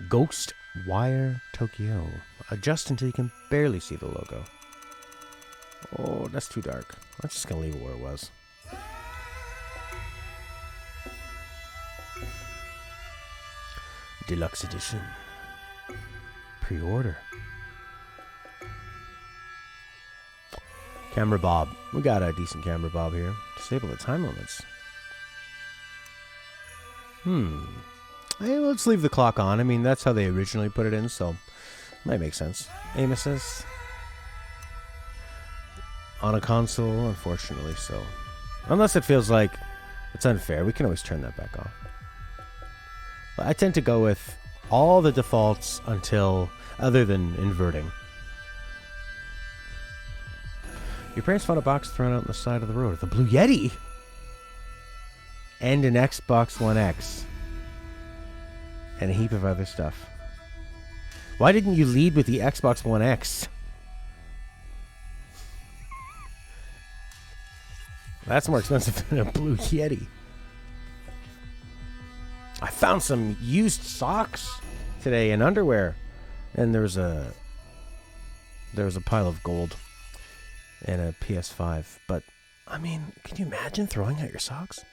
Ghostwire Tokyo. Adjust until you can barely see the logo. Oh, that's too dark. I'm just going to leave it where it was. Deluxe Edition. Pre-order. Camera bob. We got a decent camera bob here. Disable the time limits. Hey, let's leave the clock on. I mean, that's how they originally put it in, so might make sense. Aim assist. On a console, unfortunately, so. Unless it feels like it's unfair, we can always turn that back off. But I tend to go with all the defaults until, other than inverting. Your parents found a box thrown out on the side of the road. The Blue Yeti! And an Xbox One X. And a heap of other stuff. Why didn't you lead with the Xbox One X? That's more expensive than a Blue Yeti. I found some used socks today and underwear. And there was a pile of gold. And a PS5. But, I mean, can you imagine throwing out your socks?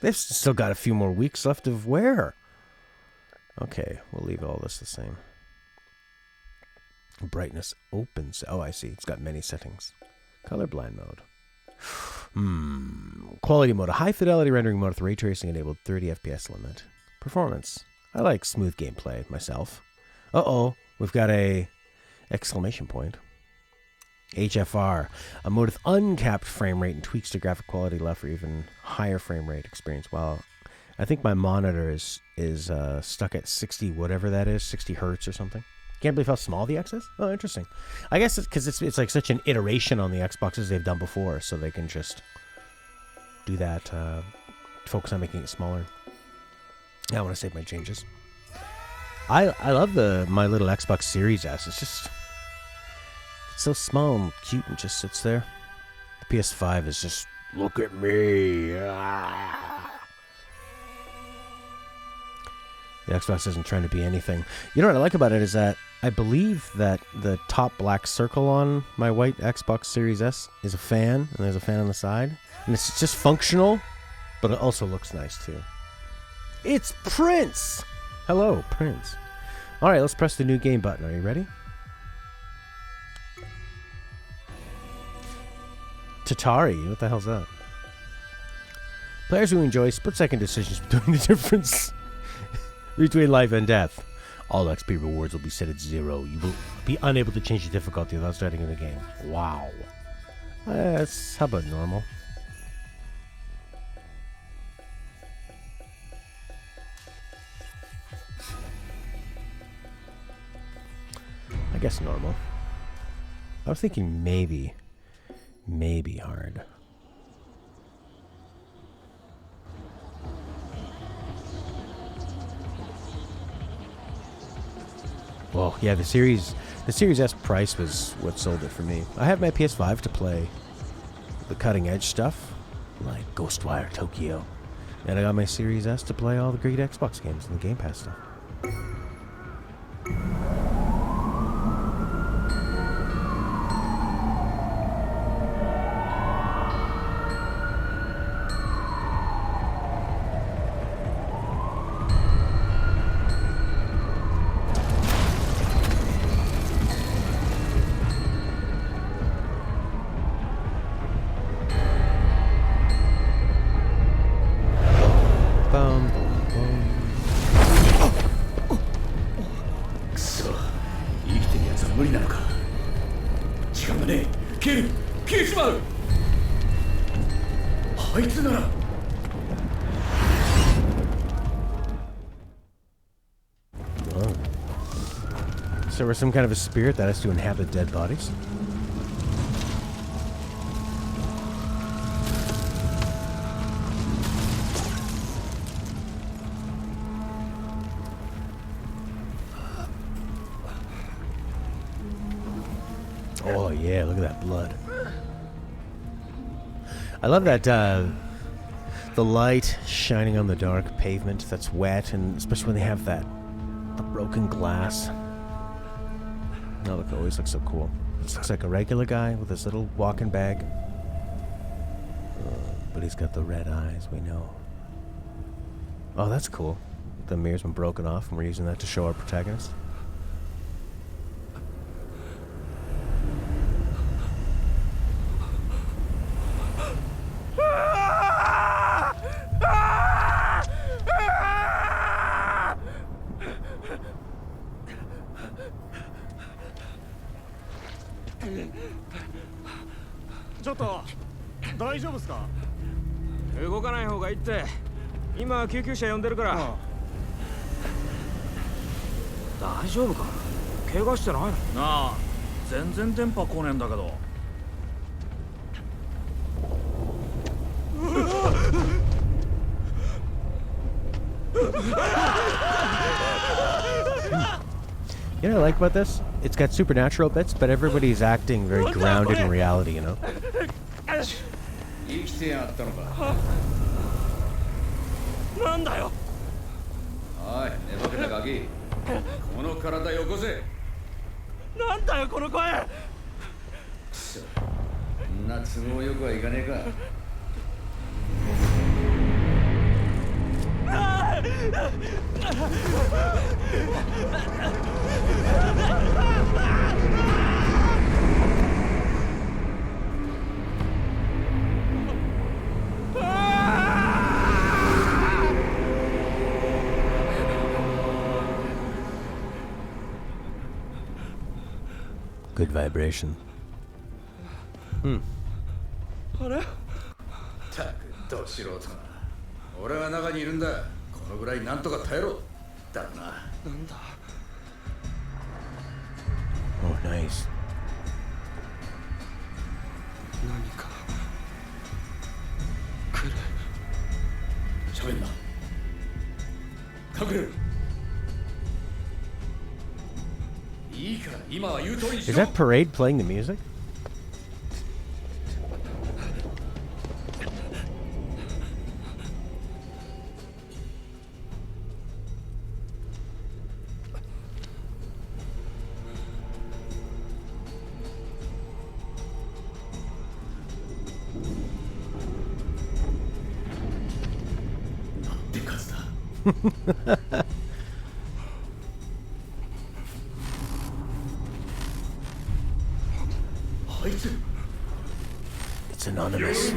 They've still got a few more weeks left of wear. Okay, we'll leave all this the same. Brightness opens. Oh, I see. It's got many settings. Colorblind mode. Quality mode. A high fidelity rendering mode with ray tracing enabled 30 FPS limit. Performance. I like smooth gameplay myself. Uh-oh. We've got a exclamation point. HFR, a mode with uncapped frame rate and tweaks to graphic quality left for even higher frame rate experience. Well, I think my monitor is stuck at 60, whatever that is, 60 hertz or something. Can't believe how small the X is. Oh, interesting. I guess it's because it's like such an iteration on the Xboxes they've done before, so they can just do that, focus on making it smaller. Yeah, I want to save my changes. I love my little Xbox Series S. It's just... so small and cute and just sits there. The PS5 is just, look at me. Ah. The Xbox isn't trying to be anything. You know what I like about it is that I believe that the top black circle on my white Xbox Series S is a fan, and there's a fan on the side. And it's just functional, but it also looks nice too. It's Prince! Hello, Prince. Alright, let's press the new game button. Are you ready? Tatari, what the hell's that? Players who enjoy split-second decisions between the difference between life and death. All XP rewards will be set at 0. You will be unable to change the difficulty without starting in the game. Wow. How about normal? I guess normal. I was thinking maybe hard. Well, yeah, the Series S price was what sold it for me. I have my PS5 to play the cutting edge stuff, like Ghostwire Tokyo, and I got my Series S to play all the great Xbox games and the Game Pass stuff. So we're some kind of a spirit that has to inhabit dead bodies? Oh yeah, look at that blood. I love that the light shining on the dark pavement that's wet, and especially when they have that The broken glass. No, look, it always looks so cool. This looks like a regular guy with his little walking bag. But he's got the red eyes, we know. Oh, that's cool. The mirror's been broken off and we're using that to show our protagonist. You know what I like about this? It's got supernatural bits, but everybody's acting very grounded in reality, you know? Good vibration. Oh, nice. Is that Parade playing the music? It's anonymous.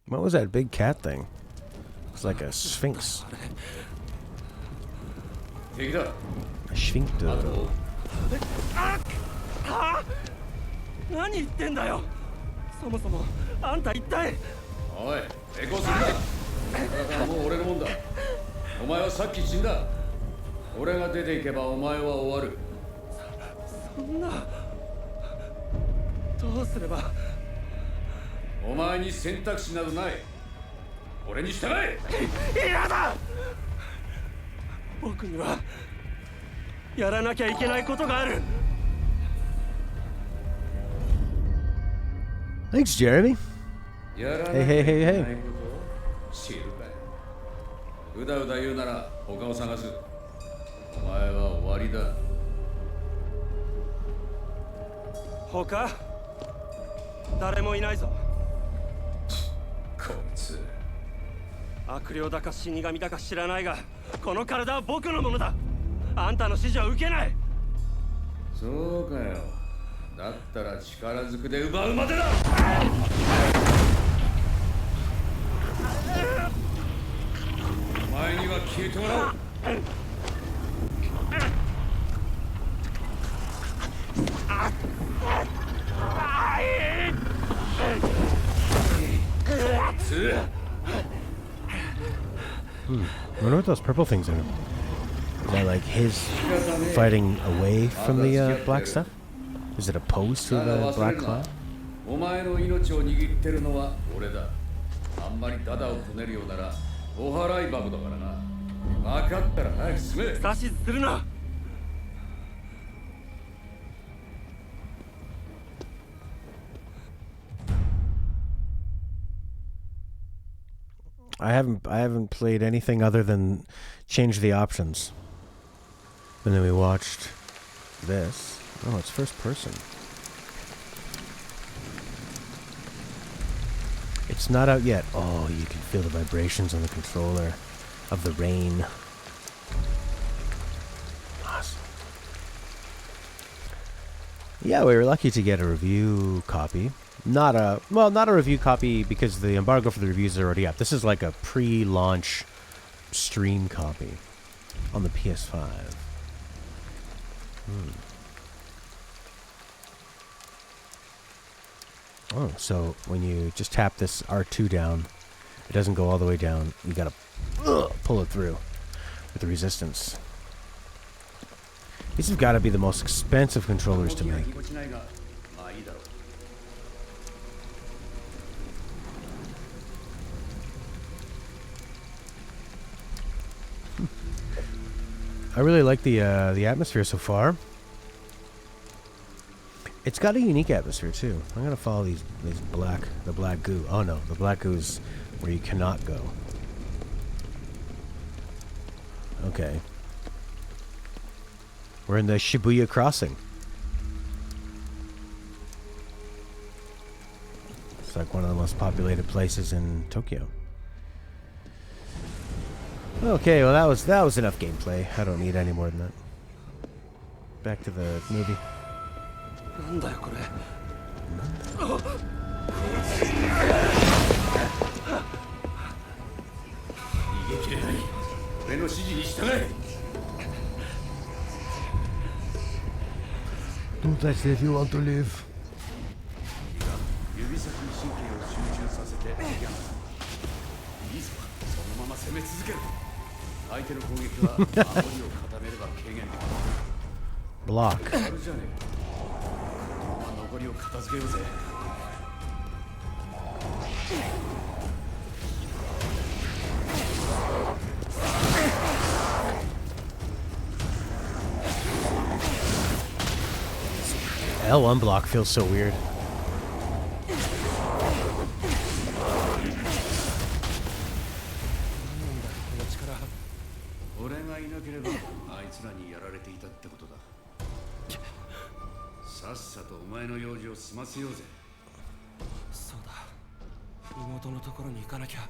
What was that big cat thing? It's like a sphinx. A sphincter. Thanks, Jeremy. Hey, hey, hey, hey. うだうだ言うなら他を探す。お前は終わりだ。他誰もいないぞ。こいつ悪霊だか死神だか知らないが、この体は僕のものだ。あんたの指示は受けない。そうかよ。だったら力ずくで奪うまでだ。お前には消えてもらう。I wonder what those purple things are. Is that like his fighting away from the black stuff? Is it opposed to the black cloud? お前の命を握ってるのは俺だ。あんまりダダをこねるようならお払い箱だからな。分かったら早く進め。指図するな。I haven't played anything other than change the options. And then we watched this. Oh, it's first person. It's not out yet. Oh, you can feel the vibrations on the controller of the rain. Awesome. Yeah, we were lucky to get a review copy. Not a review copy because the embargo for the reviews is already up. This is like a pre-launch stream copy on the PS5. Oh, so when you just tap this R2 down, it doesn't go all the way down. You gotta pull it through with the resistance. These have got to be the most expensive controllers to make. I really like the atmosphere so far. It's got a unique atmosphere too. I'm gonna follow the black goo. Oh no, the black goo is where you cannot go. Okay. We're in the Shibuya crossing. It's like one of the most populated places in Tokyo. Okay, well that was enough gameplay. I don't need any more than that. Back to the movie. Do that if you want to live. 指先に神経を集中させていいぞ、そのまま攻め続ける。相手の攻撃は守りを固めれば軽減できる。 Block. あるじゃねえか。残りを片付けようぜ。L1 block feels so weird. 俺がいなければあいつらにやられていたってことだ。さっさとお前の用事を済ませようぜ。そうだ。妹のところに行かなきゃ。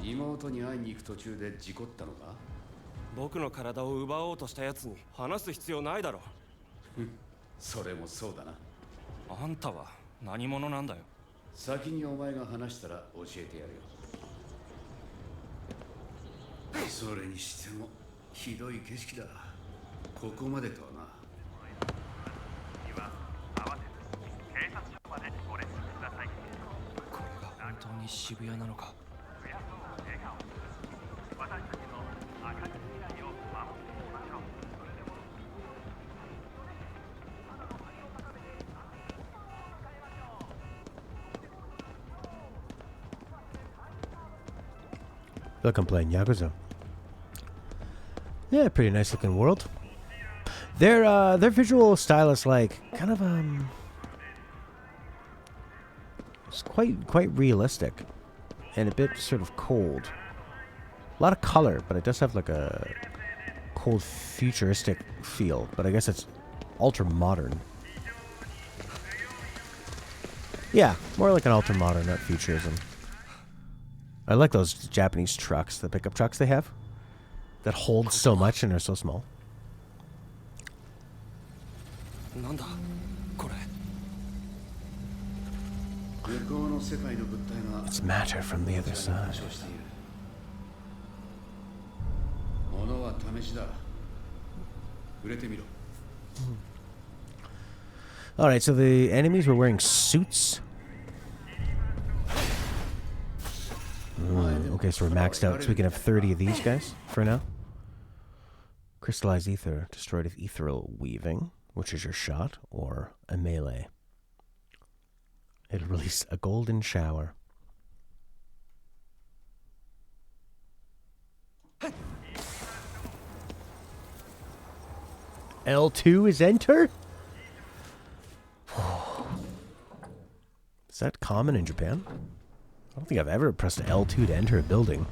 妹に会いに行く途中で事故ったのか？僕の体を奪おうとしたやつに話す必要ないだろ。それもそうだな。あんたは何者なんだよ。先にお前が話したら教えてやるよ。それにしてもひどい景色だ。ここまでとはな。これが本当に渋谷なのか。like I'm playing Yakuza. Yeah, pretty nice looking world. Their visual style is like kind of it's quite realistic and a bit sort of cold. A lot of color, but it does have like a cold futuristic feel. But I guess it's ultra modern. Yeah, more like an ultra modern, not futurism. I like those Japanese trucks, the pickup trucks they have, that hold so much and are so small. It's matter from the other side. Alright, so the enemies were wearing suits. Okay, so we're maxed out, so we can have 30 of these guys for now. Crystallized ether, destroyed of ethereal weaving, which is your shot, or a melee. It'll release a golden shower. L2 is enter? Is that common in Japan? I don't think I've ever pressed L2 to enter a building.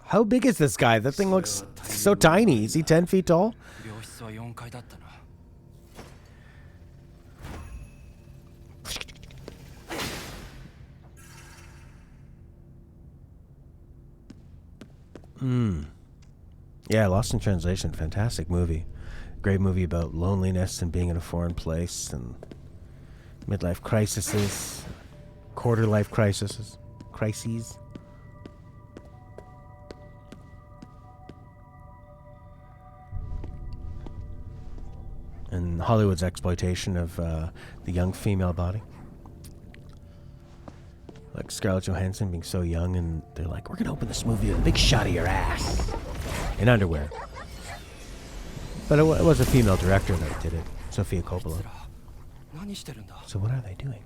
How big is this guy? That thing looks so tiny. Is he 10 feet tall? Yeah, Lost in Translation. Fantastic movie. Great movie about loneliness and being in a foreign place and midlife crises, quarter life crises. And Hollywood's exploitation of the young female body. Like Scarlett Johansson being so young, and they're like, we're going to open this movie with a big shot of your ass in underwear. But it was a female director that did it, Sofia Coppola. So what are they doing?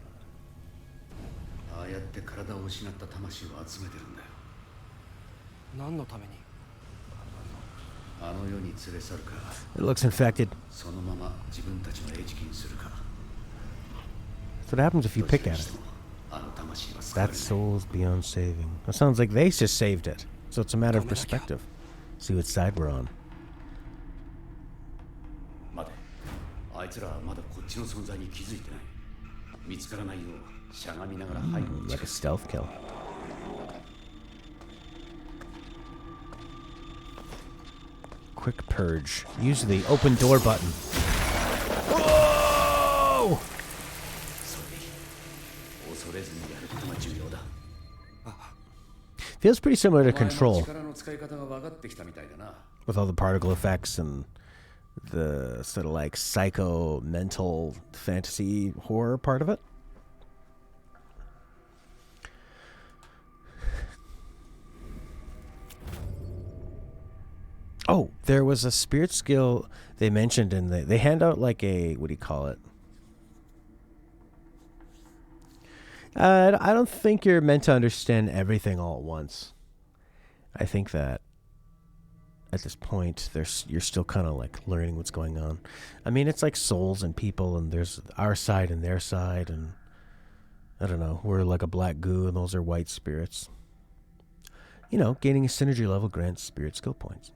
It looks infected. That's what happens if you pick at it. That soul's beyond saving. It sounds like they just saved it. So it's a matter of perspective. See what side we're on. Like a stealth kill. Quick purge. Use the open door button. Whoa! Feels pretty similar to Control. With all the particle effects and the sort of like psycho mental fantasy horror part of it. Oh, there was a spirit skill they mentioned in they hand out like a, what do you call it? I don't think you're meant to understand everything all at once. I think that at this point, you're still kind of like learning what's going on. I mean, it's like souls and people, and there's our side and their side, and I don't know. We're like a black goo, and those are white spirits. You know, gaining a synergy level grants spirit skill points.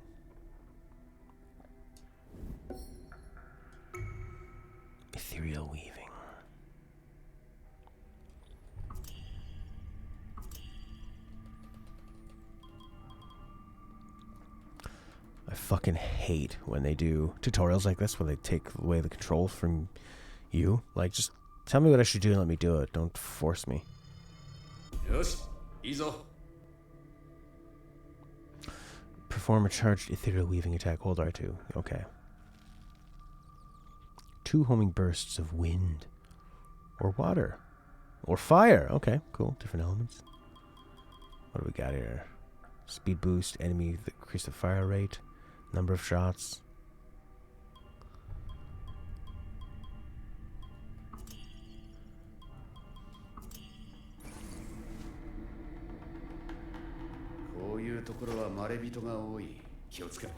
Ethereal weaving. I fucking hate when they do tutorials like this, where they take away the control from you. Like, just tell me what I should do and let me do it. Don't force me. Perform a charged ethereal weaving attack. Hold R2. Okay. 2 homing bursts of wind. Or water. Or fire. Okay, cool. Different elements. What do we got here? Speed boost. Enemy increase the fire rate. Number of shots. るところはまれびとが多い。気をつけろ。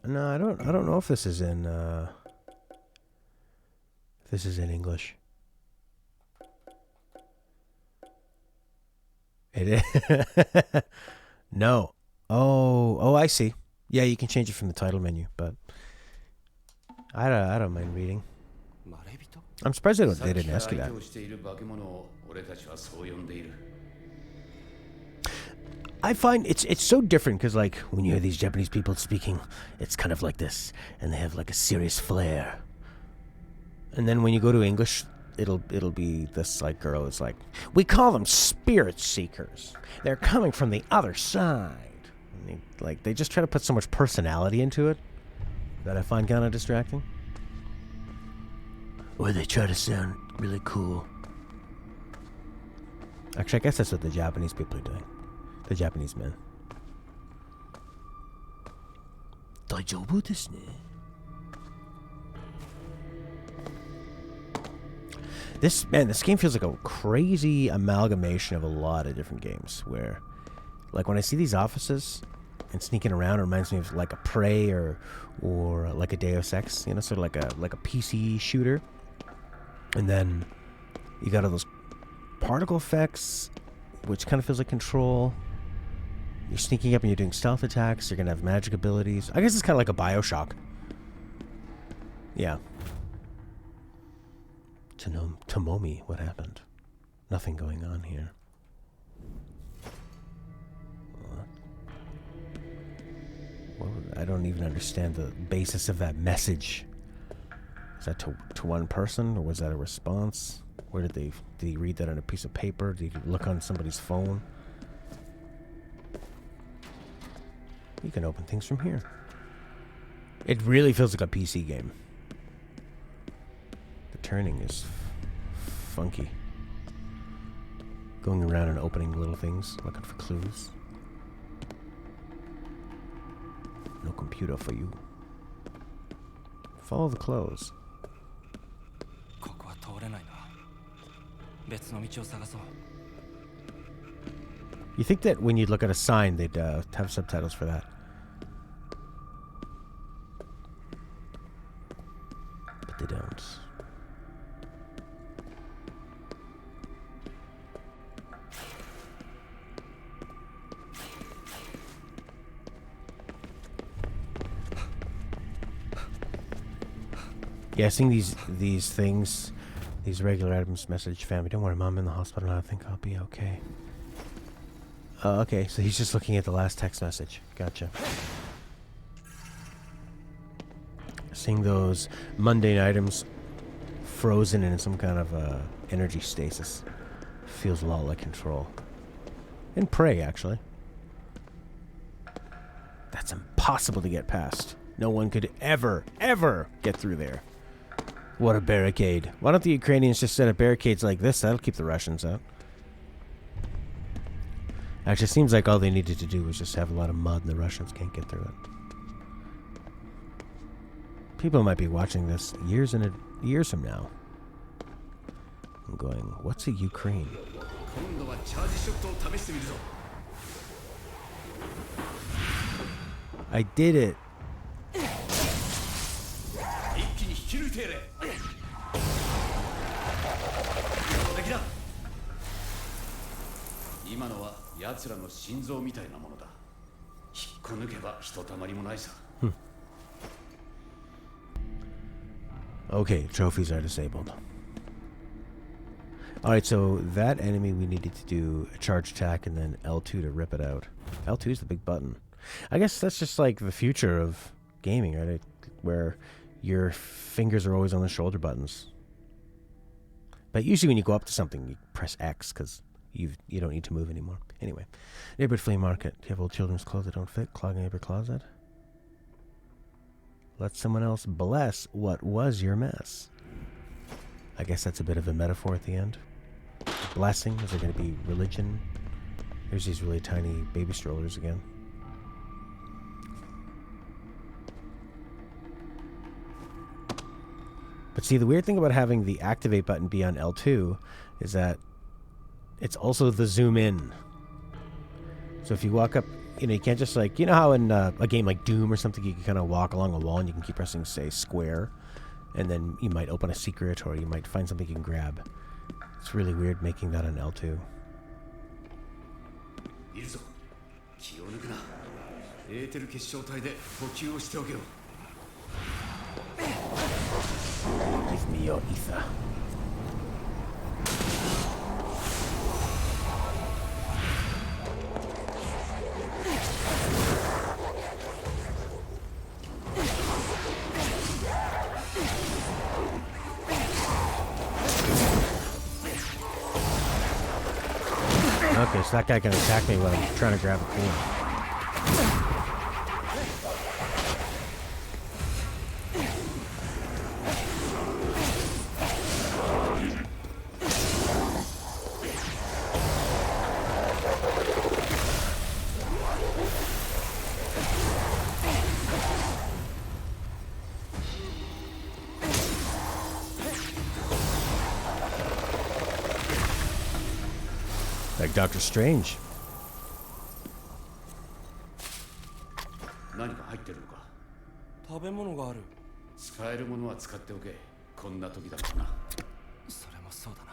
No, I don't know if this is in this is in English. It is. No. Oh, I see. Yeah, you can change it from the title menu, but I don't mind reading. I'm surprised they didn't ask you that. I find it's so different because, like, when you hear these Japanese people speaking, it's kind of like this, and they have like a serious flair. And then when you go to English, it'll be this like girl is like, we call them spirit seekers. They're coming from the other side. And they just try to put so much personality into it that I find kind of distracting. Or they try to sound really cool. Actually, I guess that's what the Japanese people are doing. The Japanese men. 大丈夫ですね. This game feels like a crazy amalgamation of a lot of different games. Where, like, when I see these offices and sneaking around, it reminds me of like a Prey or like a Deus Ex. You know, sort of like a PC shooter. And then you got all those particle effects, which kind of feels like Control. You're sneaking up and you're doing stealth attacks. You're going to have magic abilities. I guess it's kind of like a Bioshock. Yeah. Tomomi, what happened? Nothing going on here. What? I don't even understand the basis of that message. Is that to one person, or was that a response? Where did he read that on a piece of paper? Did he look on somebody's phone? You can open things from here. It really feels like a PC game. The turning is funky. Going around and opening little things, looking for clues. No computer for you. Follow the clothes. You think that when you'd look at a sign, they'd have subtitles for that. But they don't. Yeah, seeing these things, these regular items message family. Don't worry, Mom, I'm in the hospital now. I think I'll be okay. Okay, so he's just looking at the last text message. Gotcha. Seeing those mundane items frozen in some kind of energy stasis feels a lot like Control. And Prey, actually. That's impossible to get past. No one could ever get through there. What a barricade. Why don't the Ukrainians just set up barricades like this? That'll keep the Russians out. Actually, it seems like all they needed to do was just have a lot of mud and the Russians can't get through it. People might be watching this years from now. I'm going, what's a Ukraine? I did it. Okay, trophies are disabled. Alright, so that enemy we needed to do a charge attack and then L2 to rip it out. L2 is the big button. I guess that's just like the future of gaming, right? Where your fingers are always on the shoulder buttons. But usually when you go up to something, you press X because you don't need to move anymore. Anyway, neighborhood flea market. Do you have old children's clothes that don't fit? Clog neighbor closet. Let someone else bless what was your mess. I guess that's a bit of a metaphor at the end. Blessing. Is there going to be religion? There's these really tiny baby strollers again. But see, the weird thing about having the activate button be on L2 is that it's also the zoom in. So if you walk up, you can't just like, how in a game like Doom or something, you can kind of walk along a wall and you can keep pressing, say, square, and then you might open a secret or you might find something you can grab. It's really weird making that on L2. いるぞ。気を抜くな。エーテル結晶体で補給をしておけよ。Give me your ether. Okay, so that guy can attack me when I'm trying to grab a coin. Like Doctor Strange. 何か入ってるのか。食べ物がある。使えるものは使っておけ。こんな時だからな。それもそうだな。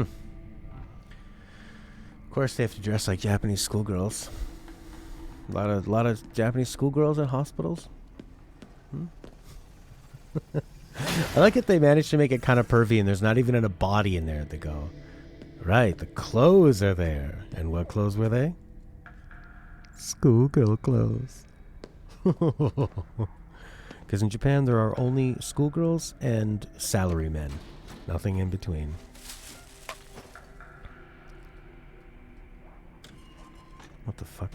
Of course, they have to dress like Japanese schoolgirls. A lot of Japanese schoolgirls in hospitals. I like it they managed to make it kind of pervy and there's not even a body in there. They go, right, the clothes are there. And what clothes were they? Schoolgirl clothes. Because in Japan there are only schoolgirls and salarymen. Nothing in between. What the fuck?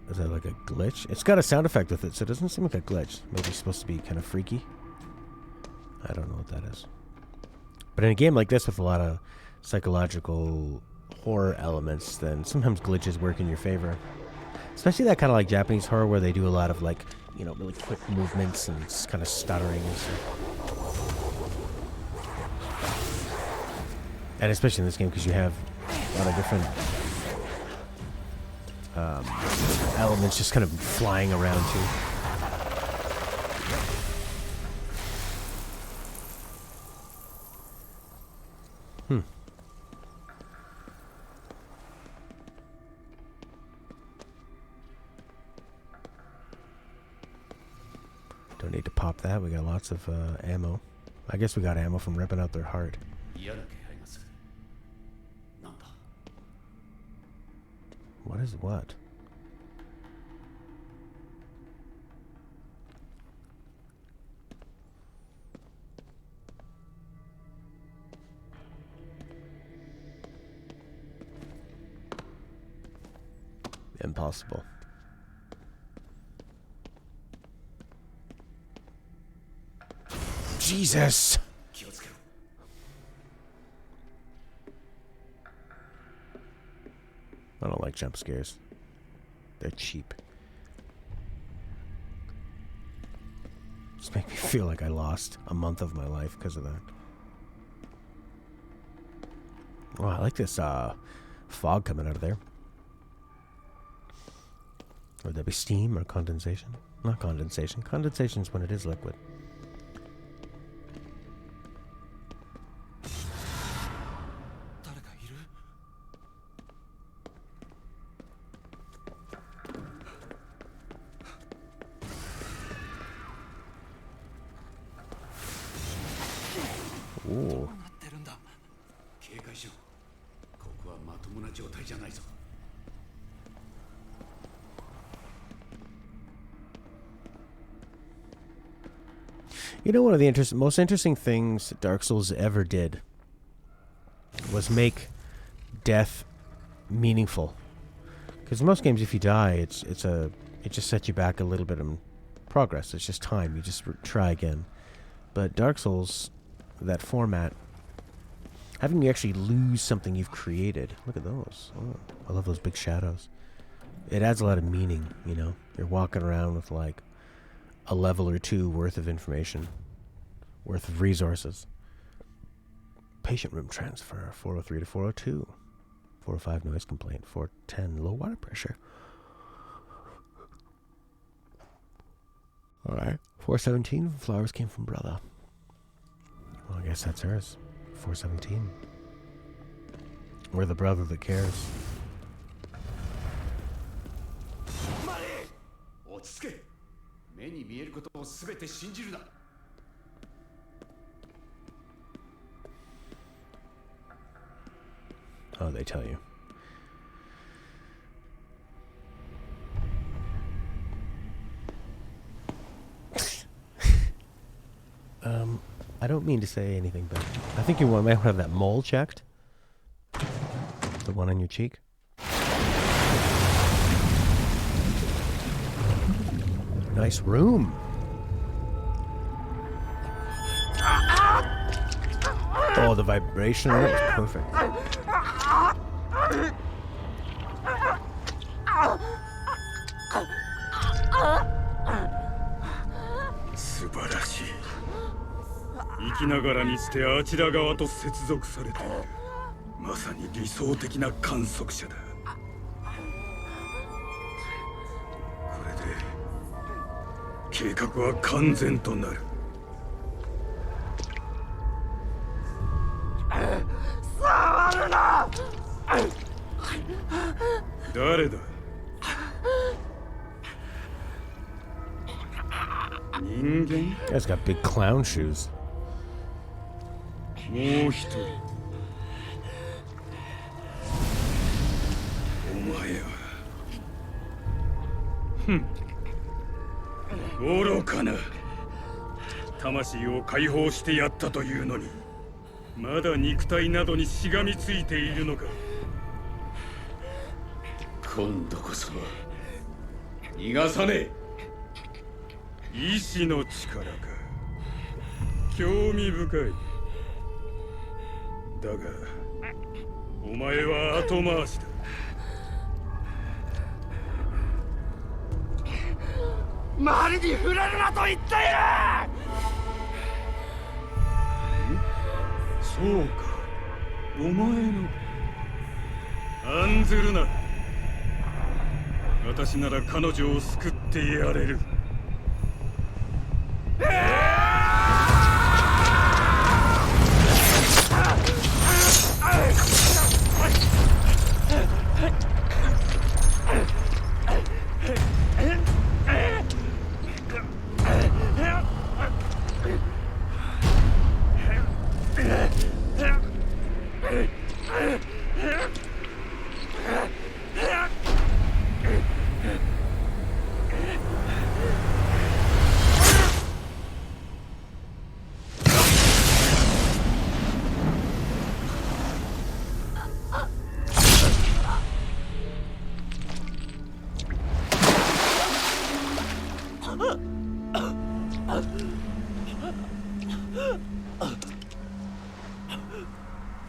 Is that like a glitch? It's got a sound effect with it, so it doesn't seem like a glitch. Maybe it's supposed to be kind of freaky. I don't know what that is. But in a game like this with a lot of psychological horror elements, then sometimes glitches work in your favor. Especially that kind of like Japanese horror where they do a lot of like, really quick movements and it's kind of stuttering and stuff. And especially in this game because you have a lot of different elements just kind of flying around too. Don't need to pop that. We got lots of ammo. I guess we got ammo from ripping out their heart. What is what? Impossible. Jesus! I don't like jump scares. They're cheap. Just make me feel like I lost a month of my life because of that. Oh, I like this fog coming out of there. Would that be steam or condensation? Not condensation. Condensation is when it is liquid. Ooh. You know, one of the most interesting things Dark Souls ever did was make death meaningful. Because in most games, if you die, it just sets you back a little bit in progress. It's just time. You just try again. But Dark Souls, that format, having you actually lose something you've created. Look at those. Oh, I love those big shadows. It adds a lot of meaning, you know. You're walking around with like a level or two worth of information, worth of resources. Patient room transfer, 403 to 402. 405 noise complaint, 410 low water pressure. Alright, 417 flowers came from brother. Well, I guess that's hers. 417. We're the brother that cares. 落ち着け。目に見えることをすべて信じるな。Oh, they tell you. I don't mean to say anything, but I think you might have that mole checked. The one on your cheek. Nice room. Oh, the vibration on it was perfect. Subarashi. 生きながらにしてあちら側と接続されている。まさに理想的な観測者だ。これで計画は完全となる。触るな！誰だ？人間？ Guy's got big clown shoes. もう一人。お前は。愚かな。魂を解放してやったというのに、まだ肉体などにしがみついているのか。今度こそ逃がさねえ。意志の力か。興味深い。だがお前は後回しだ。周りに触れるなと言っている。そうか、お前の案ずるな。私なら彼女を救ってやれる。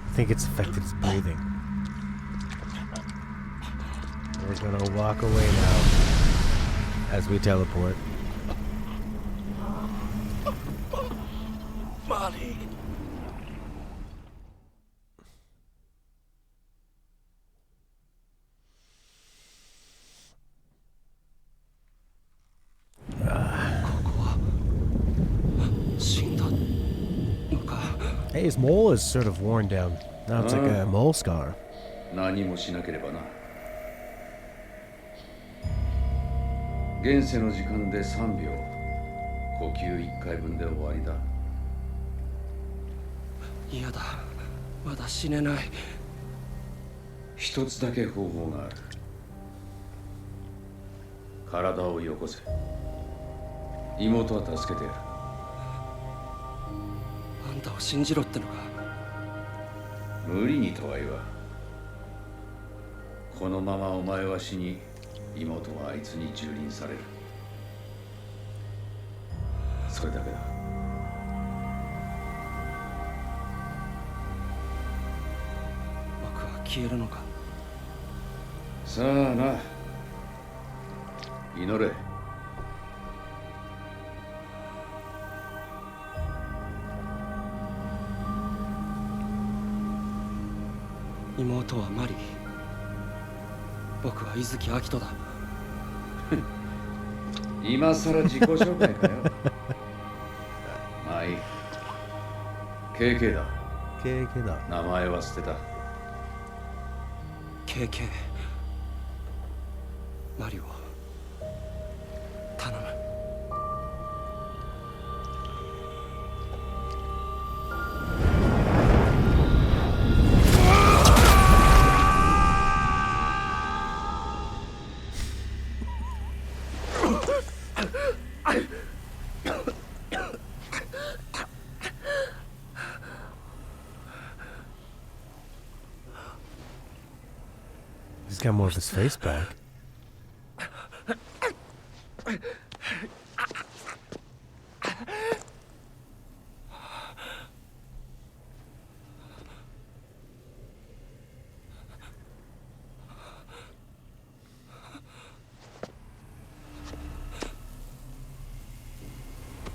I think it's affected his breathing. We're gonna walk away now as we teleport. Molly. Hey, his mole is sort of worn down. Now it's like a mole scar. 何もしなければな。現世の時間で3秒。呼吸1回分で終わりだ。嫌だ。まだ死ねない。一つだけ方法がある。体をよこせ。妹は助けてやる。あんたを信じろってのか。無理にとは言わん。このままお前は死に、妹はあいつに蹂躙される。それだけだ。僕は消えるのか。さあな。祈れ。妹はマリ。僕は伊月明人だ。今さら自己紹介かよ。まあいい。KK だ。KK だ。名前は捨てた。KK。マリを頼む。He's got more of his face back.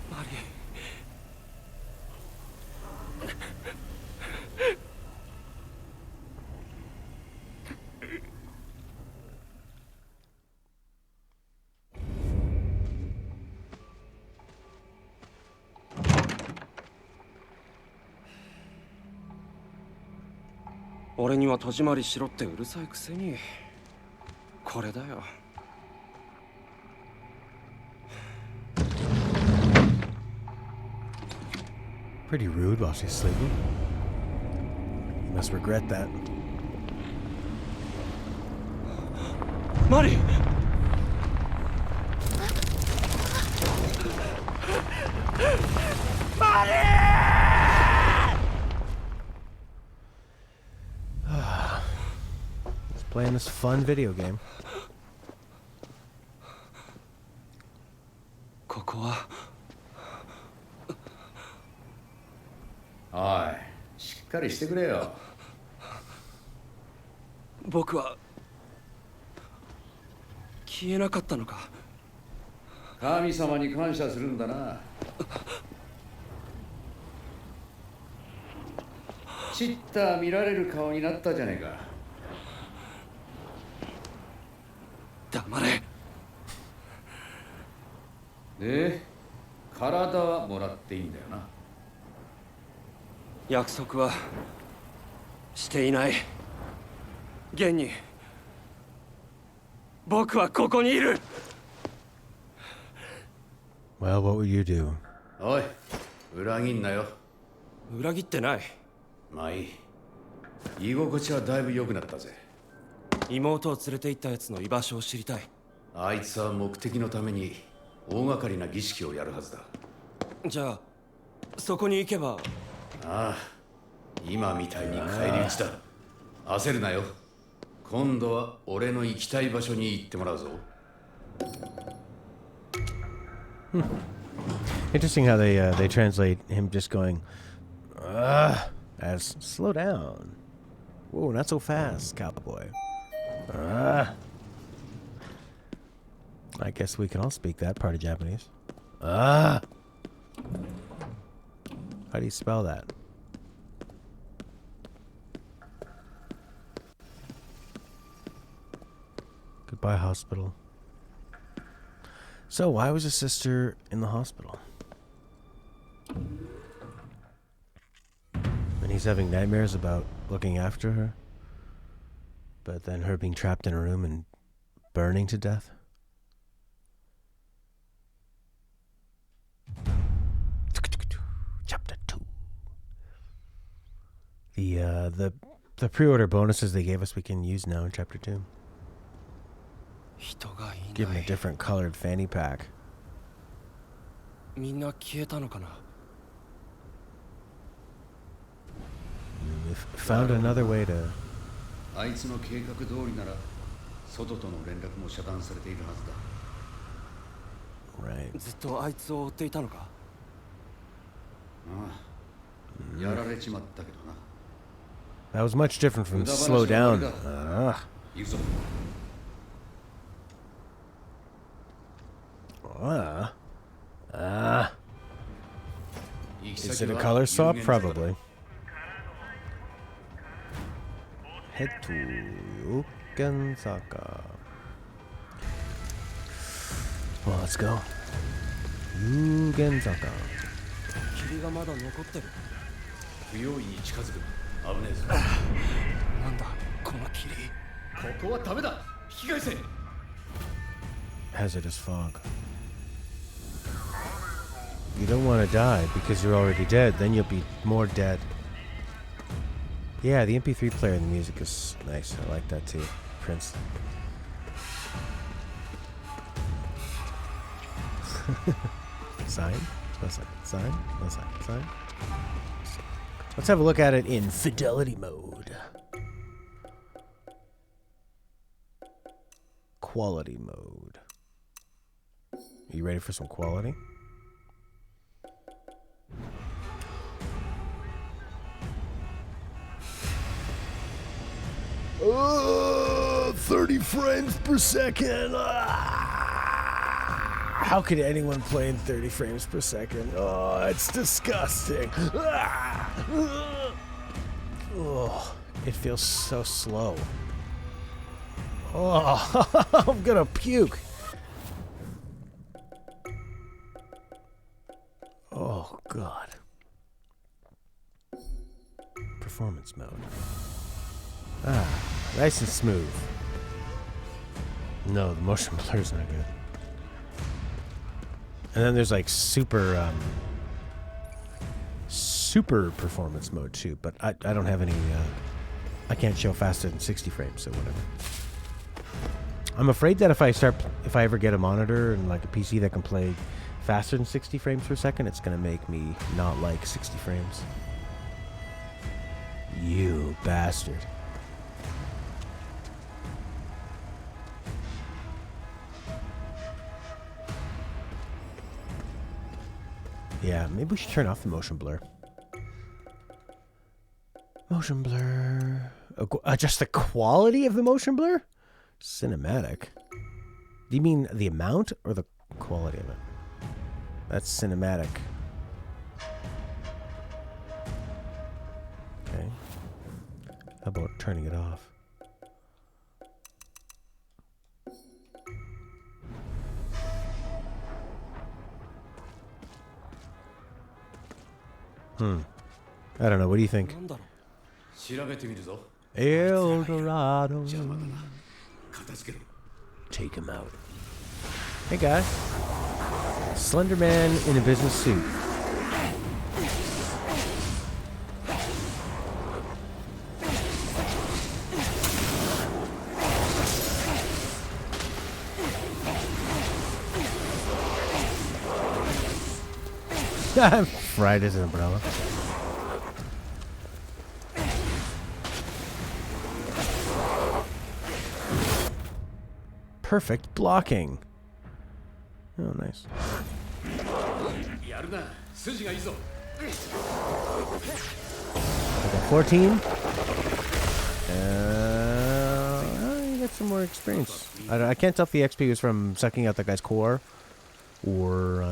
Marie. 俺には戸締まりしろってうるさいくせにこれだよ。Pretty rude while she's sleeping. You must regret that. マリー。マリー。Playing this fun video game. ここはおい、しっかりしてくれよ。僕は消えなかったのか。神様に感謝するんだな。チッター見られる顔になったじゃねえか。黙れ。で、体はもらっていいんだよな。約束はしていない。現に僕はここにいる。Well, what would you do? おい、裏切んなよ。裏切ってない。まあいい。居心地はだいぶ良くなったぜ。妹を連れて行ったやつの居場所を知りたい。あいつは目的のために大掛かりな儀式をやるはずだ。じゃあそこに行けば。ああ、今みたいに返り討ちだ。焦るなよ。今度は俺の行きたい場所に行ってもらうぞ。Interesting how they translate him just going as slow down. Whoa, not so fast, cowboy. I guess we can all speak that part of Japanese. How do you spell that? Goodbye, hospital. So, why was his sister in the hospital? And he's having nightmares about looking after her, but then her being trapped in a room and burning to death. Chapter 2. The pre-order bonuses they gave us we can use now in Chapter 2. 人がい Given な a い。 different colored fanny pack. みんな消えたのかな。We've found another way to... あいつの計画通りなら外との連絡も遮断されているはずだ。 Right. ずっとあいつを追っていたのか。ああ、やられちまったけどな。 That was much different from slow down. 行くぞ。Is it a color swap? Probably. head to Yukensaka. Well, let's go. Yukensaka. 霧がまだ残ってる。不用意に近づくな。危ねえぞ。なんだこの霧。ここはダメだ。引き返せ。Hazardous fog. You don't want to die because you're already dead. Then you'll be more dead. Yeah, the MP3 player and the music is nice. I like that too. Prince. Sign? No sign. Sign? No sign. Sign? Let's have a look at it in fidelity mode. Quality mode. Are you ready for some quality? Oh, 30 frames per second. How could anyone play in 30 frames per second? Oh, it's disgusting. Oh, it feels so slow. Oh, I'm gonna puke. Oh, God. Performance mode. Ah, nice and smooth. No, the motion blur's not good. And then there's like super performance mode too, but I don't have any, I can't show faster than 60 frames, so whatever. I'm afraid that if I ever get a monitor and like a PC that can play faster than 60 frames per second, it's gonna make me not like 60 frames. You bastard. Yeah, maybe we should turn off the motion blur. Motion blur. Adjust the quality of the motion blur? Cinematic. Do you mean the amount or the quality of it? That's cinematic. Okay. How about turning it off? I don't know. What do you think? El Dorado. Take him out. Hey guys. Slender Man in a business suit. Fried as an umbrella. Perfect blocking. Oh, nice. I got 14. You got some more experience. I can't tell if the XP was from sucking out that guy's core or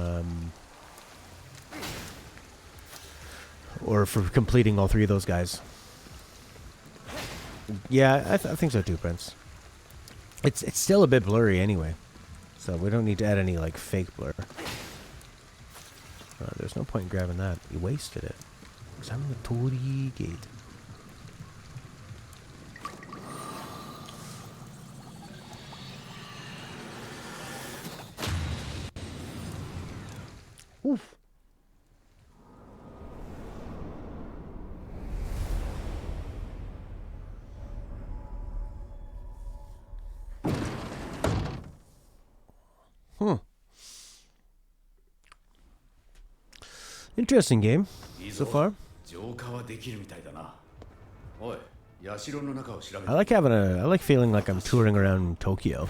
for completing all three of those guys. Yeah, I think so too, Prince. It's still a bit blurry anyway, so we don't need to add any like fake blur. There's no point in grabbing that. You wasted it. Examine the Tori gate. Oof. Interesting game so far. I like feeling like I'm touring around Tokyo.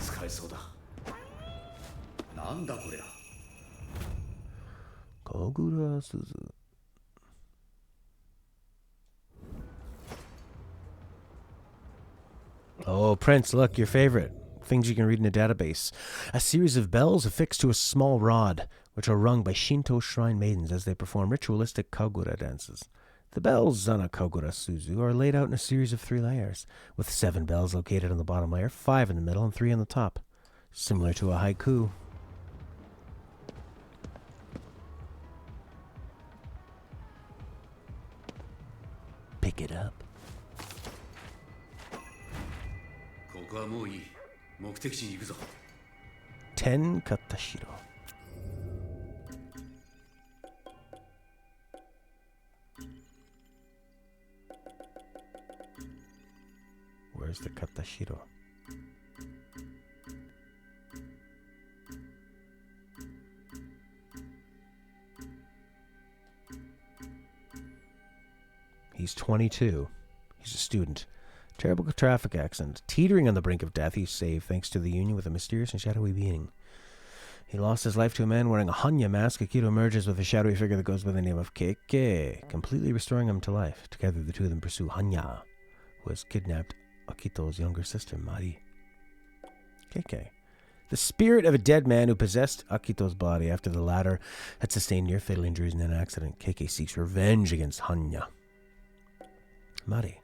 Kogura Suzu. Oh, Prince, look, your favorite. Things you can read in a database. A series of bells affixed to a small rod, which are rung by Shinto shrine maidens as they perform ritualistic Kagura dances. The bells on a Kogura Suzu are laid out in a series of 3 layers, with 7 bells located on the bottom layer, 5 in the middle, and 3 on the top. Similar to a haiku. Pick it up. ここはもういい。目的地に行くぞ。10 Katashiro. Where's the Katashiro? He's 22. He's a student. Terrible traffic accident. Teetering on the brink of death, he's saved thanks to the union with a mysterious and shadowy being. He lost his life to a man wearing a Hanya mask. Akito emerges with a shadowy figure that goes by the name of Keike, completely restoring him to life. Together, the two of them pursue Hanya, who has kidnapped Akito's younger sister, Mari. Keike. The spirit of a dead man who possessed Akito's body after the latter had sustained near-fatal injuries in an accident. Keike seeks revenge against Hanya. Mari.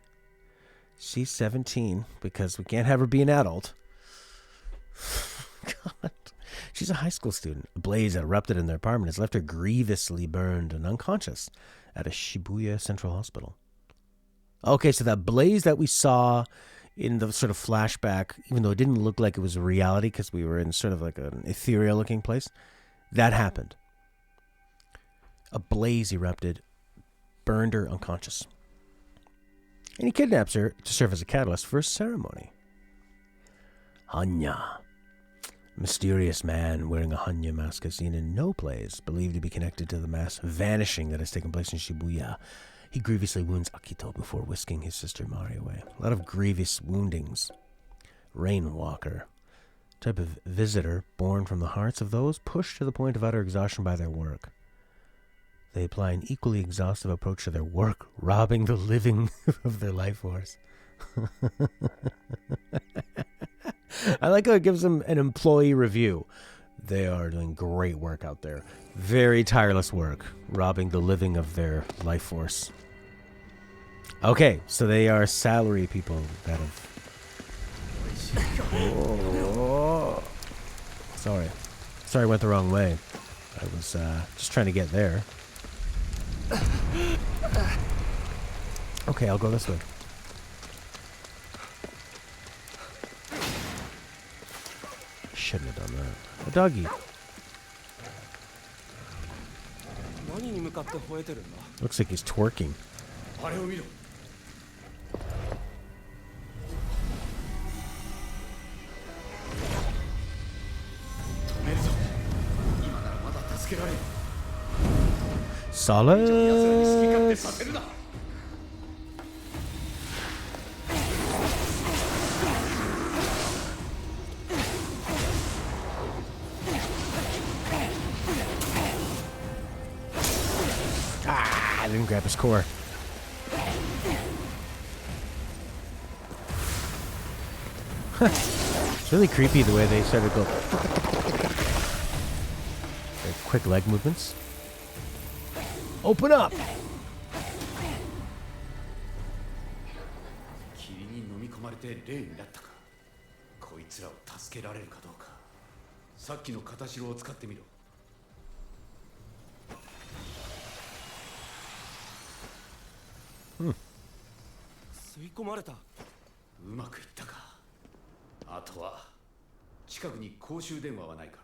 She's 17, because we can't have her be an adult. God. She's a high school student. A blaze that erupted in their apartment has left her grievously burned and unconscious at a Shibuya Central Hospital. Okay, so that blaze that we saw in the sort of flashback, even though it didn't look like it was a reality because we were in sort of like an ethereal looking place, that happened. A blaze erupted, burned her unconscious. And he kidnaps her to serve as a catalyst for a ceremony. Hanya. A mysterious man wearing a Hanya mask is seen in no place, believed to be connected to the mass vanishing that has taken place in Shibuya. He grievously wounds Akito before whisking his sister Mari away. A lot of grievous woundings. Rainwalker. Type of visitor born from the hearts of those pushed to the point of utter exhaustion by their work. They apply an equally exhaustive approach to their work, robbing the living of their life force. I like how it gives them an employee review. They are doing great work out there. Very tireless work, robbing the living of their life force. Okay, so they are salary people that have... Oh. Sorry, went the wrong way. I was just trying to get there. Okay, I'll go this way. Shouldn't have done that. A doggy. Looks like he's twerking. あれを見ろ。止めるぞ。今ならまだ助けられる。 Solace. I didn't grab his core. It's really creepy the way they started to go. Quick leg movements. Open up! 霧に飲み込まれて霊になったか。こいつらを助けられるかどうか。さっきの片白を使ってみろ。吸い込まれた。うまくいったか。あとは近くに公衆電話はないか。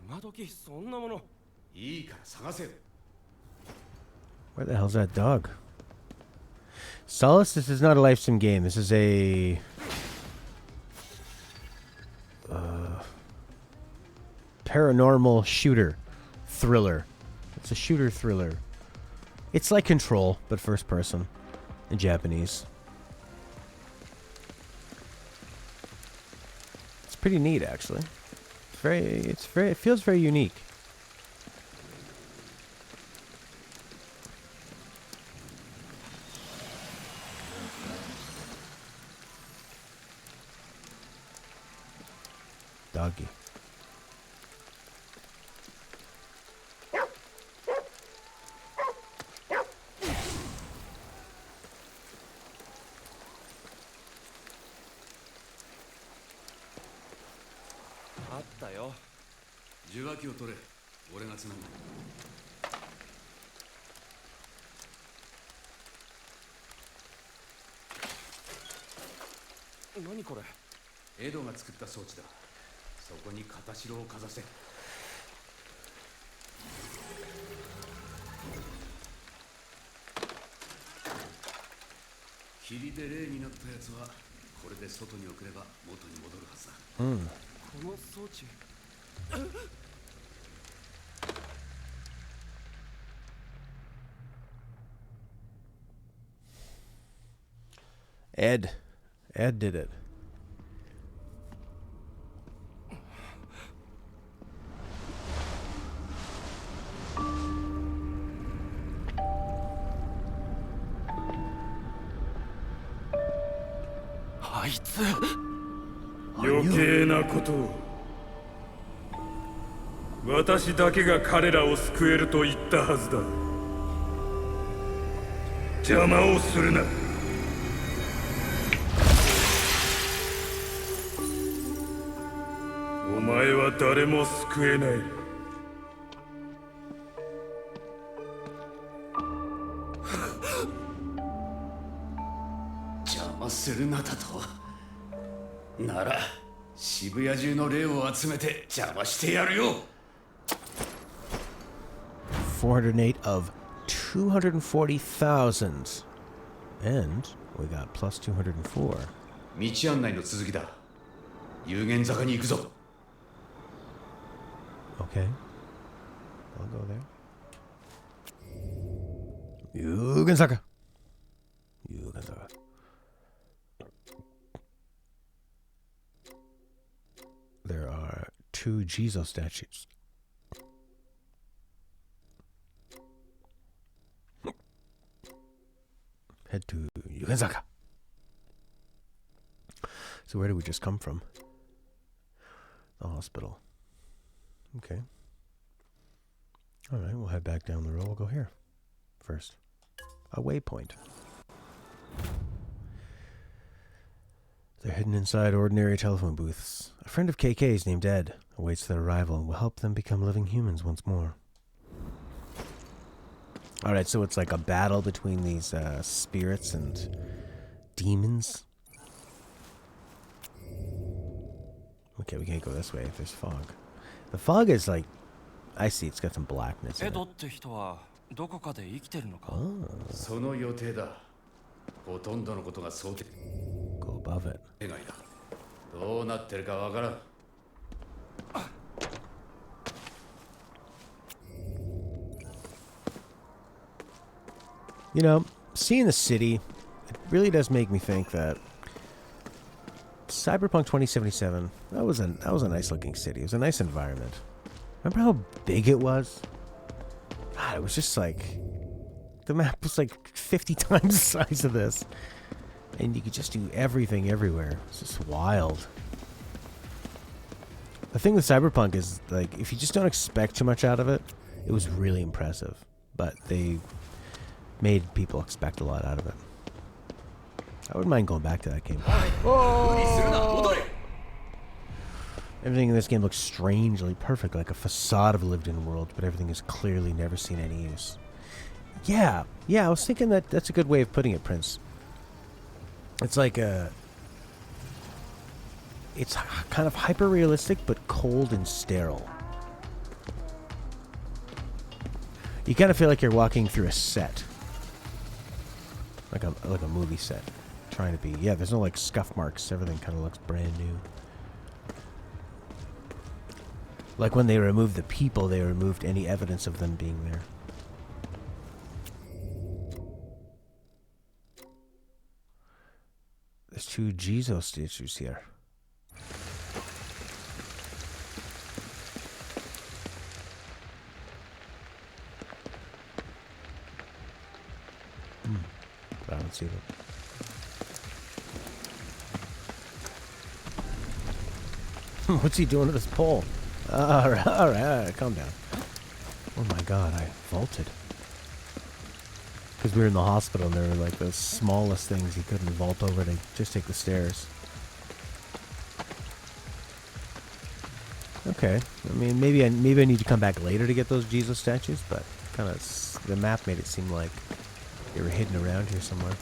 今時そんなもの。いいから探せよ。 Where the hell's that dog? Solace, this is not a life sim game. This is a... paranormal shooter thriller. It's a shooter thriller. It's like Control, but first person in Japanese. It's pretty neat, actually. It feels very unique. Doggy. ったよ。受話器を取れ。俺がつなぐ。何これ。エドが作った装置だ。そこに片白をかざせ。霧で霊になったやつはこれで外に送れば元に戻るはずだ。うん。この装置。Ed did it. Oh, 余計なことを。私だけが彼らを救えると言ったはずだ。邪魔をするな。お前は誰も救えない。邪魔するなだと。なら渋谷中の霊を集めて邪魔してやるよ。408 of 240,000. And we got plus 204. 道案内の続きだ。有限坂に行くぞ。Okay. I'll go there. Yugensaka. There are 2 Jesus statues. Head to Yugensaka. So where did we just come from? The hospital. Okay. Alright, we'll head back down the road. We'll go here first. A waypoint. They're hidden inside ordinary telephone booths. A friend of KK's named Ed awaits their arrival and will help them become living humans once more. Alright, so it's like a battle between these spirits and demons. Okay, we can't go this way if there's fog. The fog is like, I see, it's got some blackness in it. どこかで生きてるのか。その予定だ。ほとんどのことが想定。Go above it. 願いだ。どうなってるかわからん。You know, seeing the city, it really does make me think that Cyberpunk 2077, that was a nice looking city. It was a nice environment. Remember how big it was? God, it was just like, the map was like 50 times the size of this. And you could just do everything everywhere. It's just wild. The thing with Cyberpunk is, like, if you just don't expect too much out of it, it was really impressive. But they made people expect a lot out of it. I wouldn't mind going back to that game. Oh! Everything in this game looks strangely perfect, like a facade of a lived-in world, but everything is clearly never seen any use. Yeah, I was thinking that that's a good way of putting it, Prince. It's like it's kind of hyper-realistic, but cold and sterile. You kind of feel like you're walking through a set. Like a movie set. Trying to be. Yeah, there's no like scuff marks. Everything kind of looks brand new. Like when they removed the people, they removed any evidence of them being there. There's 2 Jesus statues here. But I don't see them. What's he doing to this pole? Alright, calm down. Oh my god, I vaulted. Because we were in the hospital and there were like the smallest things you couldn't vault over to just take the stairs. Okay. I mean, maybe I need to come back later to get those Jesus statues, but kind of the map made it seem like they were hidden around here somewhere.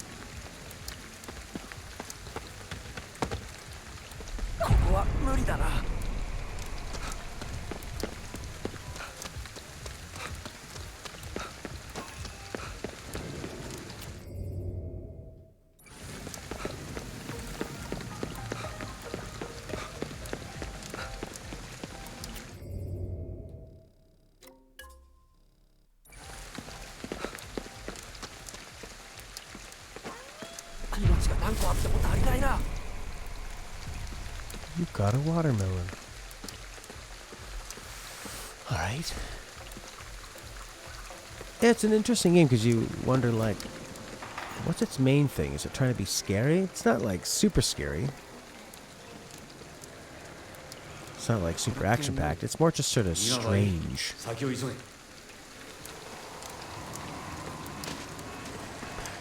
ここは無理だな。命が何個あっても足りないな。 You got a watermelon. Alright. Yeah, it's an interesting game because you wonder, like, what's its main thing? Is it trying to be scary? It's not, like, super scary. It's not, like, super action-packed. It's more just sort of strange.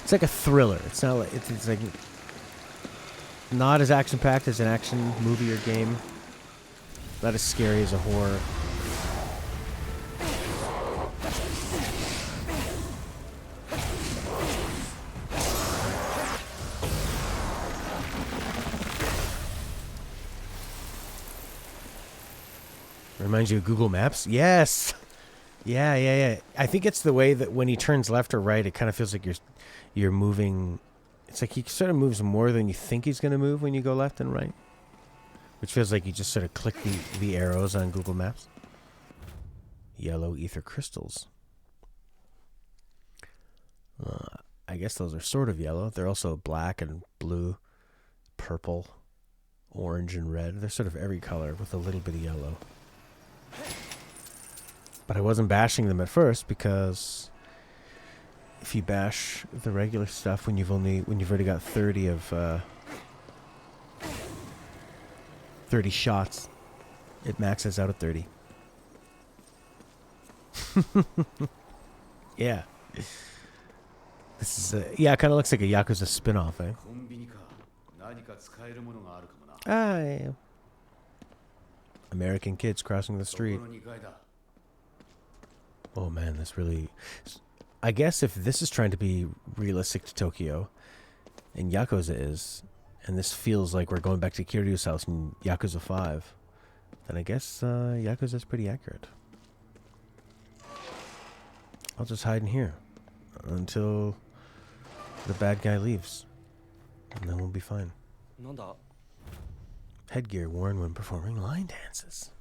It's like a thriller. It's not like... It's like... Not as action-packed as an action movie or game. Not as scary as a horror. Reminds you of Google Maps? Yes! Yeah. I think it's the way that when he turns left or right, it kind of feels like you're moving... It's like he sort of moves more than you think he's going to move when you go left and right. Which feels like you just sort of click the arrows on Google Maps. Yellow ether crystals. I guess those are sort of yellow. They're also black and blue, purple, orange and red. They're sort of every color with a little bit of yellow. But I wasn't bashing them at first because... If you bash the regular stuff when you've already got 30 of 30 shots, it maxes out at 30. Yeah. This is yeah, it kind of looks like a Yakuza spin-off, eh? Ah, yeah. American kids crossing the street. Oh man, this really... I guess if this is trying to be realistic to Tokyo, and Yakuza is, and this feels like we're going back to Kiryu's house in Yakuza 5, then I guess Yakuza is pretty accurate. I'll just hide in here until the bad guy leaves, and then we'll be fine. Headgear worn when performing line dances.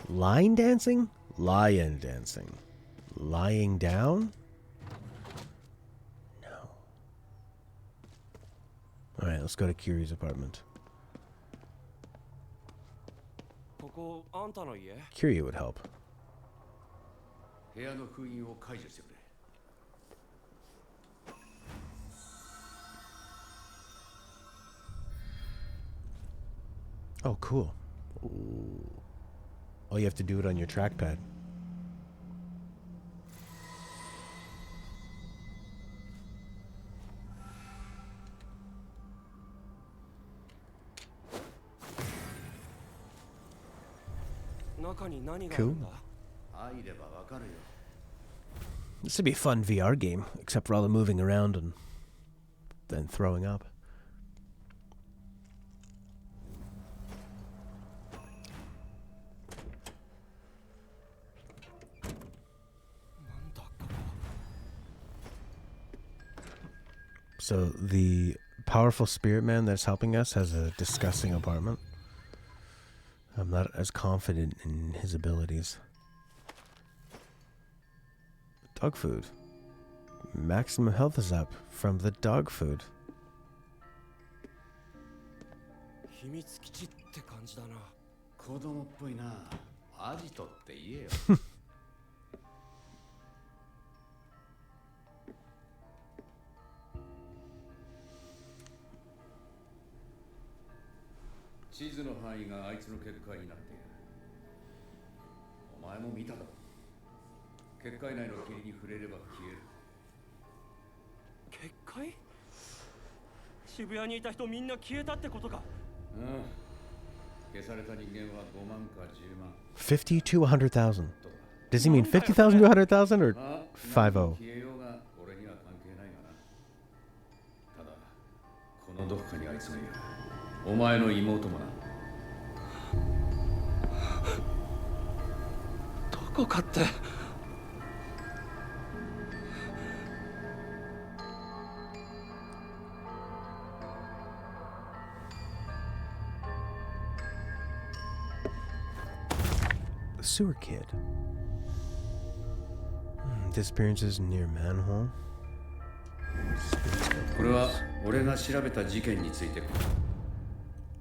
Line dancing? Lion dancing. Lying down? No. Alright, let's go to Kiryu's apartment. Kiryu would help. Oh, cool. Ooh. Oh, you have to do it on your trackpad. Cool. This would be a fun VR game, except for all the moving around and then throwing up. So the powerful spirit man that's helping us has a disgusting apartment. I'm not as confident in his abilities. Dog food. Maximum health is up from the dog food. 50 to 100,000. Does he mean 50,000 to 100,000 or 50? このどこかにあいつがいる。お前の妹もな。どこかって。The sewer kid. Disappearances near manhole. これは俺が調べた事件について。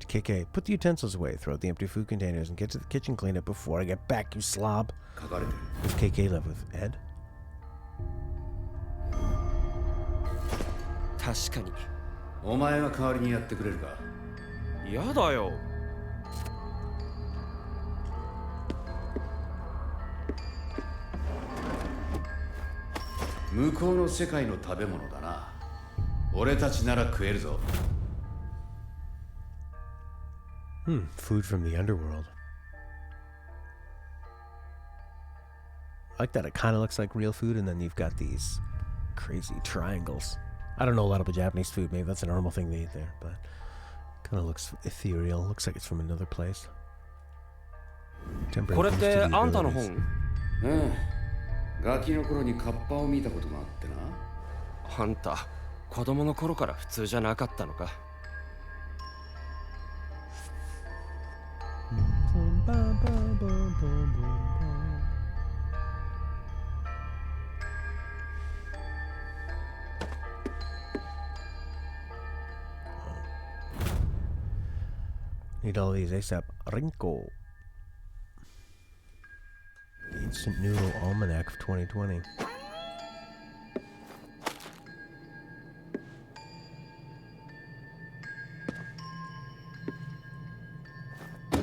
KK, put the utensils away, throw out the empty food containers, and get to the kitchen clean up before I get back, you slob. 書かれてる。 Does KK live with Ed? 確かに。お前が代わりにやってくれるか。やだよ。向こうの世界の食べ物だな。俺たちなら食えるぞ。Food from the underworld. I like that. It kind of looks like real food, and then you've got these crazy triangles. I don't know a lot about Japanese food. Maybe that's a normal thing they eat there, but kind of looks ethereal. Looks like it's from another place. これってあんたの本？ガキの頃にカッパを見たことがあってな。あんた、子供の頃から普通じゃなかったのか。Need all these ASAP. Rinko. The Instant Noodle Almanac of 2020.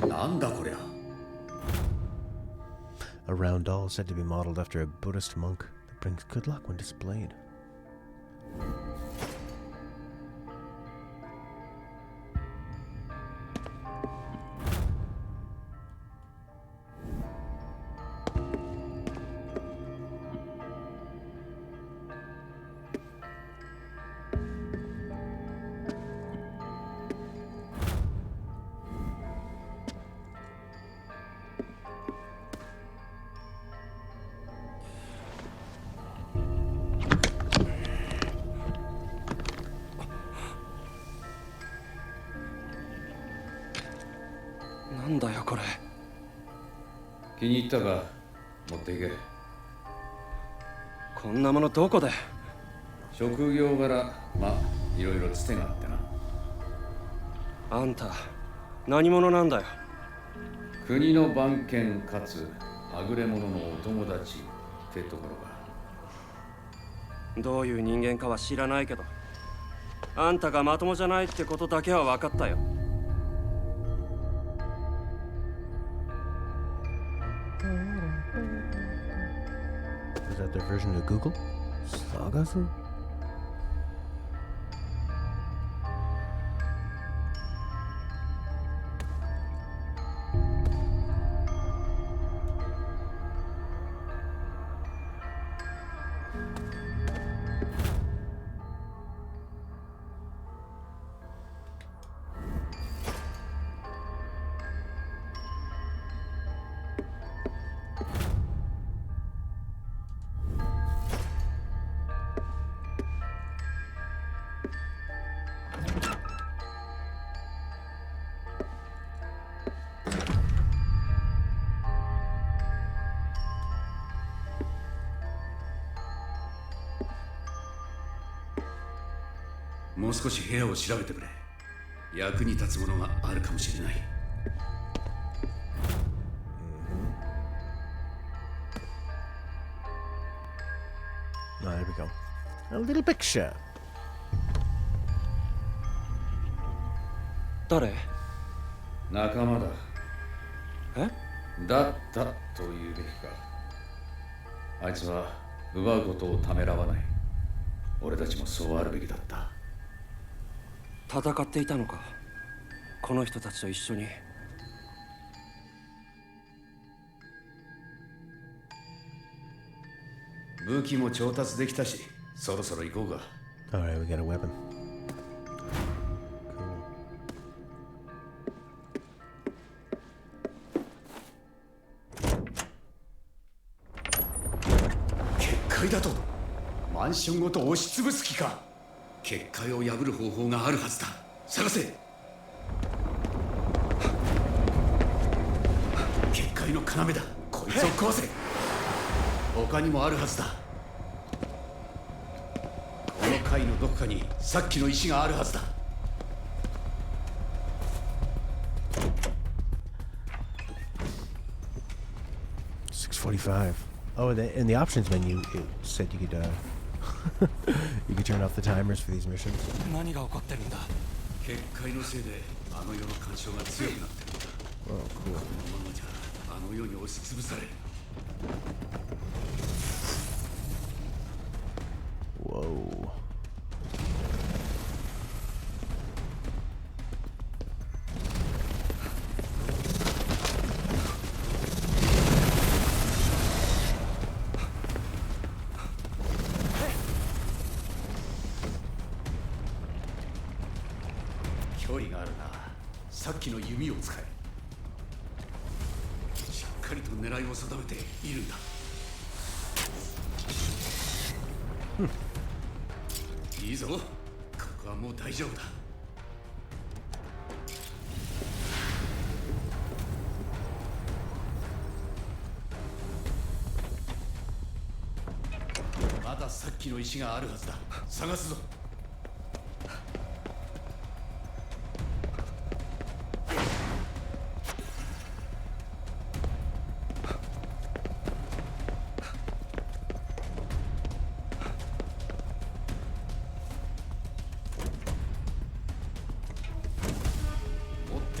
なんだこりゃ。 A round doll said to be modeled after a Buddhist monk that brings good luck when displayed.なんだよこれ。気に入ったか。持っていけ。こんなものどこで。職業柄、まあいろいろつてがあってな。あんた何者なんだよ。国の番犬かつはぐれ者のお友達ってところか。どういう人間かは知らないけど、あんたがまともじゃないってことだけは分かったよ。Is that their version of Google? Sagasu?もう少し部屋を調べてくれ。役に立つものがあるかもしれない。There we go. A little picture. 誰？仲間だ。え？だったと言うべきか。あいつは奪うことをためらわない。俺たちもそうあるべきだった。戦っていたのか、この人たちと一緒に。武器も調達できたし、そろそろ行こうか。Alright, we got a weapon. Cool. 結界だとマンションごと押しつぶす気か。結界を破る方法があるはずだ。探せ。結界の要だ。こいつを壊せ。他にもあるはずだ。この階のどこかにさっきの石があるはずだ。6:45. Oh, in the options menu, it said you could you could turn off the timers for these missions. 何が起こってるんだ。結界のせいであの世の干渉が強くなってるんだ。Oh, こ cool. のままじゃあの世に押しつぶされる。Whoa.距離があるな。さっきの弓を使え。しっかりと狙いを定めているんだ。いいぞ。ここはもう大丈夫だ。まださっきの石があるはずだ。探すぞ。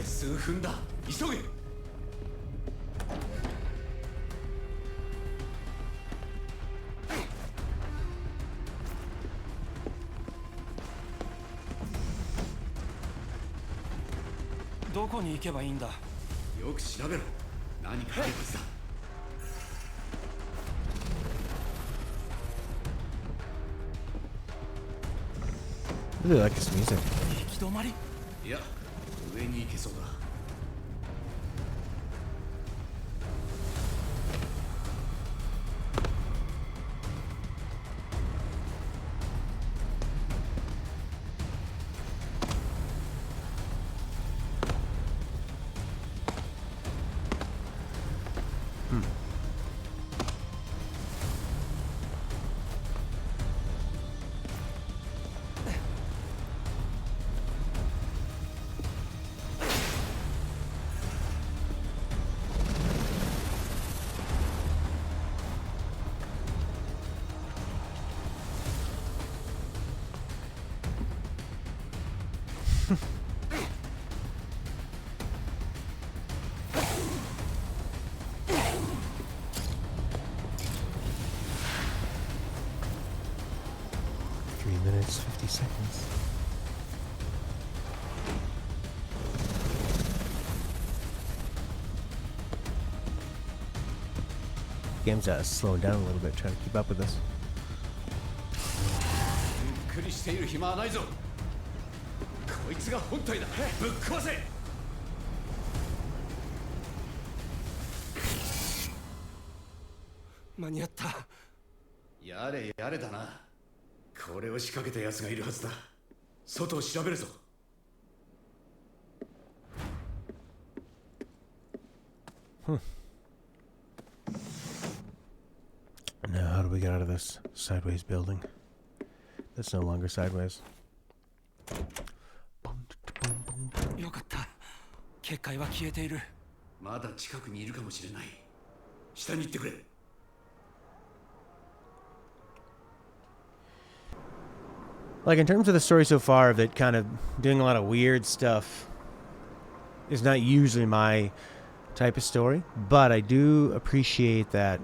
数分だ。急げ。どこに行けばいいんだ。よく調べろ。何かあるはずだ。I really like this music. 行き止まり。いや、上に行けそうだ。Minutes, 50 seconds. Game's slowing down a little bit, trying to keep up with this. ゆっくりしている暇はないぞ。こいつが本体だ。ぶっ壊せ。間に合った。やれやれだな。これを仕掛けた奴がいるはずだ。外を調べるぞ。Now, how do we get out of this sideways building? That's no longer sideways. よかった。結界は消えている。まだ近くにいるかもしれない。下に行ってくれ。Like, in terms of the story so far, that kind of doing a lot of weird stuff is not usually my type of story, but I do appreciate that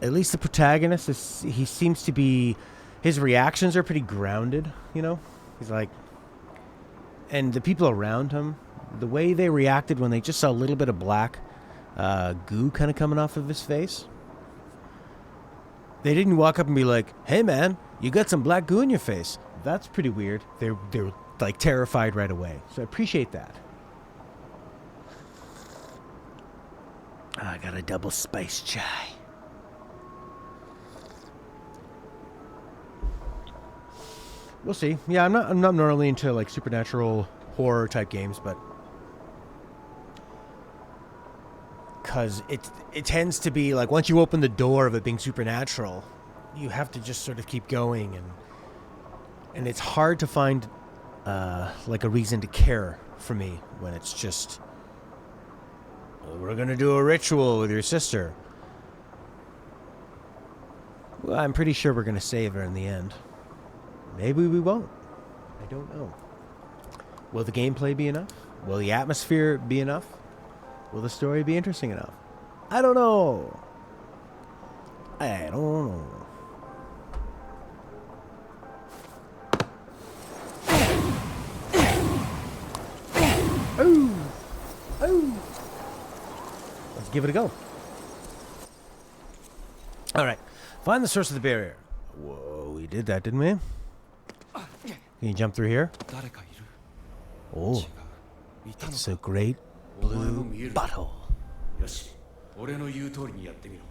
at least the protagonist he seems to be, his reactions are pretty grounded, you know? He's like, and the people around him, the way they reacted when they just saw a little bit of black goo kind of coming off of his face, They didn't walk up and be like, "Hey man, you got some black goo in your face." That's pretty weird. They're like terrified right away. So I appreciate that. I got a double spice chai. We'll see. Yeah, I'm not normally into like supernatural horror type games, but because it tends to be like once you open the door of it being supernatural, you have to just sort of keep going, and it's hard to find like a reason to care for me when it's just, "Oh, we're gonna do a ritual with your sister." Well, I'm pretty sure we're gonna save her in the end. Maybe we won't. I don't know. Will the gameplay be enough? Will the atmosphere be enough? Will the story be interesting enough? I don't know. I don't know. Oh! Oh! Let's give it a go. Alright. Find the source of the barrier. Whoa, we did that, didn't we? Can you jump through here? Oh. It's a great blue butthole. よし、俺の言う通りにやってみろ。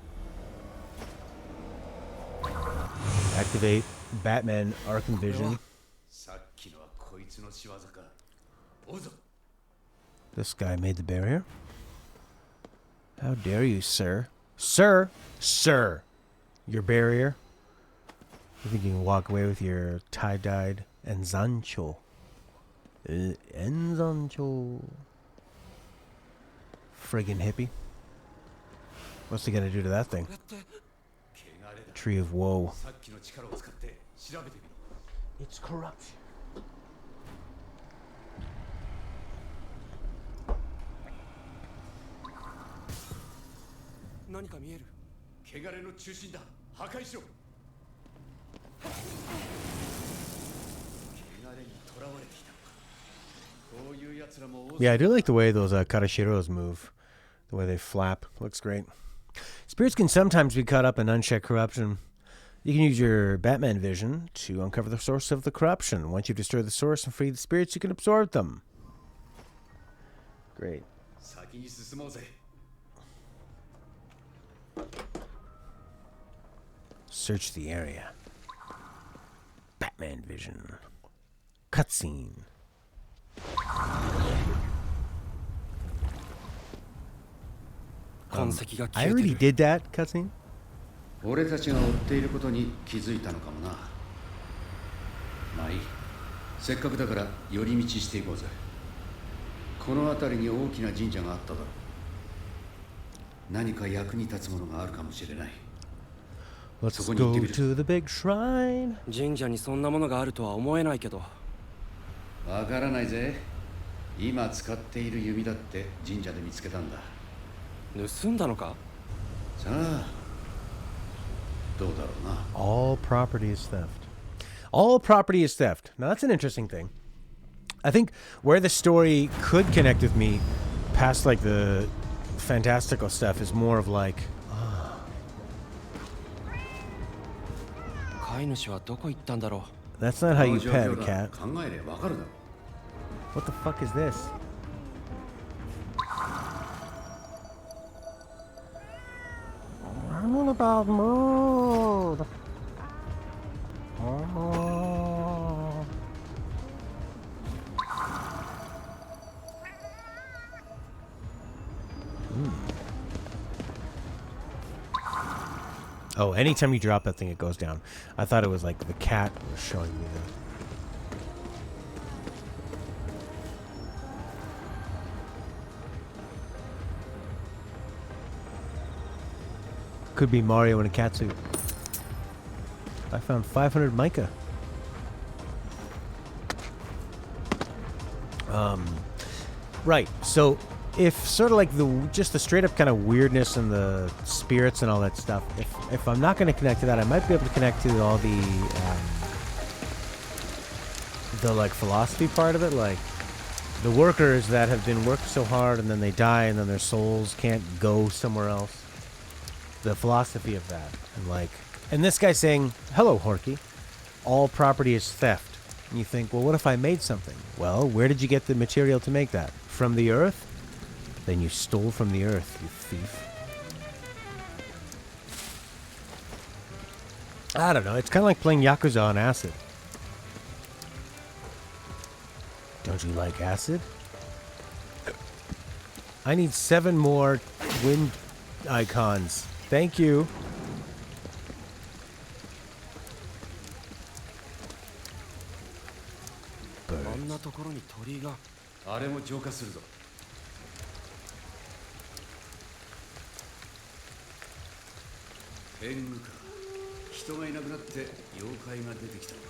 Activate Batman Arkham Vision. さっきのはこいつの仕業か。おうぞ。 This guy made the barrier. How dare you, sir? Sir! Sir! Your barrier? You think you can walk away with your tie-dyed Enzancho? Enzancho. Friggin' hippie. What's he gonna do to that thing? Tree of Woe. さっきの力を使って調べてみろ。 It's corruption. Kegare 汚れの中心だ。破壊しろ。汚れに囚われてきたのか。こういう奴らも多い。 Yeah, I do like the way those Karashiros move. The way they flap. Looks great. Spirits can sometimes be caught up in unchecked corruption. You can use your Batman vision to uncover the source of the corruption. Once you've destroyed the source and freed the spirits, you can absorb them. Great. 先に進もうぜ。 Search the area. Batman vision. Cutscene. I already did that cutscene. 俺たちが追っていることに気づいたのかもな。まあいい。せっかくだから寄り道していこうぜ。この辺りに大きな神社があっただろう。何か役に立つものがあるかもしれない。 Let's go to the big shrine. 神社にそんなものがあるとは思えないけど。わからないぜ。今使っている弓だって神社で見つけたんだ。盗んだのか？さあ、どうだろうな。 All property is theft. All property is theft. Now that's an interesting thing. I think where the story could connect with me past like the fantastical stuff is more of like, 飼い主はどこ行ったんだろう。 that's not how you pet a cat. 考えればわかるだろう。 What the fuck is this? I'm all about mood. Oh. Oh, anytime you drop that thing, it goes down. I thought it was like the cat was showing me that. Could be Mario in a cat suit. I found 500 mica. Right. So if sort of like just the straight up kind of weirdness and the spirits and all that stuff, if I'm not going to connect to that, I might be able to connect to all the like philosophy part of it, like the workers that have been worked so hard and then they die and then their souls can't go somewhere else. The philosophy of that, and like And this guy's saying, hello, Horky. All property is theft. And you think, well, what if I made something? Well, where did you get the material to make that? From the earth? Then you stole from the earth, you thief. I don't know. It's kind of like playing Yakuza on acid. Don't you like acid? I need 7 more wind icons. Thank you. Birds. あれも浄化するぞ。天狗か。人がいなくなって妖怪が出てきたのか。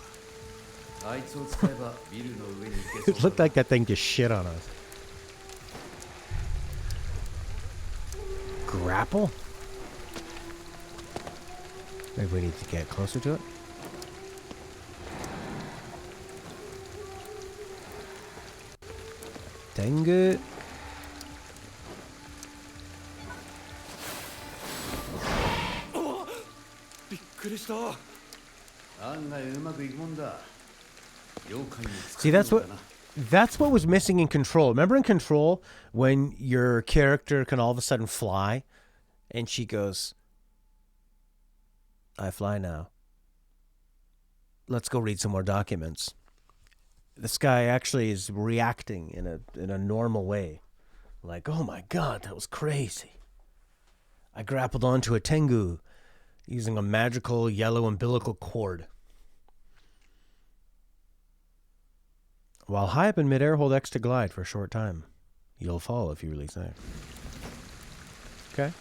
あいつを使えばビルの上に行け It そう looked like that thing just shit on us. Grapple? Maybe we need to get closer to it. Tengu. See, that's what was missing in Control. Remember in Control when your character can all of a sudden fly and she goes, I fly now. Let's go read some more documents. This guy actually is reacting in a normal way. Like, oh my god, that was crazy. I grappled onto a Tengu using a magical yellow umbilical cord. While high up in midair, hold X to glide for a short time. You'll fall if you release X. Okay.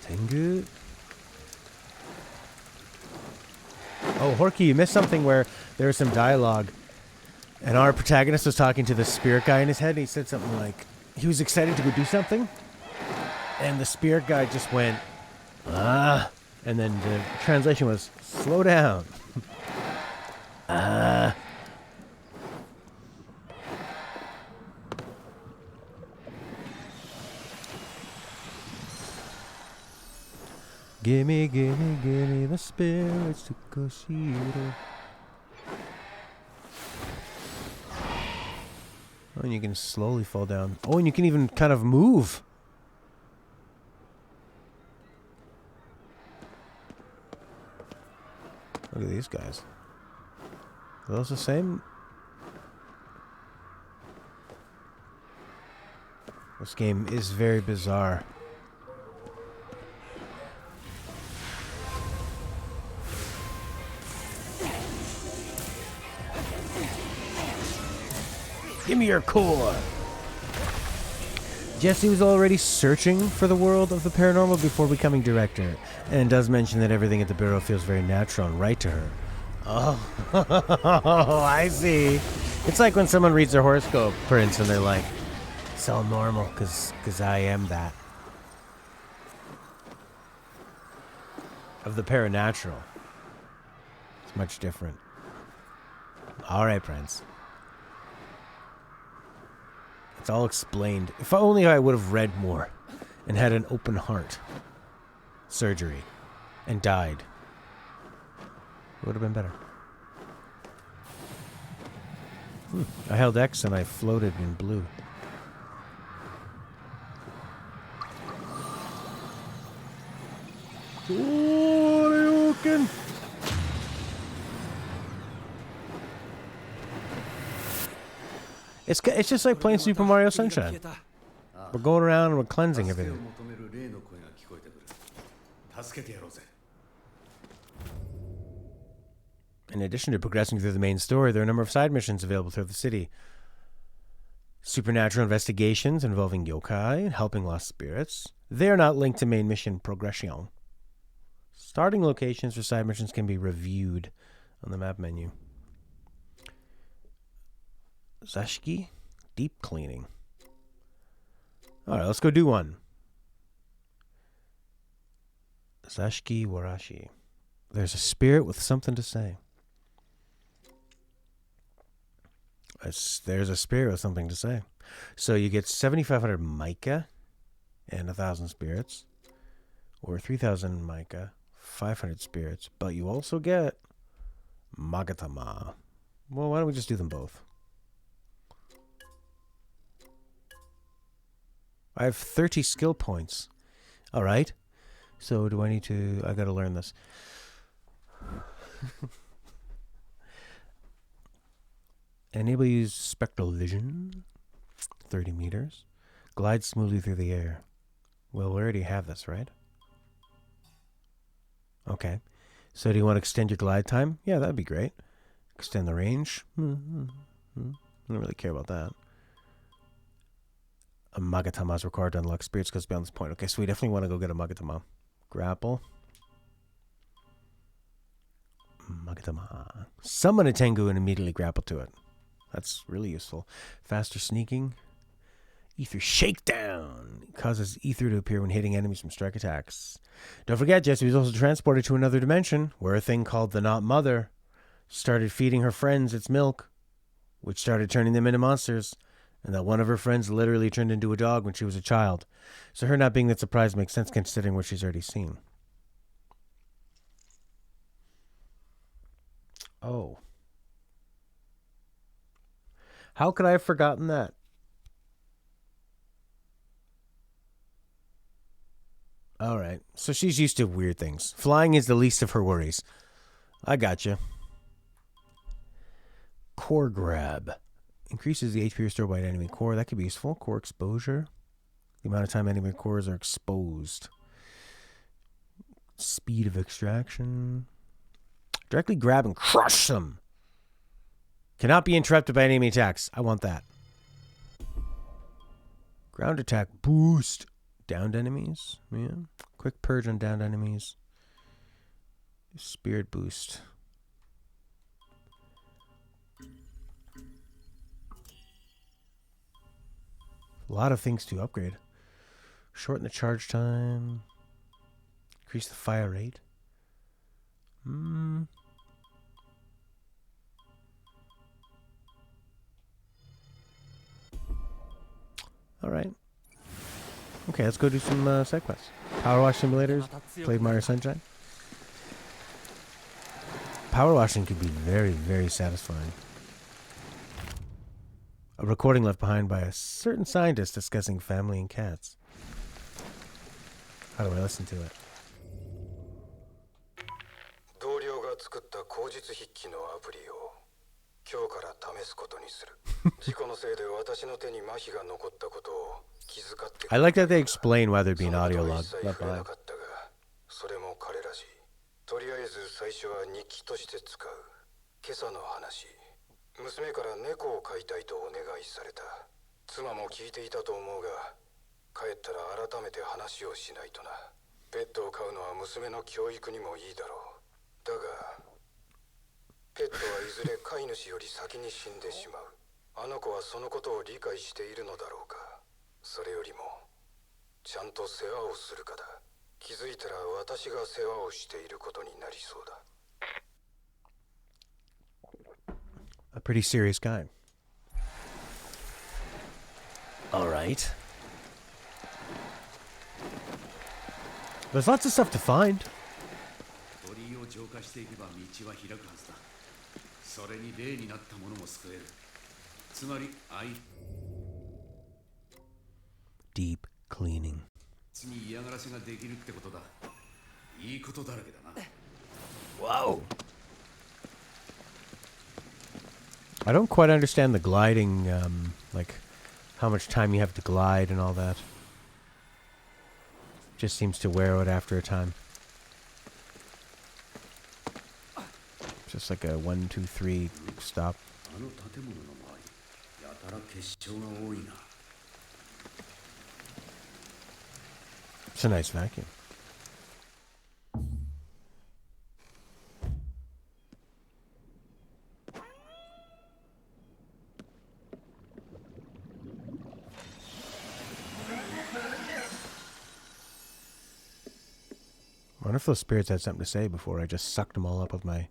Tengu. Oh, Horky, you missed something where there was some dialogue. And our protagonist was talking to the spirit guy in his head, and he said something like, he was excited to go do something. And the spirit guy just went, ah. And then the translation was, slow down. Ah. Gimme, gimme, gimme the spirits to Koshiro. Oh, and you can slowly fall down. Oh, and you can even kind of move. Look at these guys. Are those the same? This game is very bizarre. Give me your core! Jesse was already searching for the world of the paranormal before becoming director, and does mention that everything at the Bureau feels very natural and right to her. Oh, I see. It's like when someone reads their horoscope prints and they're like, it's all normal, because I am that. Of the paranatural. It's much different. Alright, Prince. It's all explained. If only I would have read more and had an open heart. Surgery. And died. It would have been better. I held X and I floated in blue. It's just like playing Super Mario Sunshine. We're going around and we're cleansing everything. In addition to progressing through the main story, there are a number of side missions available throughout the city. Supernatural investigations involving yokai and helping lost spirits. They are not linked to main mission progression. Starting locations for side missions can be reviewed on the map menu. Zashiki? Deep cleaning. Alright, let's go do one. Zashiki Warashi. There's a spirit with something to say. There's a spirit with something to say. So you get 7,500 mica and 1,000 spirits. Or 3,000 mica, 500 spirits, but you also get Magatama. Well, why don't we just do them both? I have 30 skill points. All right. So do I need to... I got to learn this. Enable use spectral vision. 30 meters. Glide smoothly through the air. Well, we already have this, right? Okay. So do you want to extend your glide time? Yeah, that'd be great. Extend the range. I don't really care about that. A Magatama is required to unlock spirits goes beyond this point. Okay, so we definitely want to go get a Magatama. Grapple. Magatama. Summon a Tengu and immediately grapple to it. That's really useful. Faster sneaking. Ether Shakedown. Causes ether to appear when hitting enemies from strike attacks. Don't forget, Jessie was also transported to another dimension where a thing called the Not Mother started feeding her friends its milk, which started turning them into monsters, and that one of her friends literally turned into a dog when she was a child. So her not being that surprised makes sense considering what she's already seen. Oh. How could I have forgotten that? All right. So she's used to weird things. Flying is the least of her worries. I gotcha. Core Grab. Increases the HP restored by an enemy core. That could be useful. Core exposure. The amount of time enemy cores are exposed. Speed of extraction. Directly grab and crush them. Cannot be interrupted by enemy attacks. I want that. Ground attack boost. Downed enemies. Yeah. Quick purge on downed enemies. Spirit boost. A lot of things to upgrade. Shorten the charge time. Increase the fire rate. Alright. Okay, let's go do some side quests. Power wash simulators. Played Mario Sunshine. Power washing can be very, very satisfying. A recording left behind by a certain scientist discussing family and cats. How do I listen to it? 同僚が作った口実筆記のアプリを今日から試すことにする。事故のせいで私の手に麻痺が残ったことを気遣って。 I like that they explain why there'd be an audio log left behind. それも彼らしい。とりあえず最初は日記として使う。今朝の話。娘から猫を飼いたいとお願いされた。妻も聞いていたと思うが、帰ったら改めて話をしないとな。ペットを飼うのは娘の教育にもいいだろう。だが、ペットはいずれ飼い主より先に死んでしまう。あの子はそのことを理解しているのだろうか。それよりも、ちゃんと世話をするかだ。気づいたら私が世話をしていることになりそうだ。A pretty serious guy. All right. There's lots of stuff to find. Deep cleaning. Whoa. I don't quite understand the gliding, like how much time you have to glide and all that. Just seems to wear out after a time. Just like a 1, 2, 3 stop. It's a nice vacuum. I wonder if those spirits had something to say before I just sucked them all up with my...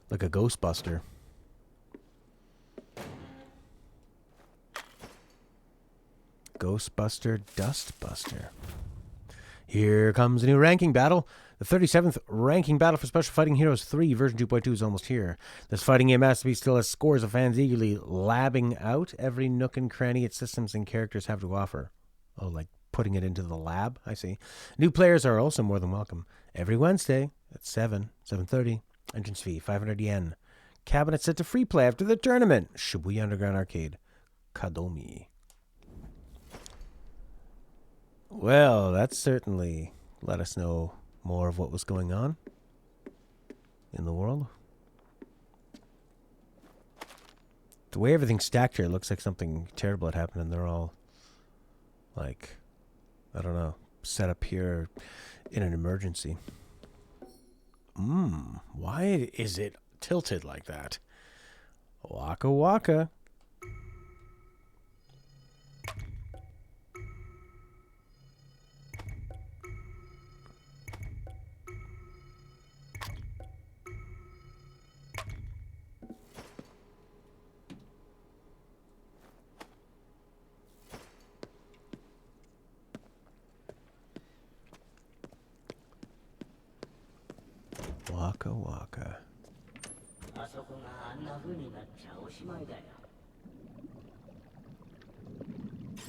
like a Ghostbuster. Ghostbuster, Dustbuster. Here comes a new ranking battle. The 37th ranking battle for Special Fighting Heroes 3 version 2.2 is almost here. This fighting game masterpiece still has scores of fans eagerly labbing out every nook and cranny its systems and characters have to offer. Oh, like putting it into the lab? I see. New players are also more than welcome. Every Wednesday at 7:30. Entrance fee, 500 yen. Cabinet set to free play after the tournament. Shibuya Underground Arcade. Kadomi. Well, that's certainly let us know more of what was going on in the world. The way everything's stacked here, it looks like something terrible had happened, and they're all, like, I don't know, set up here in an emergency. Why is it tilted like that? Waka waka. Waka waka. あそこがあんな風になっちゃおしまいだよ。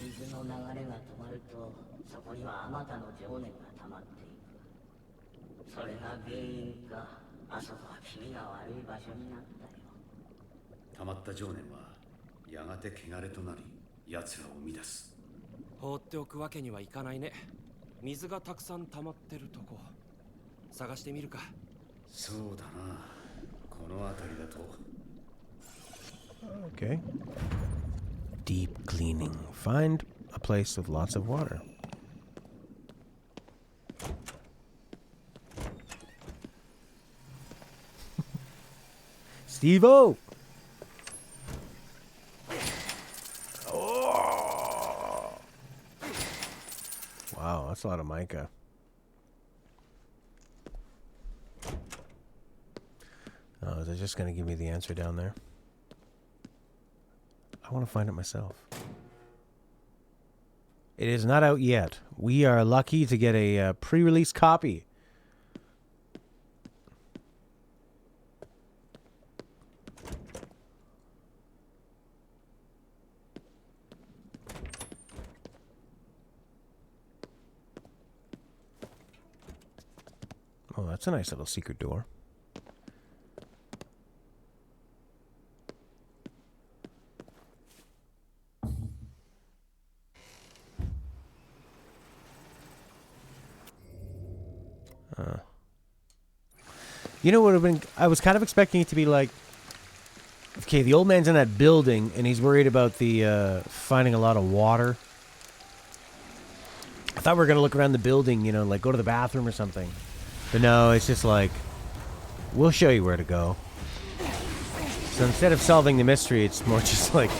水の流れが止まると、そこにはあまたの情念が溜まっていく。それが原因か、あそこは気味が悪い場所になったよ。溜まった情念はやがて汚れとなり、奴らを生み出す。放っておくわけにはいかないね。水がたくさん溜まってるとこ探してみるか。そうだな。この辺りだと。Okay. Deep cleaning. Find a place with lots of water. Steve-O! Oh! Wow, that's a lot of mica. Oh, is it just going to give me the answer down there? I want to find it myself. It is not out yet. We are lucky to get a pre-release copy. Oh, that's a nice little secret door. You know what would have been... I was kind of expecting it to be like... Okay, the old man's in that building, and he's worried about the finding a lot of water. I thought we were going to look around the building, you know, like go to the bathroom or something. But no, it's just like... We'll show you where to go. So instead of solving the mystery, it's more just like...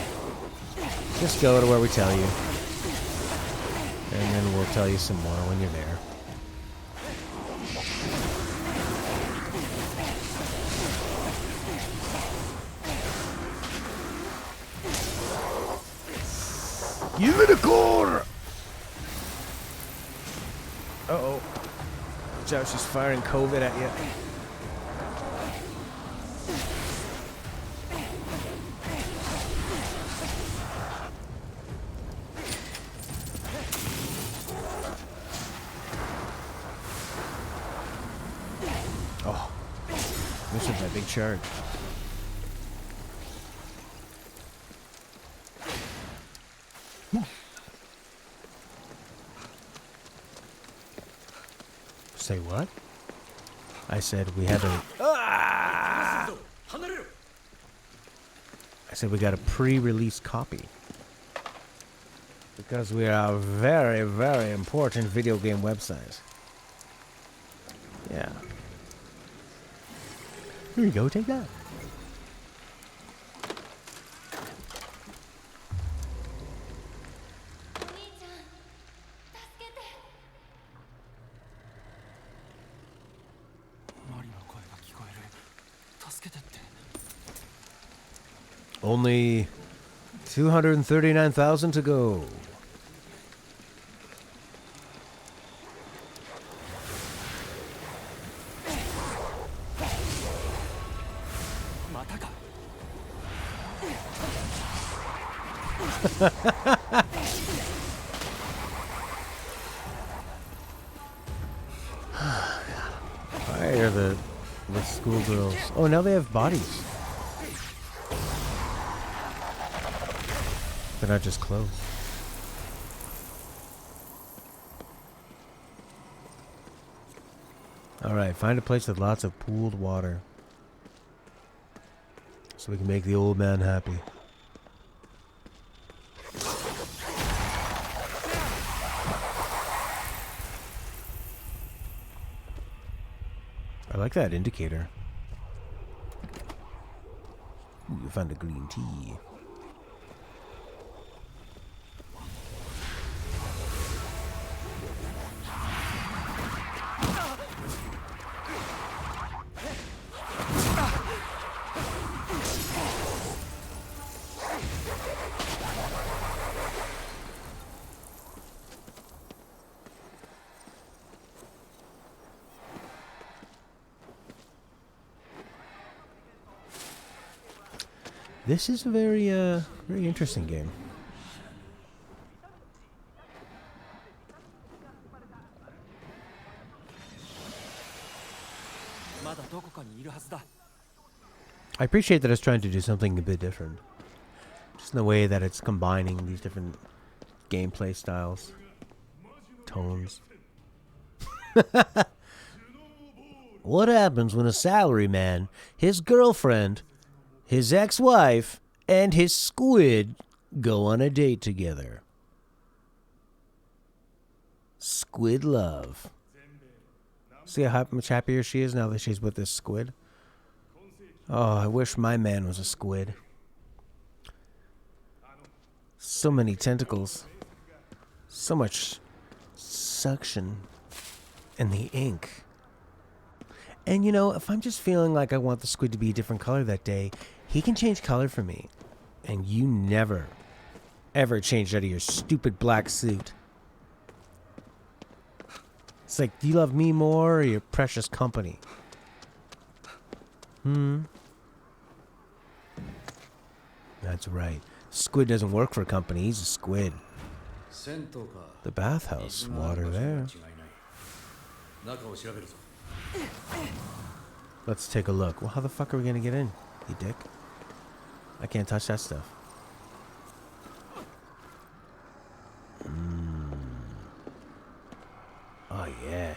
Just go to where we tell you. And then we'll tell you some more when you're there. Give me the core! Uh-oh. Watch out, she's firing COVID at you. Oh. This is my big charge. Say what? I said we had a... Ah! I said we got a pre-release copy. Because we are a very, very important video game website. Yeah. Here you go, take that. Only 239,000 to go. Why are the schoolgirls? Oh, now they have bodies. They're not just clothes. Alright, find a place with lots of pooled water. So we can make the old man happy. I like that indicator. Ooh, you found a green tea. This is a very interesting game. I appreciate that it's trying to do something a bit different. Just in the way that it's combining these different gameplay styles, tones. What happens when a salaryman, his girlfriend, his ex-wife, and his squid go on a date together? Squid love. See how much happier she is now that she's with this squid? Oh, I wish my man was a squid. So many tentacles. So much suction. And the ink. And you know, if I'm just feeling like I want the squid to be a different color that day, he can change color for me. And you never, ever change out of your stupid black suit. It's like, do you love me more or your precious company? That's right. Squid doesn't work for a company. He's a squid. The bathhouse. Water there. Let's take a look. Well, how the fuck are we gonna get in, you dick? I can't touch that stuff. Oh, yeah.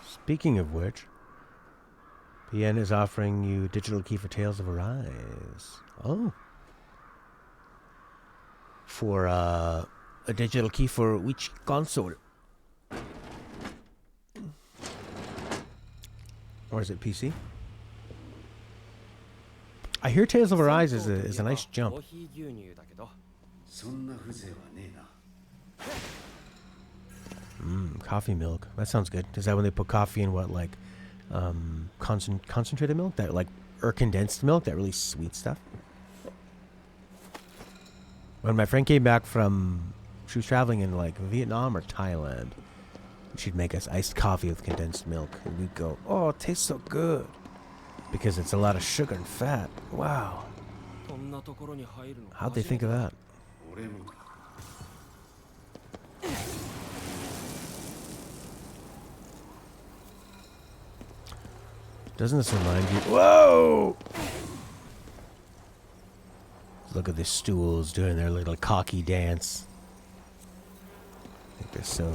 Speaking of which, PN is offering you a digital key for Tales of Arise. Oh. For a digital key for which console? Or is it PC? I hear Tales of Arise is a nice jump. Coffee milk. That sounds good. Is that when they put coffee in what, like, concentrated milk? That, like, or condensed milk? That really sweet stuff? When my friend came back from, she was traveling in, like, Vietnam or Thailand. She'd make us iced coffee with condensed milk. And we'd go, oh, it tastes so good. Because it's a lot of sugar and fat. Wow. How'd they think of that? Doesn't this remind you? Whoa! Look at the stools doing their little cocky dance. I think they're so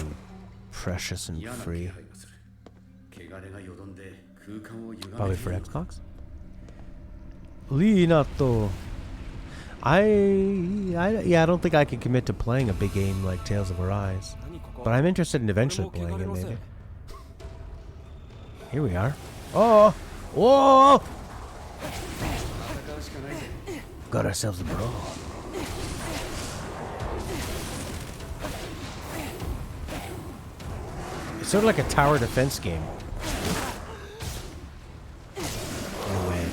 precious and free. Probably for Xbox? Linato. I don't think I can commit to playing a big game like Tales of Arise. But I'm interested in eventually playing it, maybe. Here we are. Oh! Whoa! Got ourselves a brawl. sort of like a tower defense game. In a way.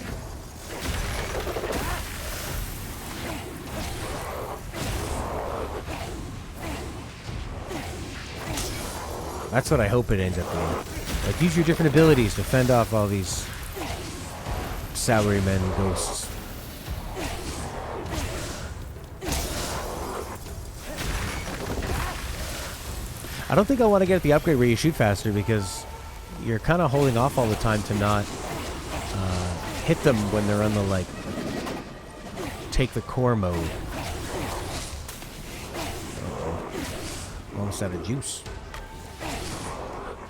That's what I hope it ends up being. Like, use your different abilities to fend off all these salarymen ghosts. I don't think I want to get the upgrade where you shoot faster because you're kind of holding off all the time to not hit them when they're on the, like, take the core mode. Uh-oh. Almost out of juice.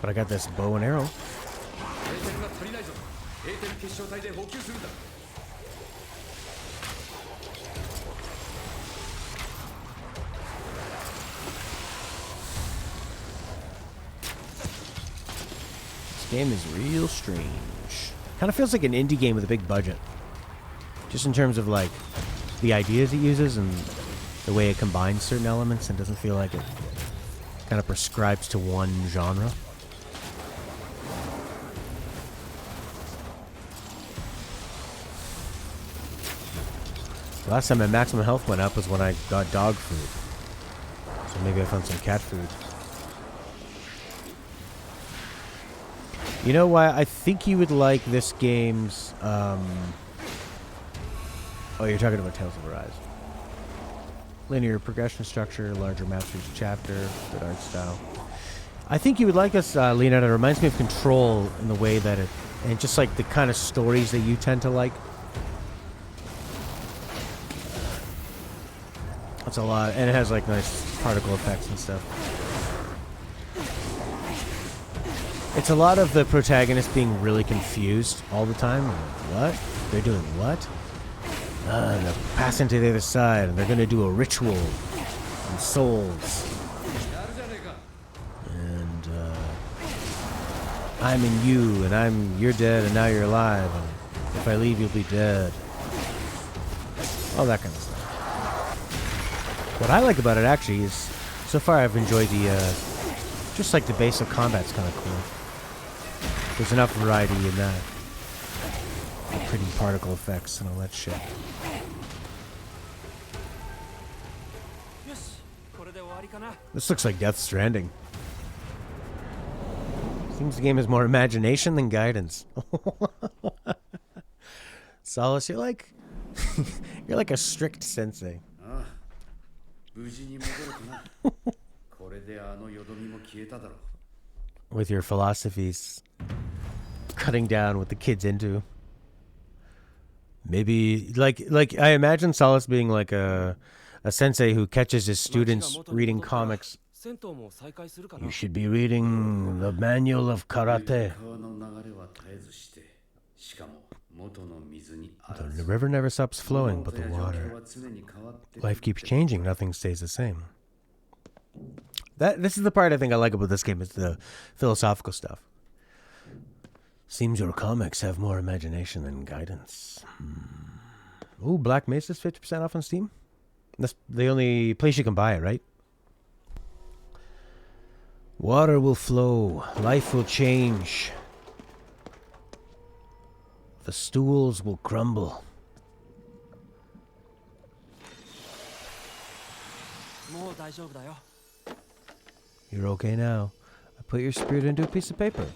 But I got this bow and arrow. This game is real strange. Kind of feels like an indie game with a big budget. Just in terms of, like, the ideas it uses and the way it combines certain elements and doesn't feel like it kind of prescribes to one genre. Last time my maximum health went up was when I got dog food. So maybe I found some cat food. You know why? I think you would like this game's... Oh, you're talking about Tales of Arise. Linear progression structure, larger maps each chapter, good art style. I think you would like this, Leonardo. It reminds me of Control in the way that it... And just like the kind of stories that you tend to like. That's a lot, and it has like nice particle effects and stuff. It's a lot of the protagonist being really confused all the time. What? They're doing what? They're passing to the other side, and they're gonna do a ritual on souls. And I'm in you, and you're dead, and now you're alive. And if I leave, you'll be dead. All that kind of stuff. What I like about it actually is, so far I've enjoyed the, just like the basic combat's kind of cool. There's enough variety in that. The pretty particle effects and all that shit. This looks like Death Stranding. Seems the game has more imagination than guidance. Solace, you're like... you're like a strict sensei. With your philosophies, cutting down what the kid's into. Maybe, like I imagine Solace being like a sensei who catches his students reading comics. You should be reading the manual of karate. The river never stops flowing, but the water. Life keeps changing. Nothing stays the same. This is the part I think I like about this game, is the philosophical stuff. Seems your comics have more imagination than guidance. Ooh, Black Mesa's 50% off on Steam? That's the only place you can buy it, right? Water will flow. Life will change. The stools will crumble. You're okay now. I put your spirit into a piece of paper.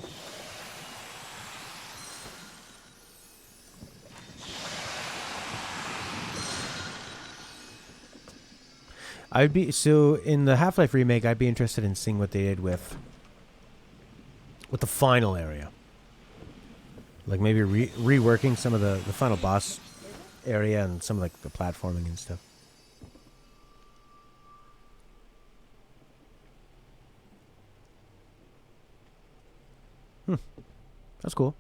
So in the Half-Life remake, I'd be interested in seeing what they did with the final area. Like maybe reworking some of the final boss area and some of like the platforming and stuff. That's cool.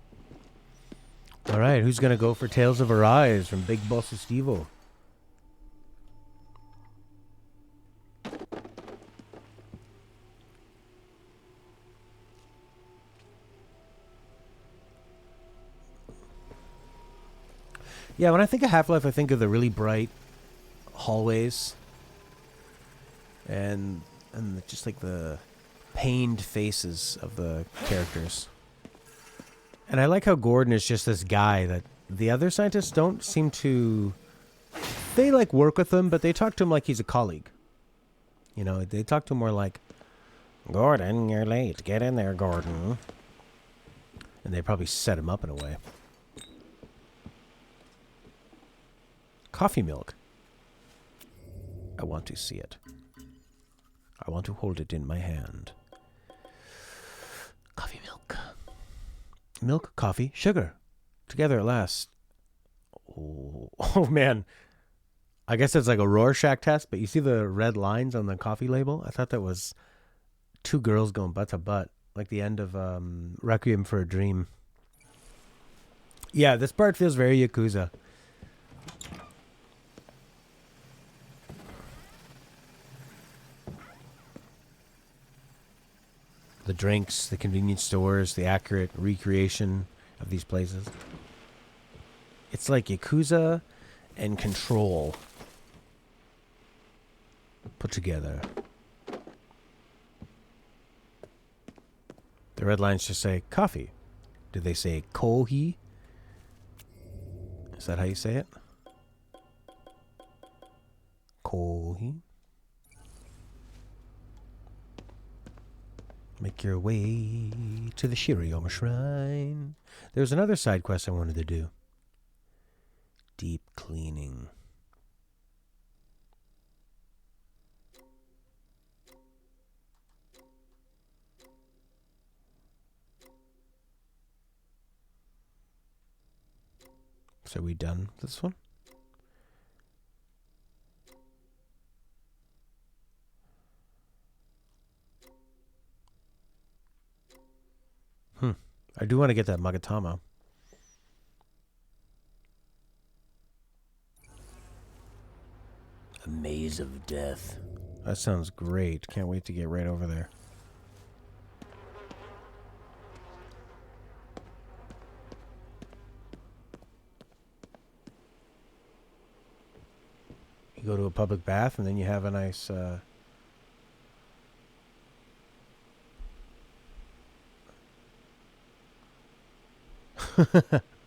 All right, who's gonna go for Tales of Arise from Big Boss Steve-O? Yeah, when I think of Half-Life, I think of the really bright hallways and just like the pained faces of the characters. And I like how Gordon is just this guy that the other scientists don't seem to... They, like, work with him, but they talk to him like he's a colleague. You know, they talk to him more like, Gordon, you're late. Get in there, Gordon. And they probably set him up in a way. Coffee milk. I want to see it. I want to hold it in my hand. Coffee milk. Milk, coffee, sugar. Together at last. Oh man. I guess it's like a Rorschach test, but you see the red lines on the coffee label? I thought that was two girls going butt to butt. Like the end of Requiem for a Dream. Yeah, this part feels very Yakuza. The drinks, the convenience stores, the accurate recreation of these places. It's like Yakuza and Control put together. The red lines just say coffee. Do they say kohi? Is that how you say it? Kohi. Make your way to the Shiriyama Shrine. There's another side quest I wanted to do. Deep cleaning. So are we done with this one? I do want to get that Magatama. A maze of death. That sounds great. Can't wait to get right over there. You go to a public bath and then you have a nice...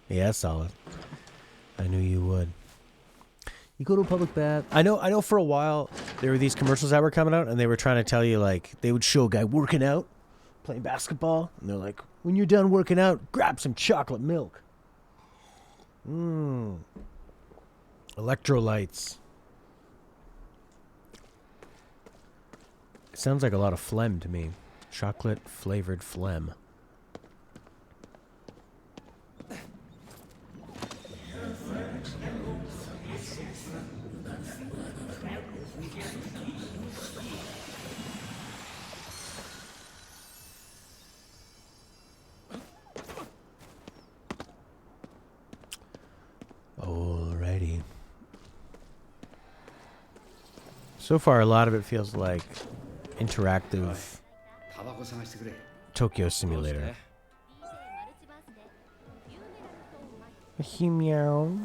Yeah, solid. I knew you would. You go to a public bath. I know for a while there were these commercials that were coming out and they were trying to tell you, like, they would show a guy working out, playing basketball, and they're like, when you're done working out, grab some chocolate milk. Electrolytes. It sounds like a lot of phlegm to me. Chocolate flavored phlegm. Alrighty. So far, a lot of it feels like interactive Tokyo Simulator. Meow.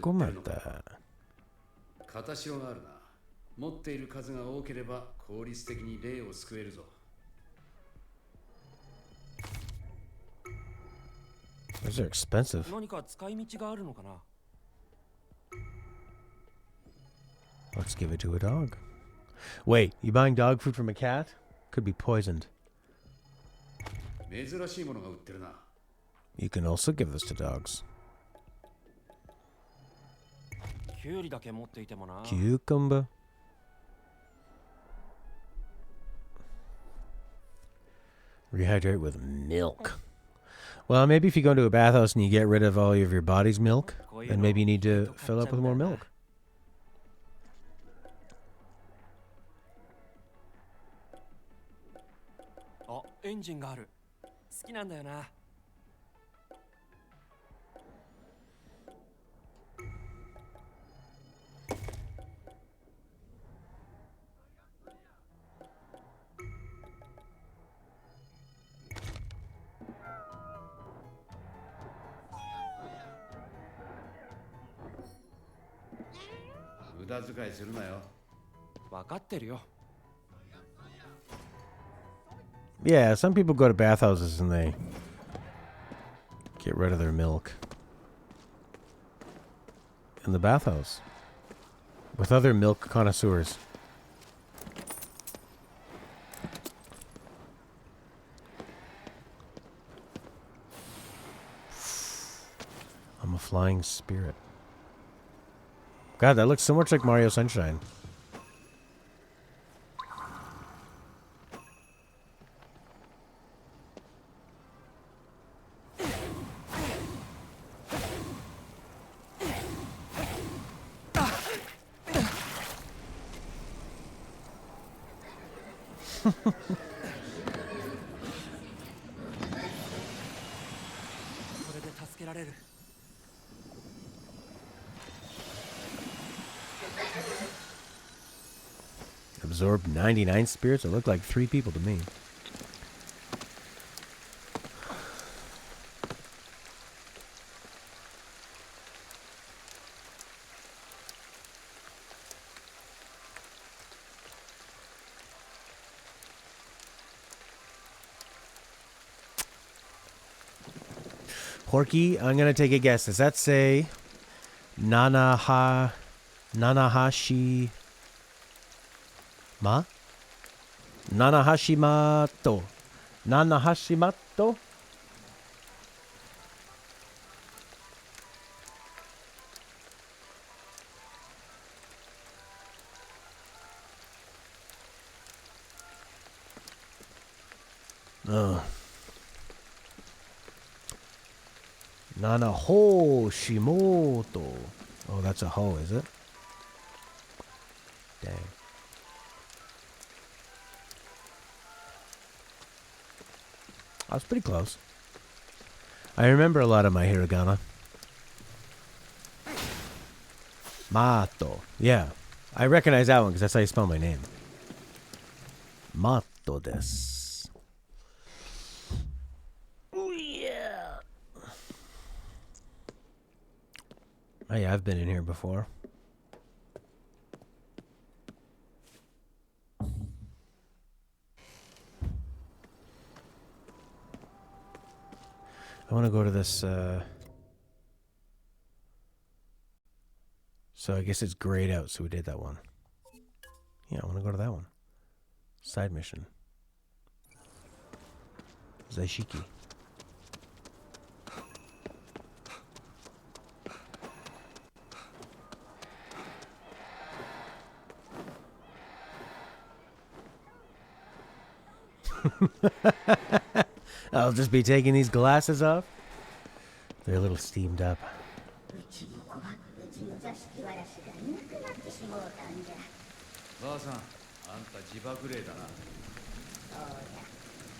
ごまだ。片潮があるな。持っている数が多ければ効率的に霊を救えるぞ。Those are expensive. 何か使い道があるのかな? Let's give it to a dog. Wait, you buying dog food from a cat? Could be poisoned. 珍しいものが売ってるな。You can also give this to dogs. キュウリだけ持っていてもな。 Cucumber. Rehydrate with milk. Well, maybe if you go into a bathhouse and you get rid of all of your body's milk, then maybe you need to fill up with more milk. あ、エンジンがある。好きなんだよな。無駄遣いするなよ。分かってるよ。 Yeah, some people go to bathhouses and they get rid of their milk in the bathhouse with other milk connoisseurs. I'm a flying spirit. God, that looks so much like Mario Sunshine. Absorbed 99 spirits? It looked like 3 people to me. Horky, I'm going to take a guess. Does that say Nanahashi Ma? Nanahashimato. Nanahashimato? Nanaho Shimoto. Oh, that's a ho, is it? Dang. I was pretty close. I remember a lot of my hiragana. Mato. Yeah. I recognize that one because that's how you spell my name. Mato desu. Oh yeah, I've been in here before. I want to go to this, so I guess it's grayed out, so we did that one. Yeah, I want to go to that one. Side mission. Zaishiki. I'll just be taking these glasses off. They're a little steamed up. ばあさん、あんた自爆霊だな。そうだ。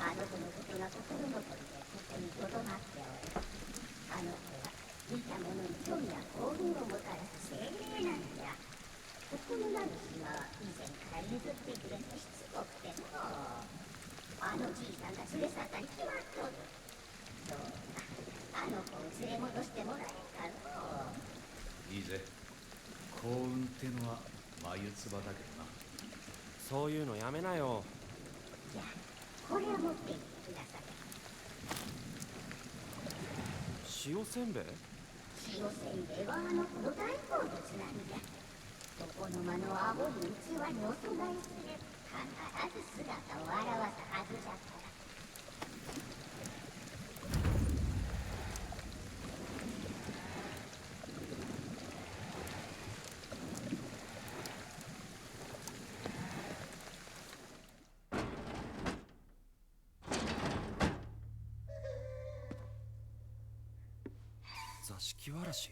あの子のことが心残りでここにとどまっておる。あの子は見たものに興味や興奮をもたらす精霊なんじゃ。ここの主は以前から譲ってくれてしつこくても、あのじいさんが連れ去ったに決まっとる。どうかあの子を連れ戻してもらえんかのう。いいぜ。幸運ってのは眉唾だけどな。そういうのやめなよ。じゃあこれを持っていってください。塩せんべい？塩せんべいはあの子の大好物なんじゃ。床の間の青い器にお供えすれば必ず姿を現すはずじゃから。座敷わらし。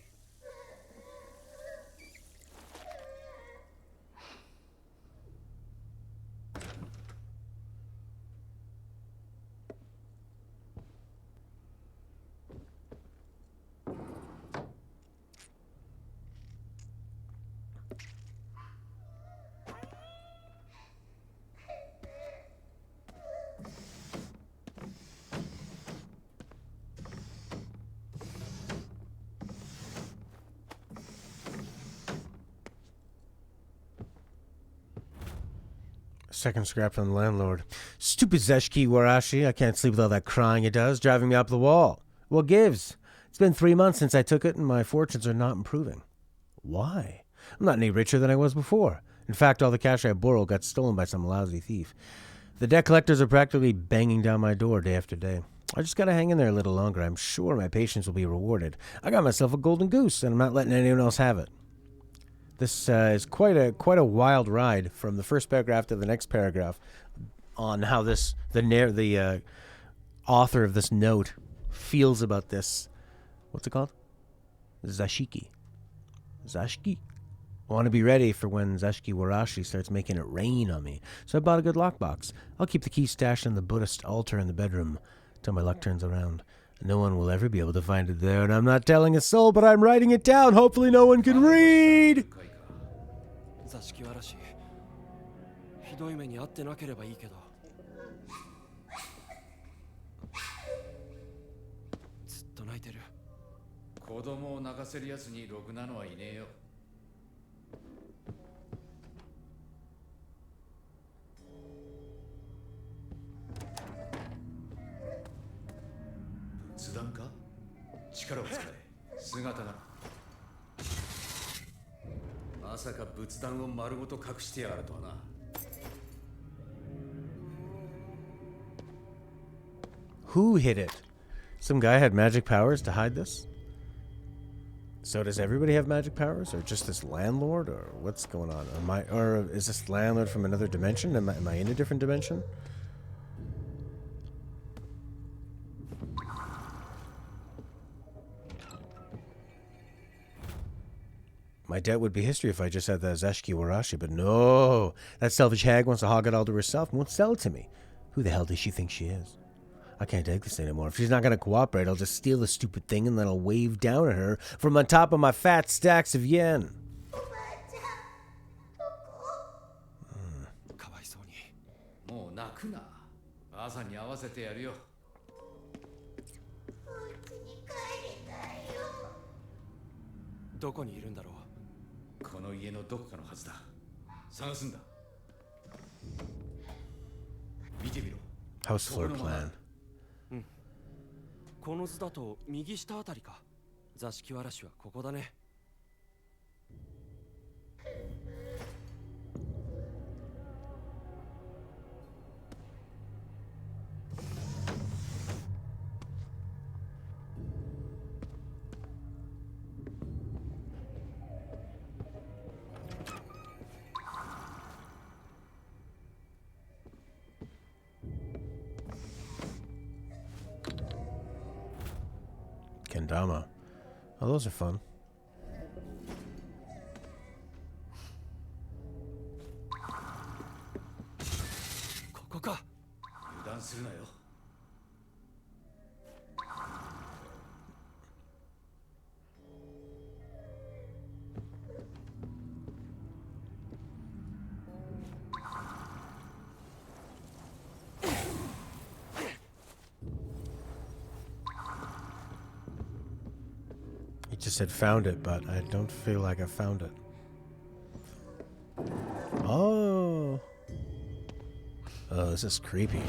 second scrap from the landlord. Stupid Zeshki Warashi. I can't sleep with all that crying it does, driving me up the wall. What gives? It's been 3 months since I took it, and my fortunes are not improving. Why? I'm not any richer than I was before. In fact, all the cash I borrowed got stolen by some lousy thief. The debt collectors are practically banging down my door day after day. I just gotta hang in there a little longer. I'm sure my patience will be rewarded. I got myself a golden goose, and I'm not letting anyone else have it. This is quite a wild ride from the first paragraph to the next paragraph on how the author of this note feels about this. What's it called? Zashiki. Zashiki. I want to be ready for when Zashiki Warashi starts making it rain on me. So I bought a good lockbox. I'll keep the key stashed in the Buddhist altar in the bedroom till my luck turns around. No one will ever be able to find it there, and I'm not telling a soul, but I'm writing it down. Hopefully no one can read. 座敷わらしひどい目に遭ってなければいいけどずっと泣いてる子供を泣かせるやつにろくなのはいねえよ仏壇か力を使え姿がまさか仏壇を丸ごと隠してやがるとはな Who hid it? Some guy had magic powers to hide this? So does everybody have magic powers, or just this landlord, or what's going on? Or is this landlord from another dimension? Am I in a different dimension? My debt would be history if I just had that Zeshki Warashi, but no. That selfish hag wants to hog it all to herself and won't sell it to me. Who the hell does she think she is? I can't take this anymore. If she's not going to cooperate, I'll just steal the stupid thing and then I'll wave down at her from on top of my fat stacks of yen. かわいそうにもう泣くな朝に合わせてやるよどこにいるんだろうこの家のどこかのはずだ探すんだ見てみろ House floor plan. この図だと右下あたりか座敷わらしはここだね Kendama. Oh, those are fun. ここか油断するなよ He just said found it, but I don't feel like I found it. Oh. Oh, this is creepy.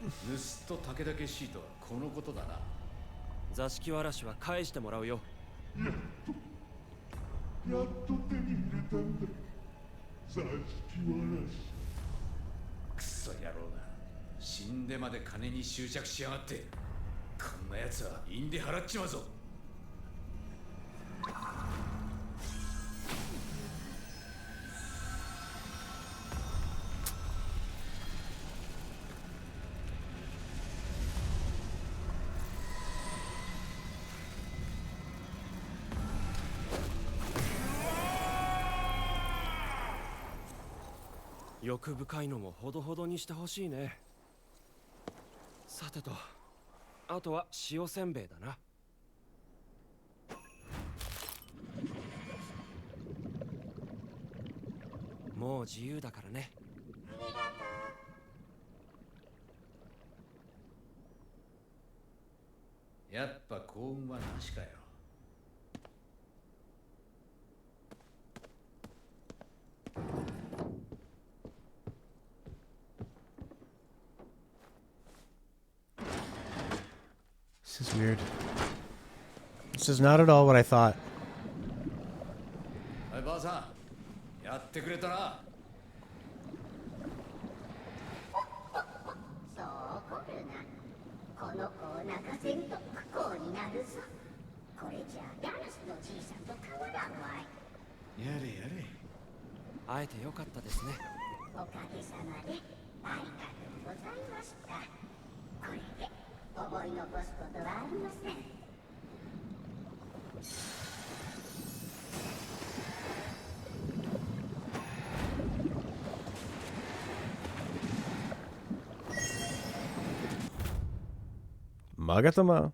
盗っ人たけだけしいとはこのことだな座敷わらしは返してもらうよやっと手に入れたんだ座敷わらしクソ野郎が死んでまで金に執着しやがってこんな奴は印で払っちまうぞ欲深いのもほどほどにしてほしいねさてとあとは塩せんべいだなもう自由だからねやっぱ幸運はなしかよ This is weird. This is not at all what I thought. はい、ばあさん、やってくれたな。そう怒るな。この子を泣かせんと不幸になるぞ。これじゃあダラスのじいさんと変わらんわい。やれやれ。会えてよかったですね。おかげさまでありがとうございました。これで思い残すことはありません。Magatama.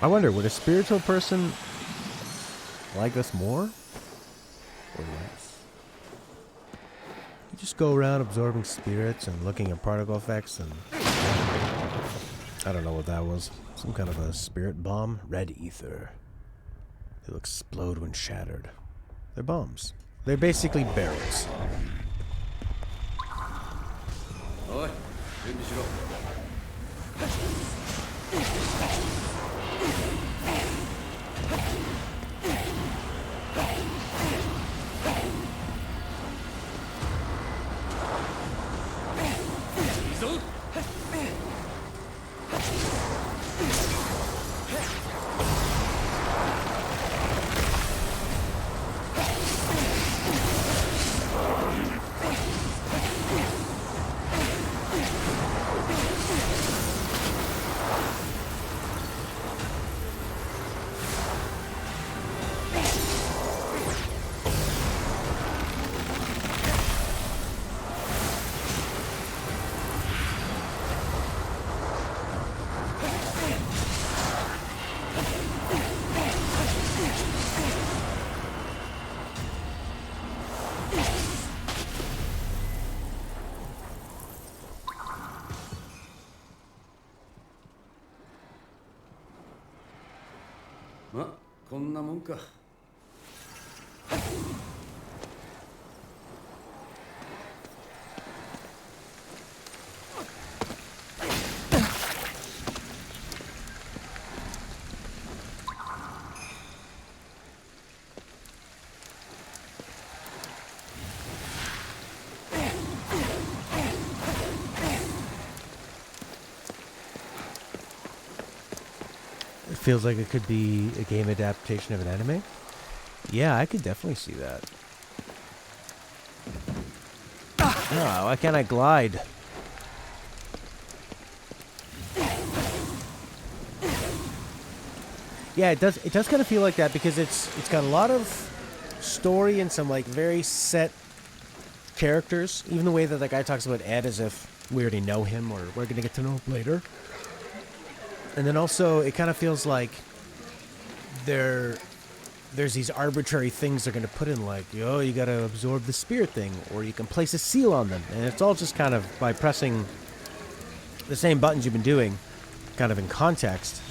I wonder, would a spiritual person like us more or less? You just go around absorbing spirits and looking at particle effects and I don't know what that was. Some kind of a spirit bomb? Red ether. They'll explode when shattered. They're bombs. They're basically barrels. おい、準備しろ。いいぞ。ま、こんなもんか。It feels like it could be a game adaptation of an anime. Yeah, I could definitely see that. Oh, why can't I glide? Yeah, it does kind of feel like that because it's got a lot of story and some like very set characters. Even the way that the guy talks about Ed as if we already know him or we're gonna get to know him later. And then also, it kind of feels like there's these arbitrary things they're going to put in, like, oh, you got to absorb the spirit thing, or you can place a seal on them. And it's all just kind of by pressing the same buttons you've been doing, kind of in context.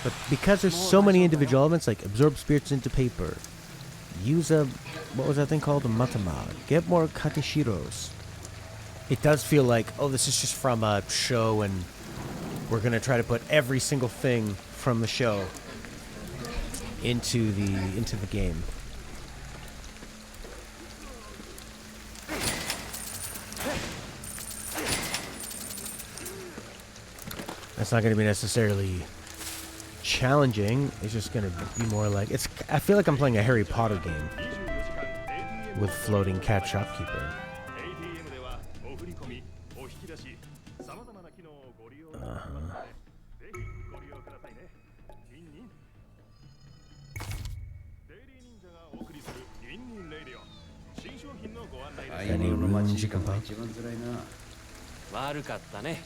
But because there's so many individual elements, like absorb spirits into paper, use a, what was that thing called? A matama. Get more katishiros. It does feel like, oh, this is just from a show and we're going to try to put every single thing from the show into the game. That's not going to be necessarily challenging. It's just going to be more like I feel like I'm playing a Harry Potter game with floating cat shopkeeper. Any rooms you can pop? 一番辛いな。悪かったね。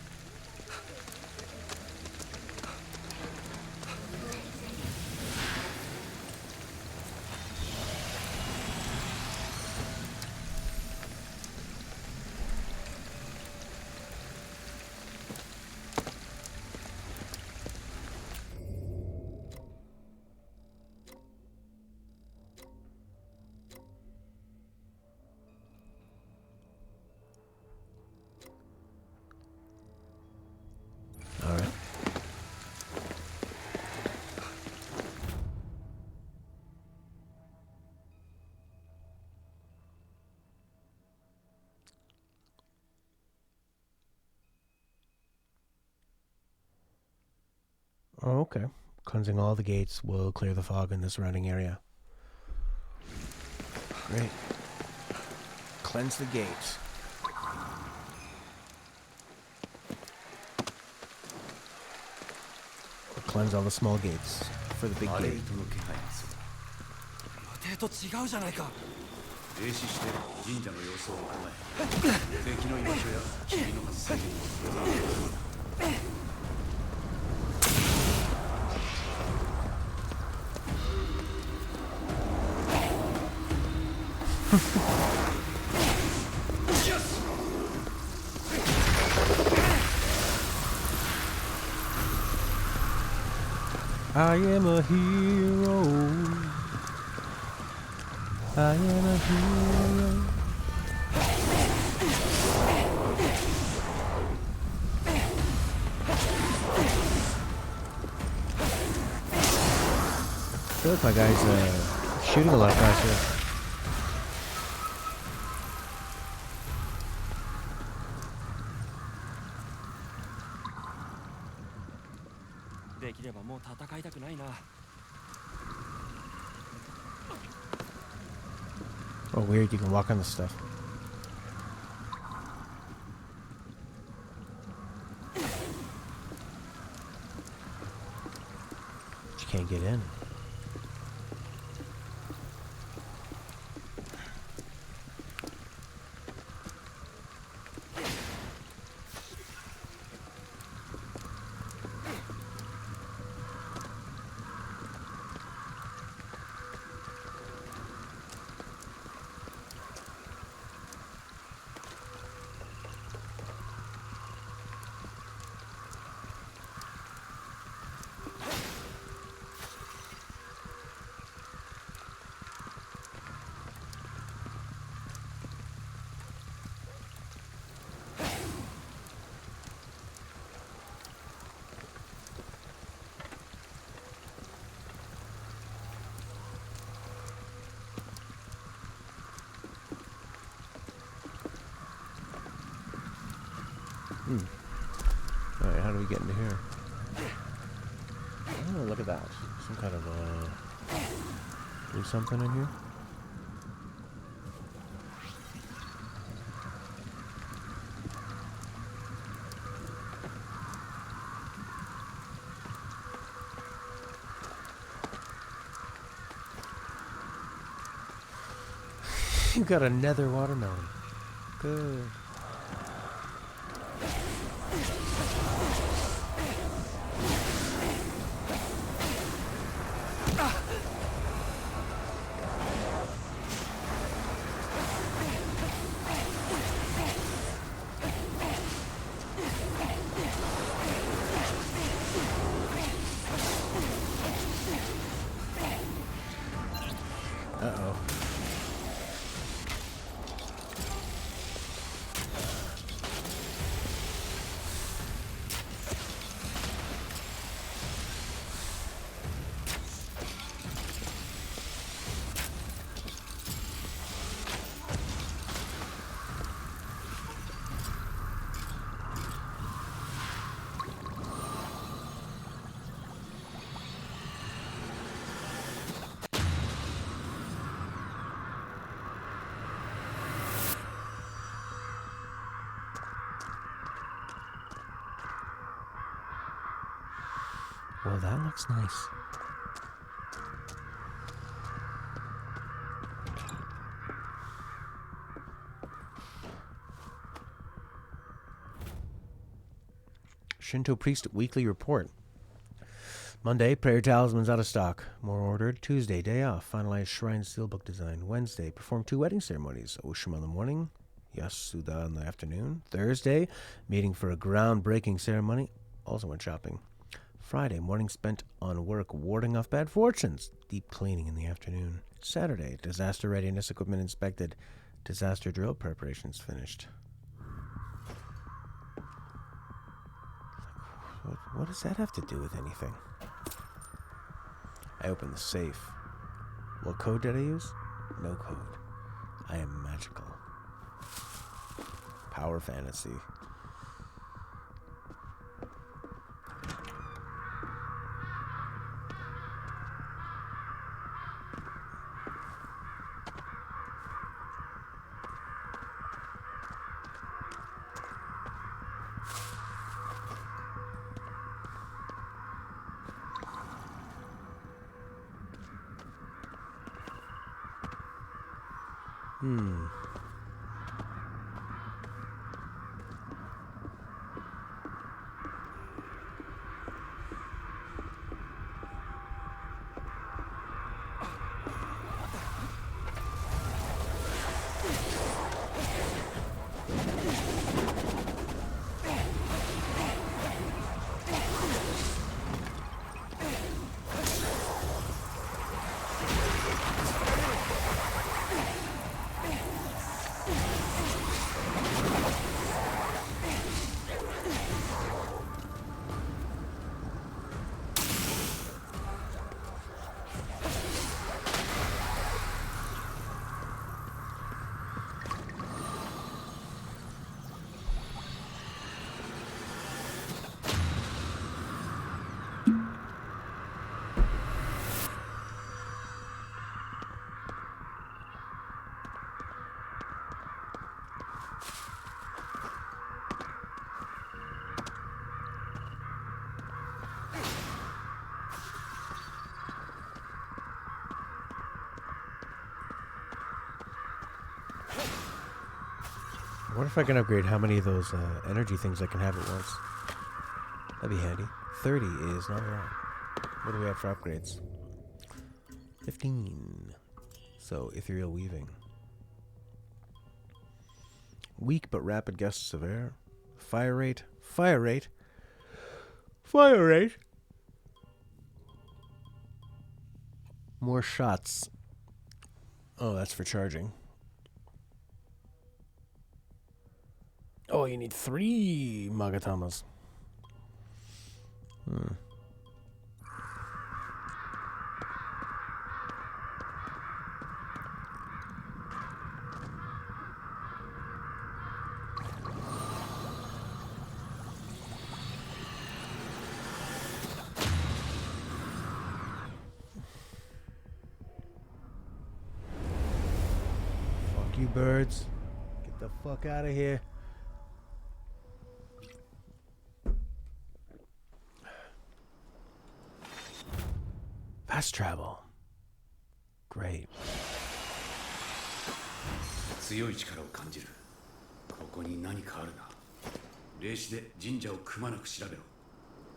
Oh, okay. Cleansing all the gates will clear the fog in the surrounding area. Great. Cleanse the gates. Cleanse all the small gates for the big あれ gate. 人の気配がする。予定と違うじゃないか。停止して神社の様子を伺え。敵の居場所や君の発生源を。I am a hero. I am a hero. I feel like my guy's shooting a lot faster. できればもう戦いたくないな。Oh, weird, you can walk on this stuff. But you can't get in. Alright, how do we get into here? Oh, look at that. Some kind of, do something in here? You got a nether watermelon. Good. Uh-oh. Well, that looks nice. Shinto Priest Weekly Report. Monday, Prayer Talisman's out of stock. More ordered. Tuesday, day off. Finalized Shrine Steelbook design. Wednesday, perform 2 wedding ceremonies. Oshima in the morning. Yasuda in the afternoon. Thursday, meeting for a groundbreaking ceremony. Also went shopping. Friday, morning spent on work warding off bad fortunes. Deep cleaning in the afternoon. Saturday, disaster readiness equipment inspected. Disaster drill preparations finished. What does that have to do with anything? I opened the safe. What code did I use? No code. I am magical. Power fantasy. Hmm. I wonder if I can upgrade how many of those energy things I can have at once. That'd be handy. 30 is not a lot. What do we have for upgrades? 15. So, ethereal weaving. Weak but rapid gusts of air. Fire rate. Fire rate. Fire rate. More shots. Oh, that's for charging. Oh, you need 3 Magatamas. Fuck you, birds. Get the fuck out of here. Fast travel. Great. 強い力を感じる。ここに何かあるな。霊視で神社をくまなく調べろ。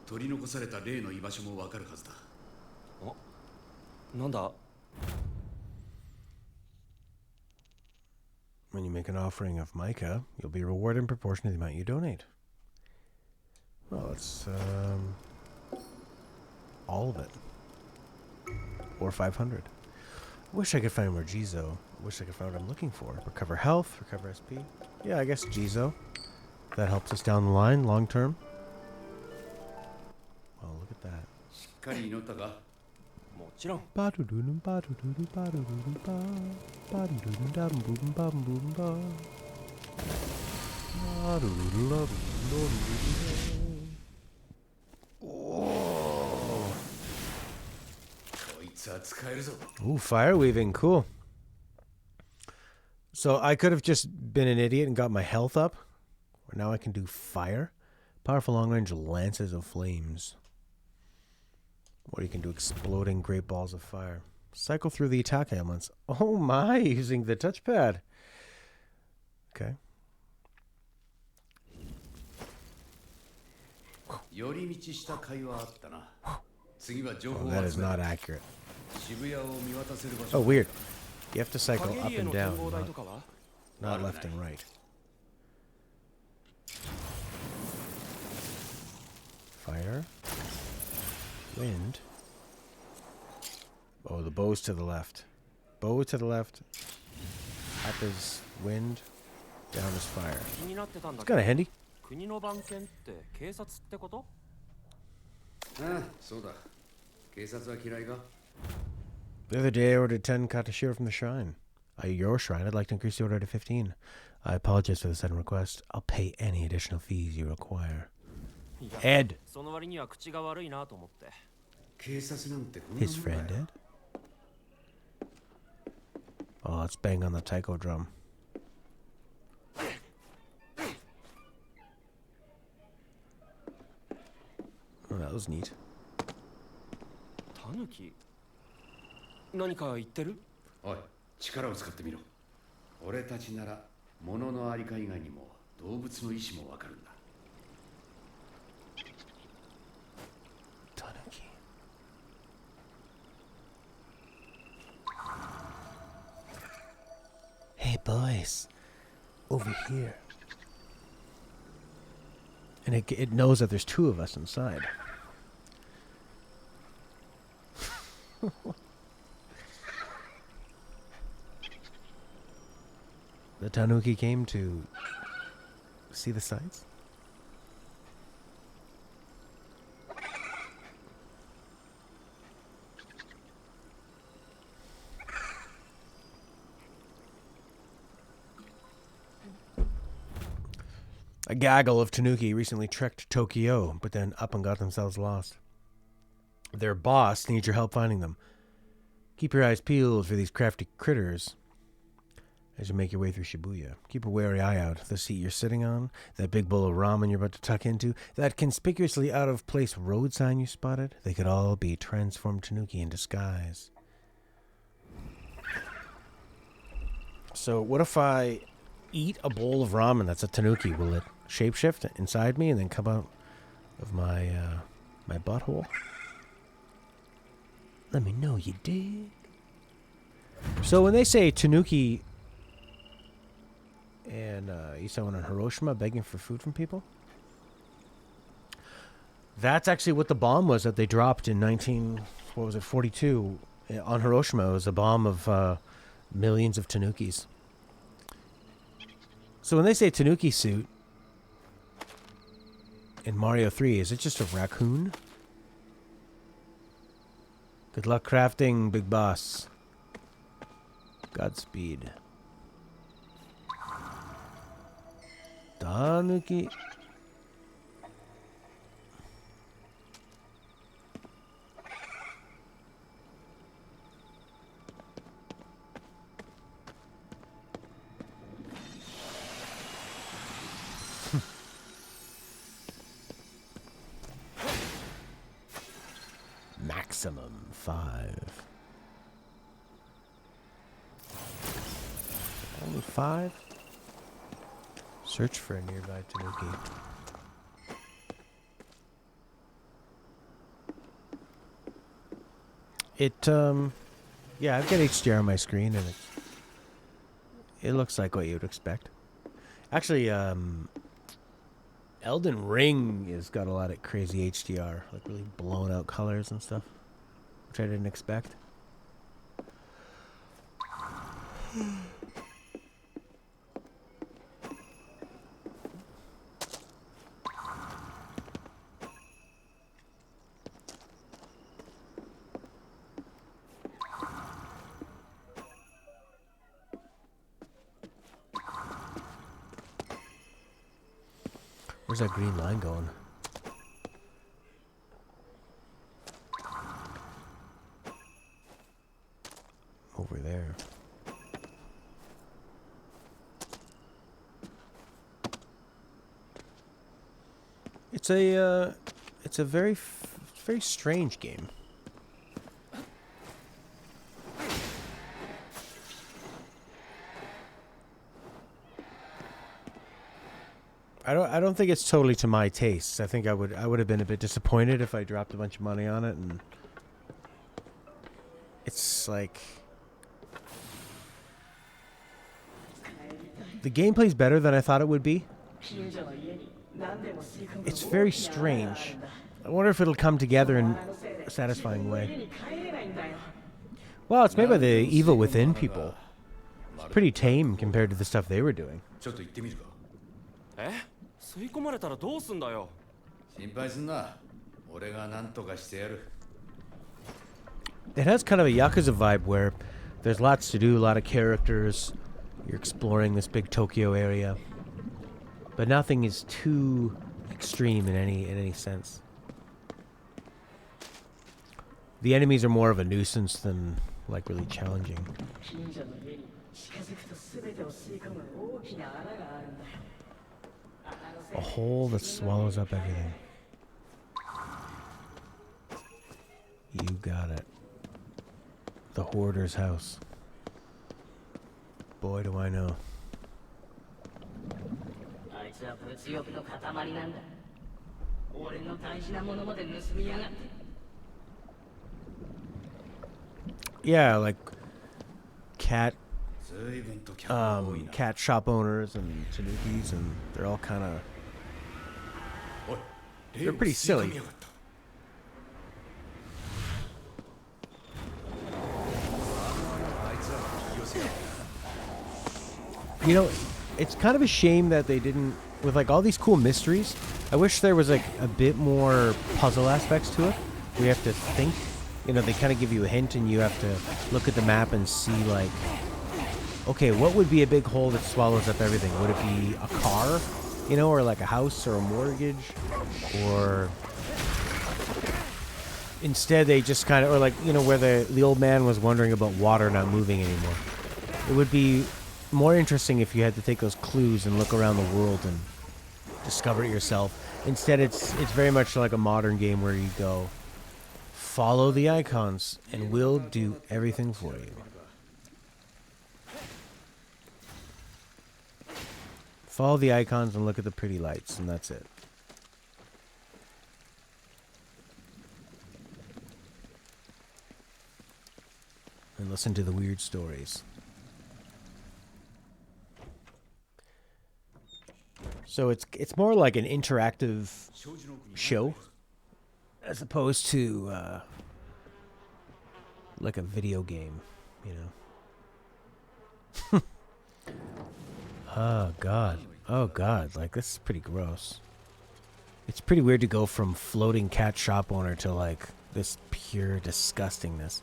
取り残された霊の居場所もわかるはずだ。なんだ When you make an offering of mica, you'll be rewarded in proportion to the amount you donate. Well, it's all of it. Or 500. Wish I could find more Jizo. Wish I could find what I'm looking for. Recover health, recover SP. Yeah, I guess Jizo. That helps us down the line, long term. Oh, look at that. しっかり祈ったか。もちろん Ooh, fire weaving, cool. So I could have just been an idiot and got my health up. Or now I can do fire. Powerful long-range lances of flames. Or you can do exploding great balls of fire. Cycle through the attack elements. Oh my, using the touchpad. Okay. Oh, that is not accurate. Oh, weird. You have to cycle up and down, not left and right. Fire. Wind. Oh, the bow's to the left. Bow to the left. Up is wind. Down is fire. It's kind of handy. 国の番犬って警察ってこと？ああ、そうだ。警察は嫌いか？ The other day I ordered 10 katashiro from the shrine. Your shrine, I'd like to increase the order to 15. I apologize for the sudden request. I'll pay any additional fees you require. Ed. その割には口が悪いなと思って。 His friend Ed? Oh, let's bang on the taiko drum. Oh, that was neat. タヌキ？何か言ってる？おい、力を使ってみろ。俺たちなら物のありか以外にも動物の意志もわかるんだ。 Tanuki. Hey boys, over here. And it knows that there's two of us inside. The Tanuki came to see the sights. A gaggle of Tanuki recently trekked to Tokyo, but then up and got themselves lost. Their boss needs your help finding them. Keep your eyes peeled for these crafty critters as you make your way through Shibuya. Keep a wary eye out. The seat you're sitting on, that big bowl of ramen you're about to tuck into, that conspicuously out-of-place road sign you spotted, they could all be transformed Tanuki in disguise. So what if I eat a bowl of ramen that's a Tanuki? Will it shapeshift inside me and then come out of my my butthole? Let me know you did. So when they say Tanuki and you saw one in Hiroshima begging for food from people, that's actually what the bomb was that they dropped in 42 on Hiroshima. It was a bomb of millions of Tanukis. So when they say Tanuki suit in Mario 3, is it just a raccoon? Good luck crafting, big boss. Godspeed. Tanuki. Maximum 5. Only 5? Search for a nearby Tanuki. Yeah, I've got HDR on my screen and it looks like what you would expect. Actually, Elden Ring has got a lot of crazy HDR, like really blown out colors and stuff, which I didn't expect. Where's that green line going? Over there. It's a very strange game. I don't think it's totally to my tastes. I think I would have been a bit disappointed if I dropped a bunch of money on it, and it's like the gameplay's better than I thought it would be. It's very strange. I wonder if it'll come together in a satisfying way. Well, it's made by the Evil Within people. It's pretty tame compared to the stuff they were doing. 吸い込まれたらどうすんだよ。心配すんな。俺が何とかしてやる。 It has kind of a Yakuza vibe where there's lots to do, a lot of characters. You're exploring this big Tokyo area, but nothing is too extreme in any sense. The enemies are more of a nuisance than like really challenging. A hole that swallows up everything. You got it. The hoarder's house. Boy, do I know. あいつは物欲の塊なんだ。俺の大事なものまで盗みやがって。 Yeah, like cat 随分と客が多いな。 cat shop owners and tanukis, and they're all kind of おい、 they're pretty silly. やがった。 You know, it's kind of a shame that they didn't, with like all these cool mysteries, I wish there was like a bit more puzzle aspects to it. We have to think, you know, they kind of give you a hint and you have to look at the map and see like, okay, what would be a big hole that swallows up everything? Would it be a car, you know, or like a house or a mortgage? Or instead they just kind of, or like, you know, where the old man was wondering about water not moving anymore. It would be more interesting if you had to take those clues and look around the world and discover it yourself. Instead, it's very much like a modern game where you go, follow the icons, and we'll do everything for you. Follow the icons and look at the pretty lights, and that's it. And listen to the weird stories. So it's more like an interactive show as opposed to like a video game, you know. Oh god, like this is pretty gross. It's pretty weird to go from floating cat shop owner to like this pure disgustingness.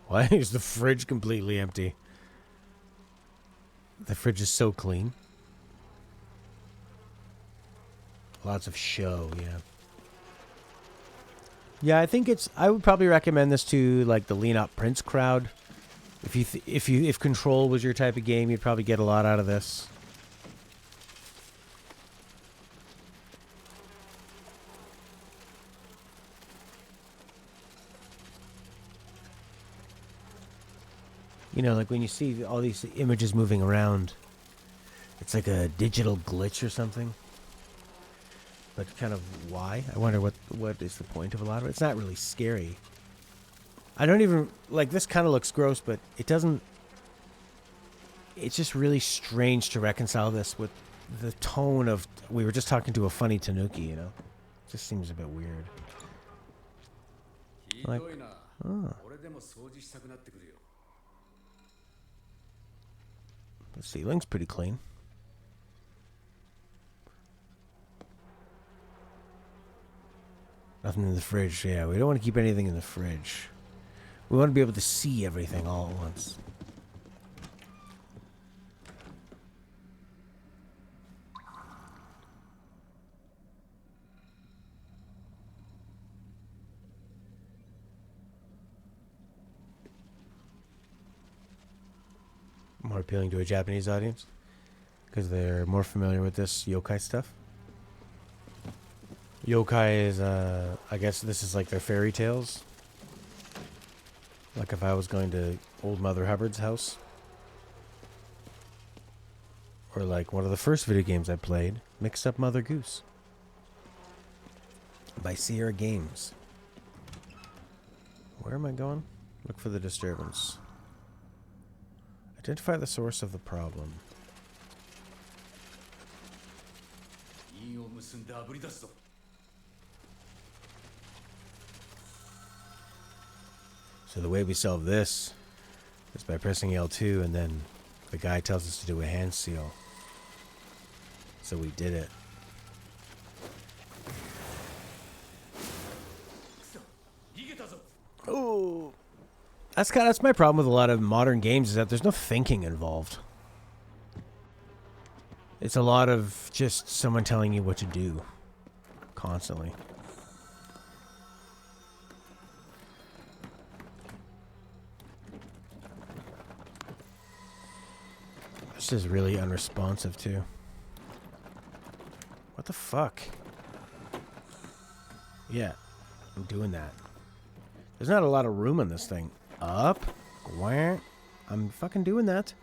Why is the fridge completely empty? The fridge is so clean. Lots of show, yeah. Yeah, I think I would probably recommend this to like the lean up Prince crowd. If Control was your type of game, you'd probably get a lot out of this. You know, like when you see all these images moving around, it's like a digital glitch or something. But kind of why? I wonder what is the point of a lot of it. It's not really scary. I don't even, like this kind of looks gross, but it doesn't, it's just really strange to reconcile this with the tone of, we were just talking to a funny Tanuki, you know? It just seems a bit weird. Like, oh. The ceiling's pretty clean. Nothing in the fridge. Yeah, we don't want to keep anything in the fridge. We want to be able to see everything all at once. More appealing to a Japanese audience because they're more familiar with this yokai stuff. Yokai is, I guess this is like their fairy tales. Like if I was going to old Mother Hubbard's house. Or like one of the first video games I played, Mixed Up Mother Goose. By Sierra Games. Where am I going? Look for the disturbance. Identify the source of the problem. So the way we solve this is by pressing L2 and then the guy tells us to do a hand seal. So we did it. Oh, that's my problem with a lot of modern games is that there's no thinking involved. It's a lot of just someone telling you what to do constantly. This is really unresponsive, too. What the fuck? Yeah, I'm doing that. There's not a lot of room on this thing. Up? Where? I'm fucking doing that.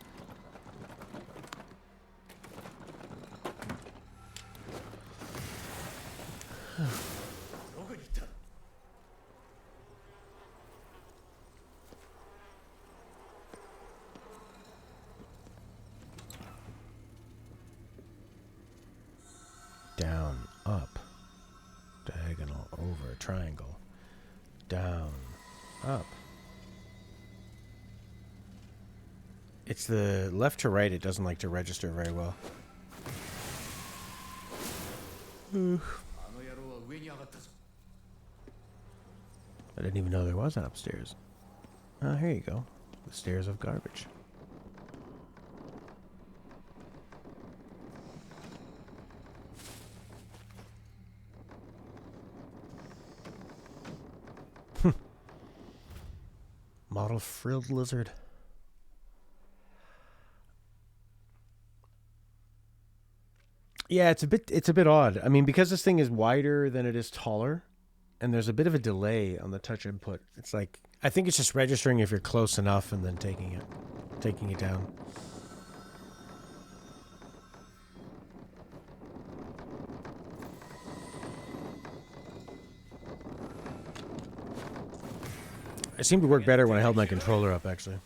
Down, up, diagonal, over, triangle, down, up. It's the left to right, it doesn't like to register very well. I didn't even know there was an upstairs. Oh, here you go. The stairs of garbage. Model frilled lizard. Yeah, it's a bit odd. I mean, because this thing is wider than it is taller, and there's a bit of a delay on the touch input. It's like, I think it's just registering if you're close enough and then taking it down. It seemed to work better when I held my controller up, actually.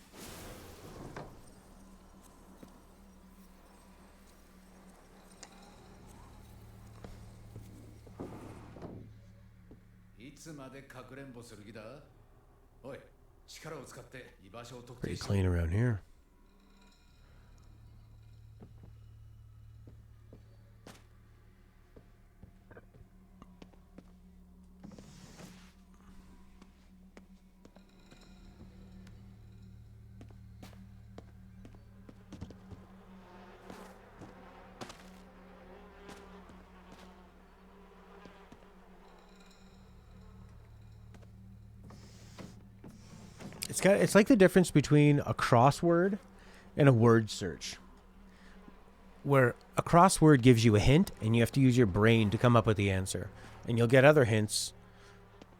Pretty clean around here. It's like the difference between a crossword and a word search. Where a crossword gives you a hint and you have to use your brain to come up with the answer. And you'll get other hints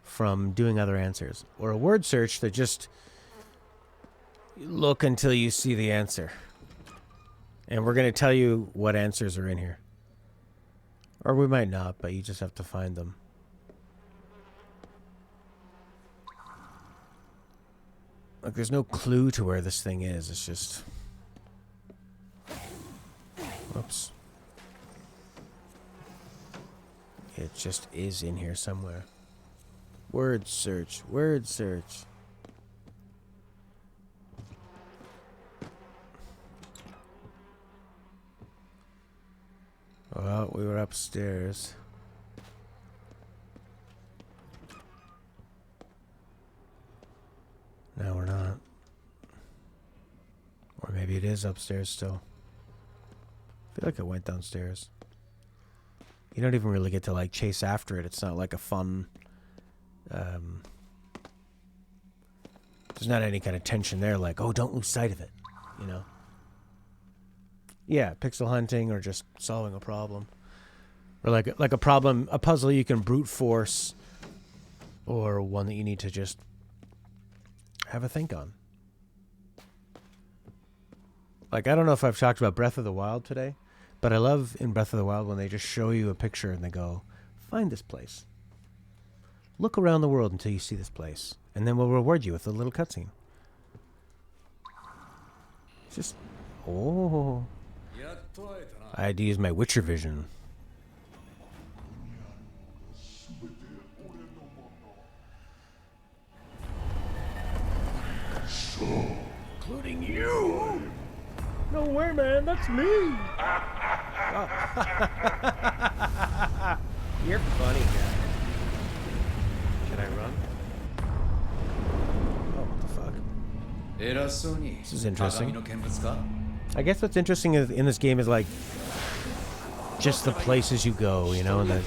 from doing other answers. Or a word search that just look until you see the answer. And we're going to tell you what answers are in here. Or we might not, but you just have to find them. Like, there's no clue to where this thing is. It's just... Whoops. It just is in here somewhere. Word search. Word search. Well, we were upstairs. No, we're not. Or maybe it is upstairs still. I feel like it went downstairs. You don't even really get to, like, chase after it. It's not like a fun... there's not any kind of tension there, like, oh, don't lose sight of it, you know? Yeah, pixel hunting or just solving a problem. Or like a problem, a puzzle you can brute force, or one that you need to just have a think on. Like, I don't know if I've talked about Breath of the Wild today, but I love in Breath of the Wild when they just show you a picture and they go, find this place. Look around the world until you see this place, and then we'll reward you with a little cutscene. It's just, oh. I had to use my Witcher vision. Including you. No way, man. That's me. Oh. You're funny, guy. Can I run? Oh, what the fuck? This is interesting. I guess what's interesting in this game is, like, just the places you go, you know, and the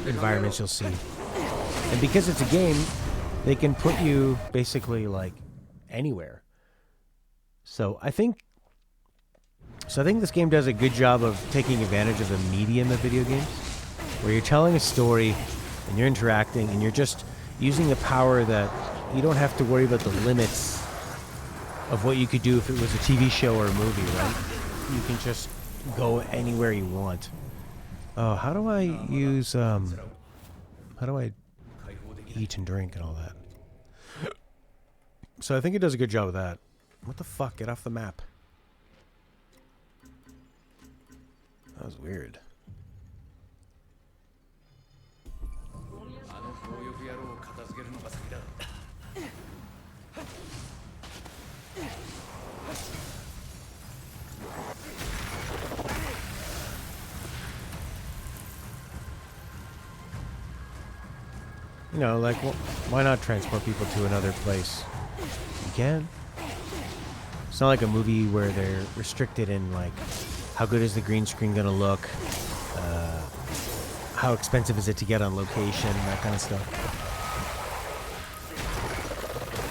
environments you'll see. And because it's a game, they can put you basically, like, anywhere. So I think So I think this game does a good job of taking advantage of the medium of video games, where you're telling a story and you're interacting and you're just using the power that you don't have to worry about the limits of what you could do if it was a TV show or a movie, right? You can just go anywhere you want. Oh, how do I use, how do I eat and drink and all that? So I think it does a good job of that. What the fuck? Get off the map. That was weird. You know, like, why not transport people to another place? You can. It's not like a movie where they're restricted in, like, how good is the green screen gonna look? How expensive is it to get on location? That kind of stuff.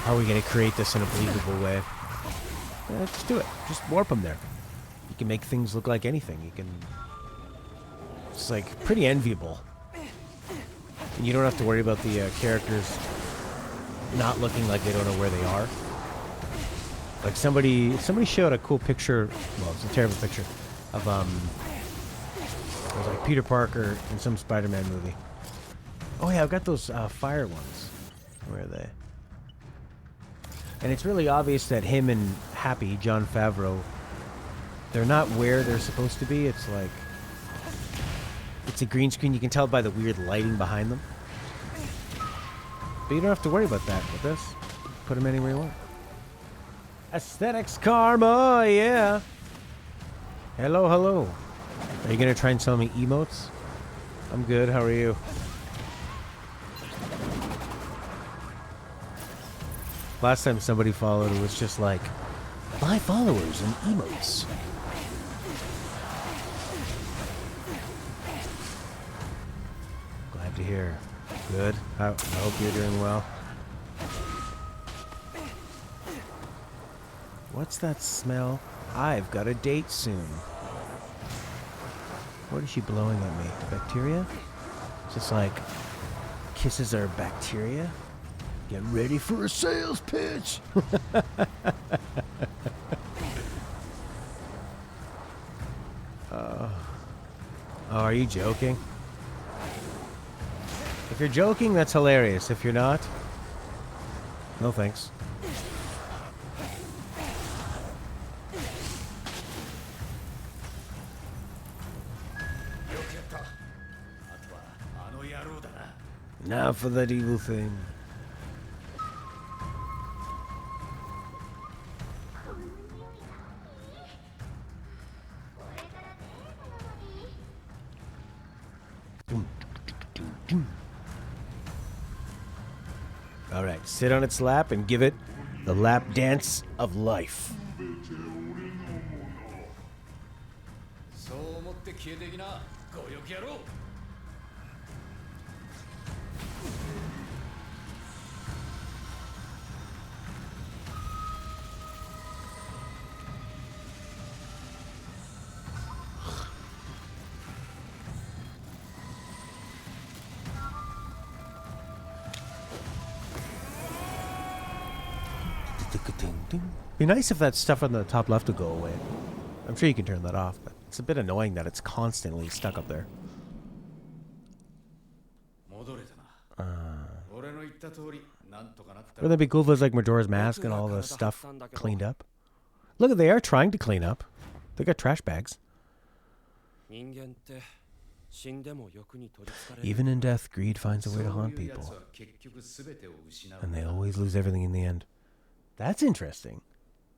How are we gonna create this in a believable way? Yeah, just do it. Just warp them there. You can make things look like anything. You can... It's, like, pretty enviable. And you don't have to worry about the characters not looking like they don't know where they are. Like somebody showed a cool picture, well, it's a terrible picture, of it was like Peter Parker in some Spider-Man movie. Oh yeah, I've got those fire ones. Where are they? And it's really obvious that him and Happy, Jon Favreau, they're not where they're supposed to be. It's like, it's a green screen. You can tell by the weird lighting behind them. But you don't have to worry about that with this. Put them anywhere you want. Aesthetics karma, yeah. Hello, hello. Are you gonna try and sell me emotes? I'm good, how are you? Last time somebody followed, it was just like, buy followers and emotes. Glad to hear. Good. I hope you're doing well. What's that smell? I've got a date soon. What is she blowing at me? Bacteria? Just like kisses are bacteria? Get ready for a sales pitch! Oh, are you joking? If you're joking, that's hilarious. If you're not, no thanks. Now for that evil thing. All right, sit on its lap and give it the lap dance of life. Be nice if that stuff on the top left would go away. I'm sure you can turn that off, but it's a bit annoying that it's constantly stuck up there. Wouldn't that be cool if it was like Majora's Mask and all the stuff cleaned up? Look, they are trying to clean up. They got trash bags. Even in death, greed finds a way to haunt people. And they always lose everything in the end. That's interesting.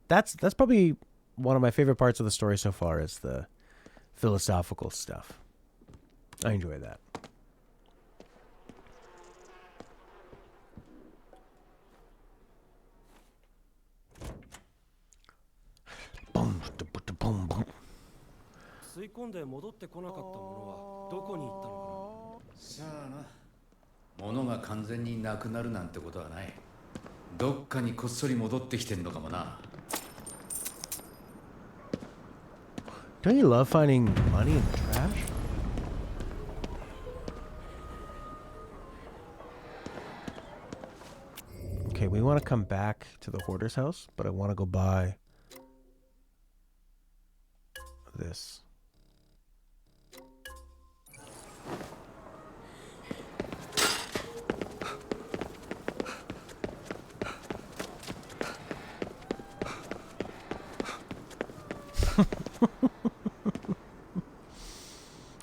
That's probably one of my favorite parts of the story so far is the philosophical stuff. I enjoy that. Boom, boom, boom. 吸い込んで戻ってこなかったものはどこに行ったのかな。さあな。物が完全になくなるなんてことはない。どっかにこっそり戻ってきてんのかもな。Don't you love finding money in the trash? Okay, we want to come back to the hoarder's house, but I want to go buy this.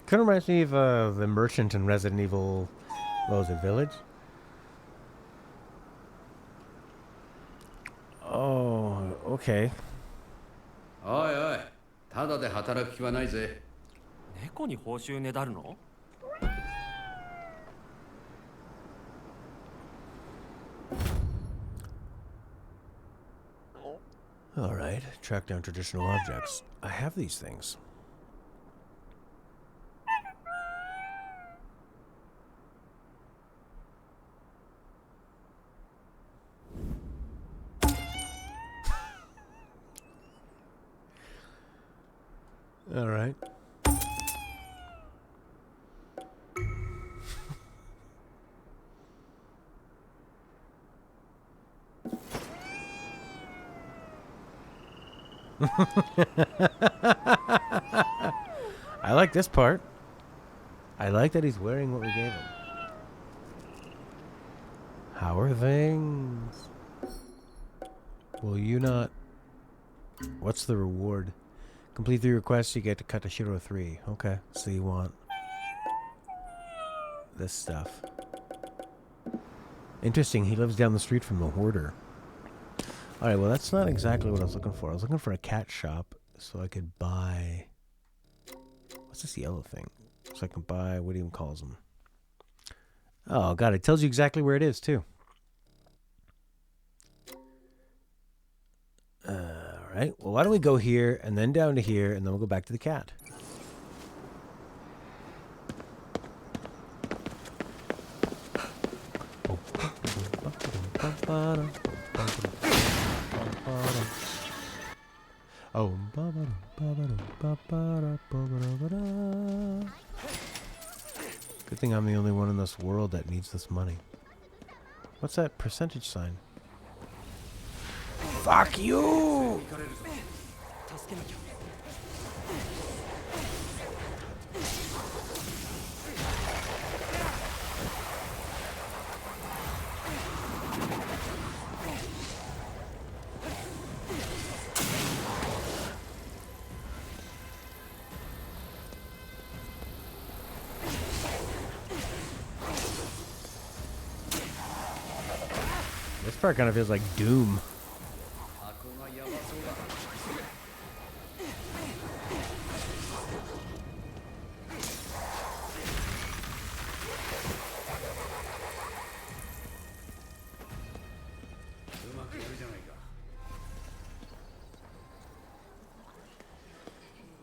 Kind of reminds me of the merchant in Resident Evil, what was it, Village? Oh, okay. おいおい、ただで働く気はないぜ。猫に報酬ねだるの？ All right, track down traditional objects. I have these things. All right. I like this part. I like that he's wearing what we gave him. How are things? Will you not... What's the reward? Complete 3 requests, you get to cut to Shiro 3. Okay, so you want this stuff. Interesting, he lives down the street from the hoarder. Alright, well that's not exactly what I was looking for. I was looking for a cat shop so I could buy... What's this yellow thing? So I can buy... What do you even calls them? Oh god, it tells you exactly where it is too. Alright, well why don't we go here and then down to here and then we'll go back to the cat. Oh. Good thing I'm the only one in this world that needs this money. What's that percentage sign? Fuck you! This part kind of feels like Doom.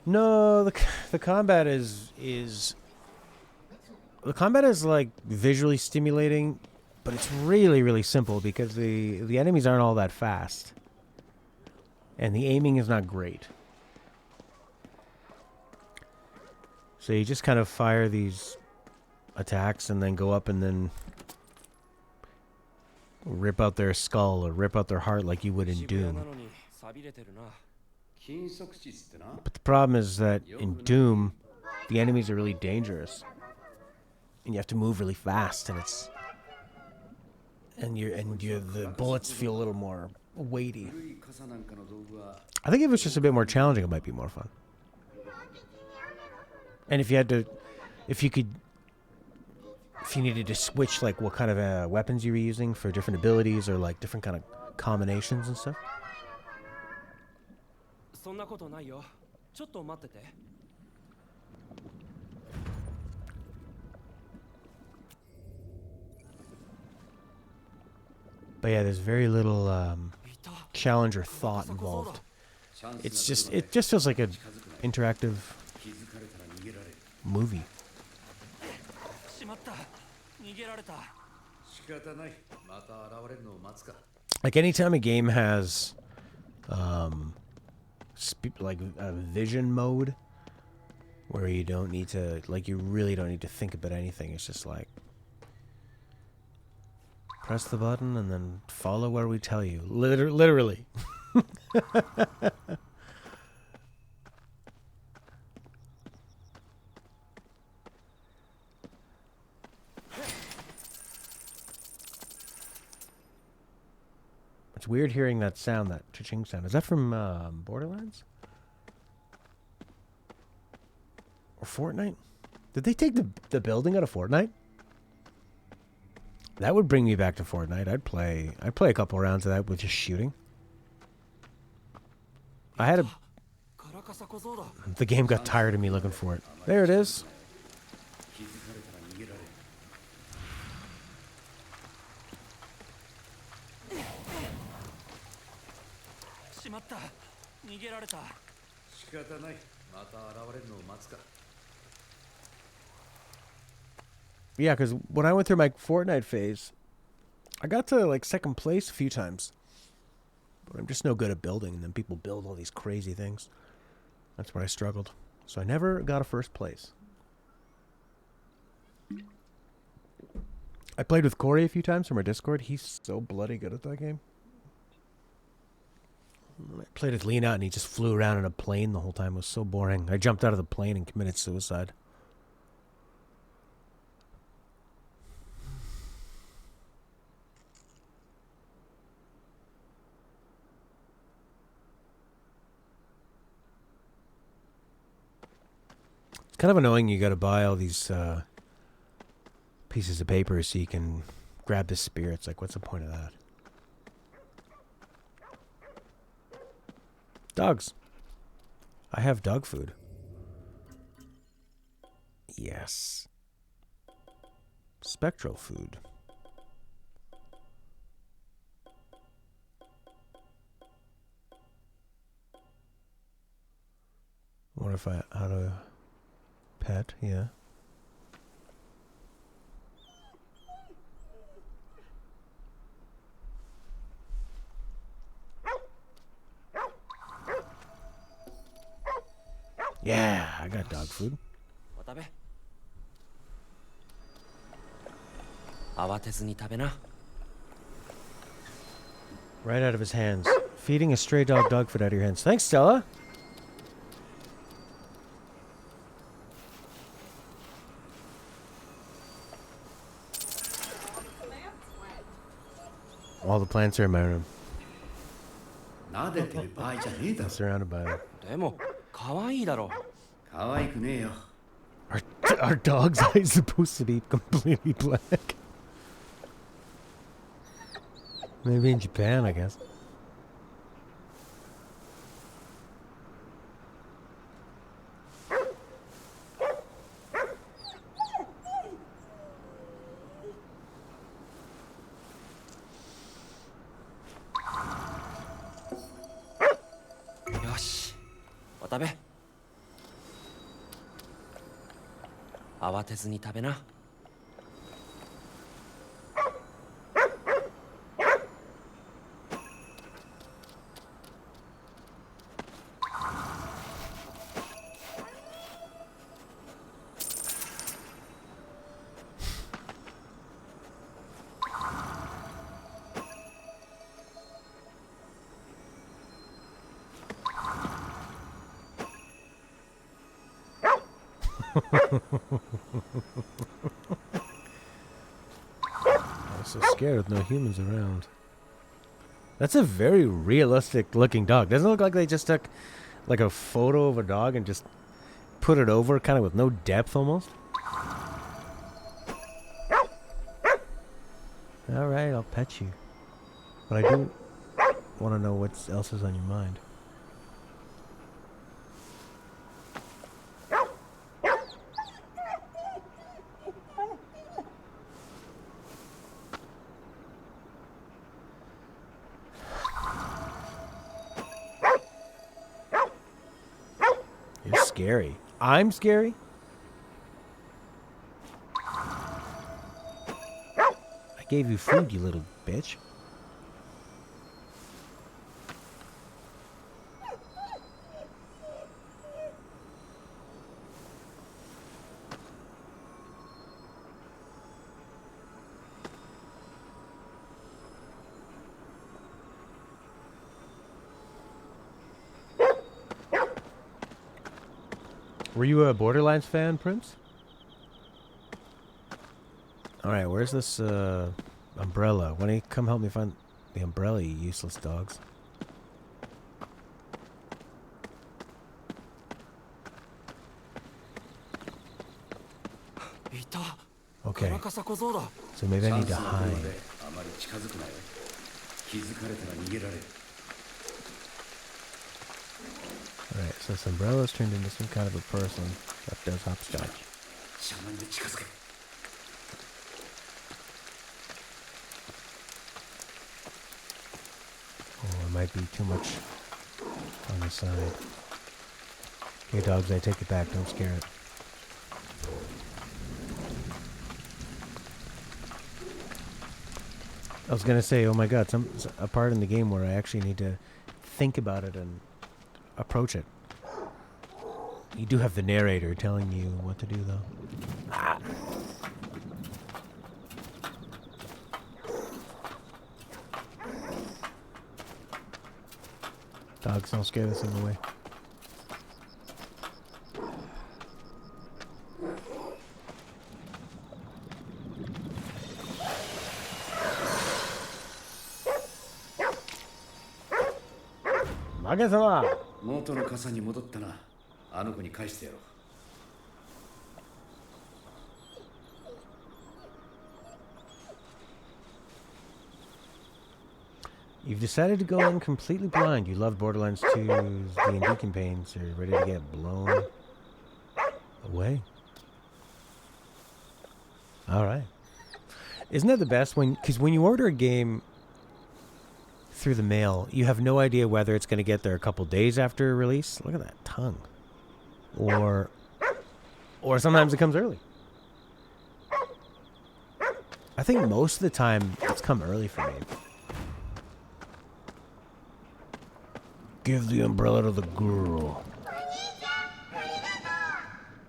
No, the combat is the combat is like visually stimulating, but it's really simple because the enemies aren't all that fast, and the aiming is not great. So you just kind of fire these attacks and then go up and then rip out their skull or rip out their heart like you would in Doom. But the problem is that in Doom, the enemies are really dangerous, and you have to move really fast, and the bullets feel a little more weighty. I think if it was just a bit more challenging, it might be more fun. And if you needed to switch like what kind of weapons you were using for different abilities or like different kind of combinations and stuff. But yeah, there's very little challenge or thought involved. It just feels like an interactive movie. Like anytime a game has like a vision mode, Where you don't need to, like, you really don't need to think about anything. It's just like, press the button and then follow where we tell you. Literally. It's weird hearing that sound, that cha-ching sound. Is that from Borderlands? Or Fortnite? Did they take the building out of Fortnite? That would bring me back to Fortnite. I'd play a couple rounds of that with just shooting. The game got tired of me looking for it. There it is. Yeah, because when I went through my Fortnite phase, I got to like second place a few times. But I'm just no good at building, and then people build all these crazy things. That's where I struggled. So I never got a first place. I played with Corey a few times from our Discord. He's so bloody good at that game. I played with Lena, and he just flew around in a plane the whole time. It was so boring. I jumped out of the plane and committed suicide. It's kind of annoying you gotta buy all these pieces of paper so you can grab the spirits. Like, what's the point of that? Dogs. I have dog food. Yes. Spectral food. What if I how to pet? Yeah. Yeah, I got dog food. Right out of his hands. Feeding a stray dog dog food out of your hands. Thanks, Stella. All the plants are in my room. I'm surrounded by them. Are dogs' eyes supposed to be completely black? Maybe in Japan, I guess. I'm so scared with no humans around. That's a very realistic looking dog. Doesn't it look like they just took like a photo of a dog and just put it over kind of with no depth almost? Alright, I'll pet you. But I do want to know what else is on your mind. You're scary. I'm scary? I gave you food, you little bitch. Were you a Borderlands fan, Prince? Alright, where's this umbrella? Why don't you come help me find the umbrella, you useless dogs? Okay. So maybe I need to hide. Alright, so this umbrella's turned into some kind of a person that does hopscotch. Oh, it might be too much on the side. Okay, dogs, I take it back. Don't scare it. I was gonna say, oh my god, a part in the game where I actually need to think about it and approach it. You do have the narrator telling you what to do, though. Ah. Dogs, don't scare this thing away. You've decided to go in completely blind. You love Borderlands 2's D&D campaigns. You're ready to get blown away. Alright. Isn't that the best? Because when you order a game through the mail, you have no idea whether it's going to get there a couple days after release. Look at that tongue. Or sometimes it comes early. I think most of the time it's come early for me. Give the umbrella to the girl.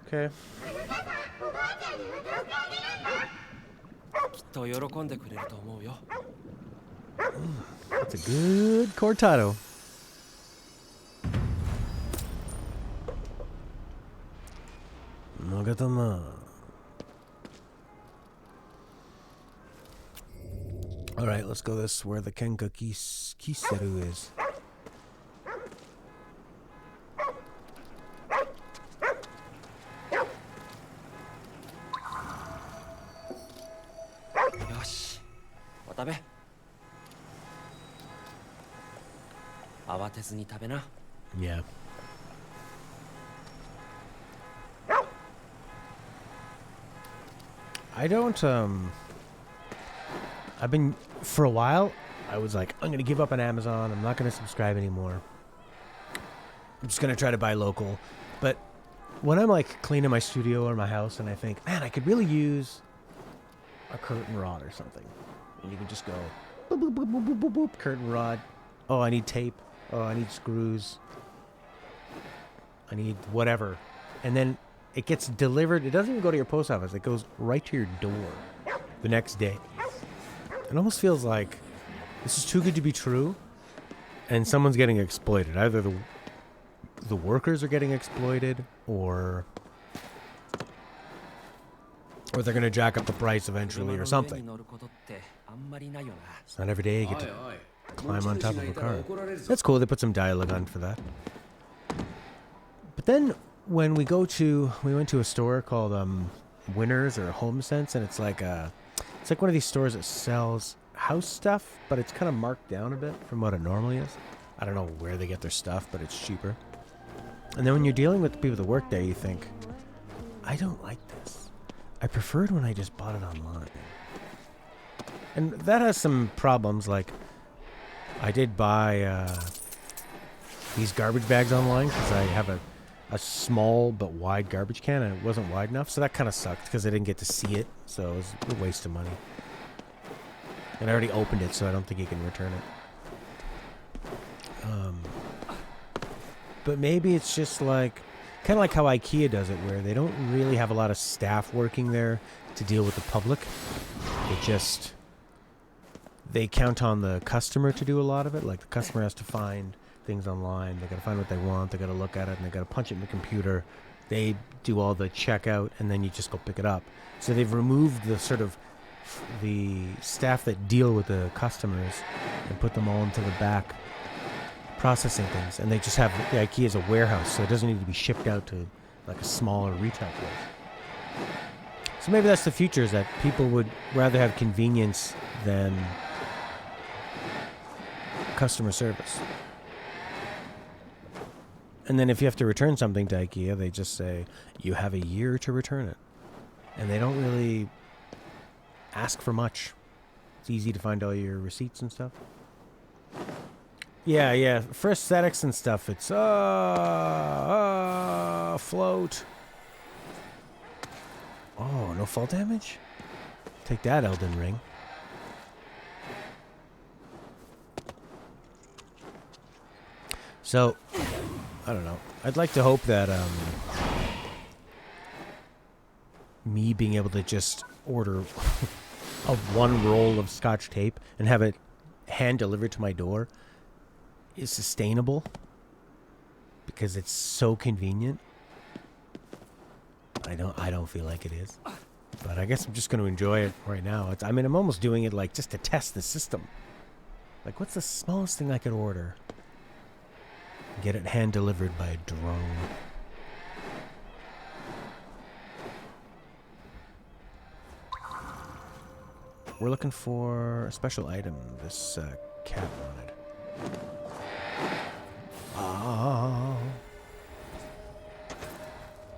Okay. That's a good cortado. Nagatama. Alright, let's go this where the Kenka Kiseru is. Yeah. I don't, I've been, for a while, I was like, I'm going to give up on Amazon. I'm not going to subscribe anymore. I'm just going to try to buy local. But when I'm like cleaning my studio or my house and I think, man, I could really use a curtain rod or something. And you can just go, boop, boop, boop, boop, boop, boop, boop, curtain rod. Oh, I need tape. Oh, I need screws. I need whatever. And then it gets delivered. It doesn't even go to your post office. It goes right to your door the next day. It almost feels like this is too good to be true, and someone's getting exploited. Either the workers are getting exploited, or they're going to jack up the price eventually or something. It's not every day you get to climb on top of a car. That's cool. They put some dialogue on for that. But then when we went to a store called Winners or Home Sense, and it's like one of these stores that sells house stuff, but it's kind of marked down a bit from what it normally is. I don't know where they get their stuff, but it's cheaper. And then when you're dealing with the people that work there, you think, I don't like this. I preferred when I just bought it online. And that has some problems, like I did buy these garbage bags online because I have a small but wide garbage can, and it wasn't wide enough, so that kind of sucked because I didn't get to see it, so it was a waste of money. And I already opened it, so I don't think you can return it. But maybe it's just like, kind of like how IKEA does it, where they don't really have a lot of staff working there to deal with the public. They count on the customer to do a lot of it. Like, the customer has to find things online. They got to find what they want. They got to look at it, and they got to punch it in the computer. They do all the checkout, and then you just go pick it up. So they've removed the sort of the staff that deal with the customers and put them all into the back processing things, and they just have the IKEA as a warehouse, so it doesn't need to be shipped out to like a smaller retail place. So maybe that's the future, is that people would rather have convenience than customer service. And then if you have to return something to IKEA, they just say, you have a year to return it. And they don't really ask for much. It's easy to find all your receipts and stuff. Yeah. For aesthetics and stuff, it's, float. Oh, no fall damage? Take that, Elden Ring. So, I don't know. I'd like to hope that me being able to just order one roll of Scotch tape and have it hand delivered to my door is sustainable, because it's so convenient. I don't feel like it is, but I guess I'm just going to enjoy it right now. I'm almost doing it like just to test the system. Like, what's the smallest thing I could order? Get it hand delivered by a drone. We're looking for a special item this cat wanted.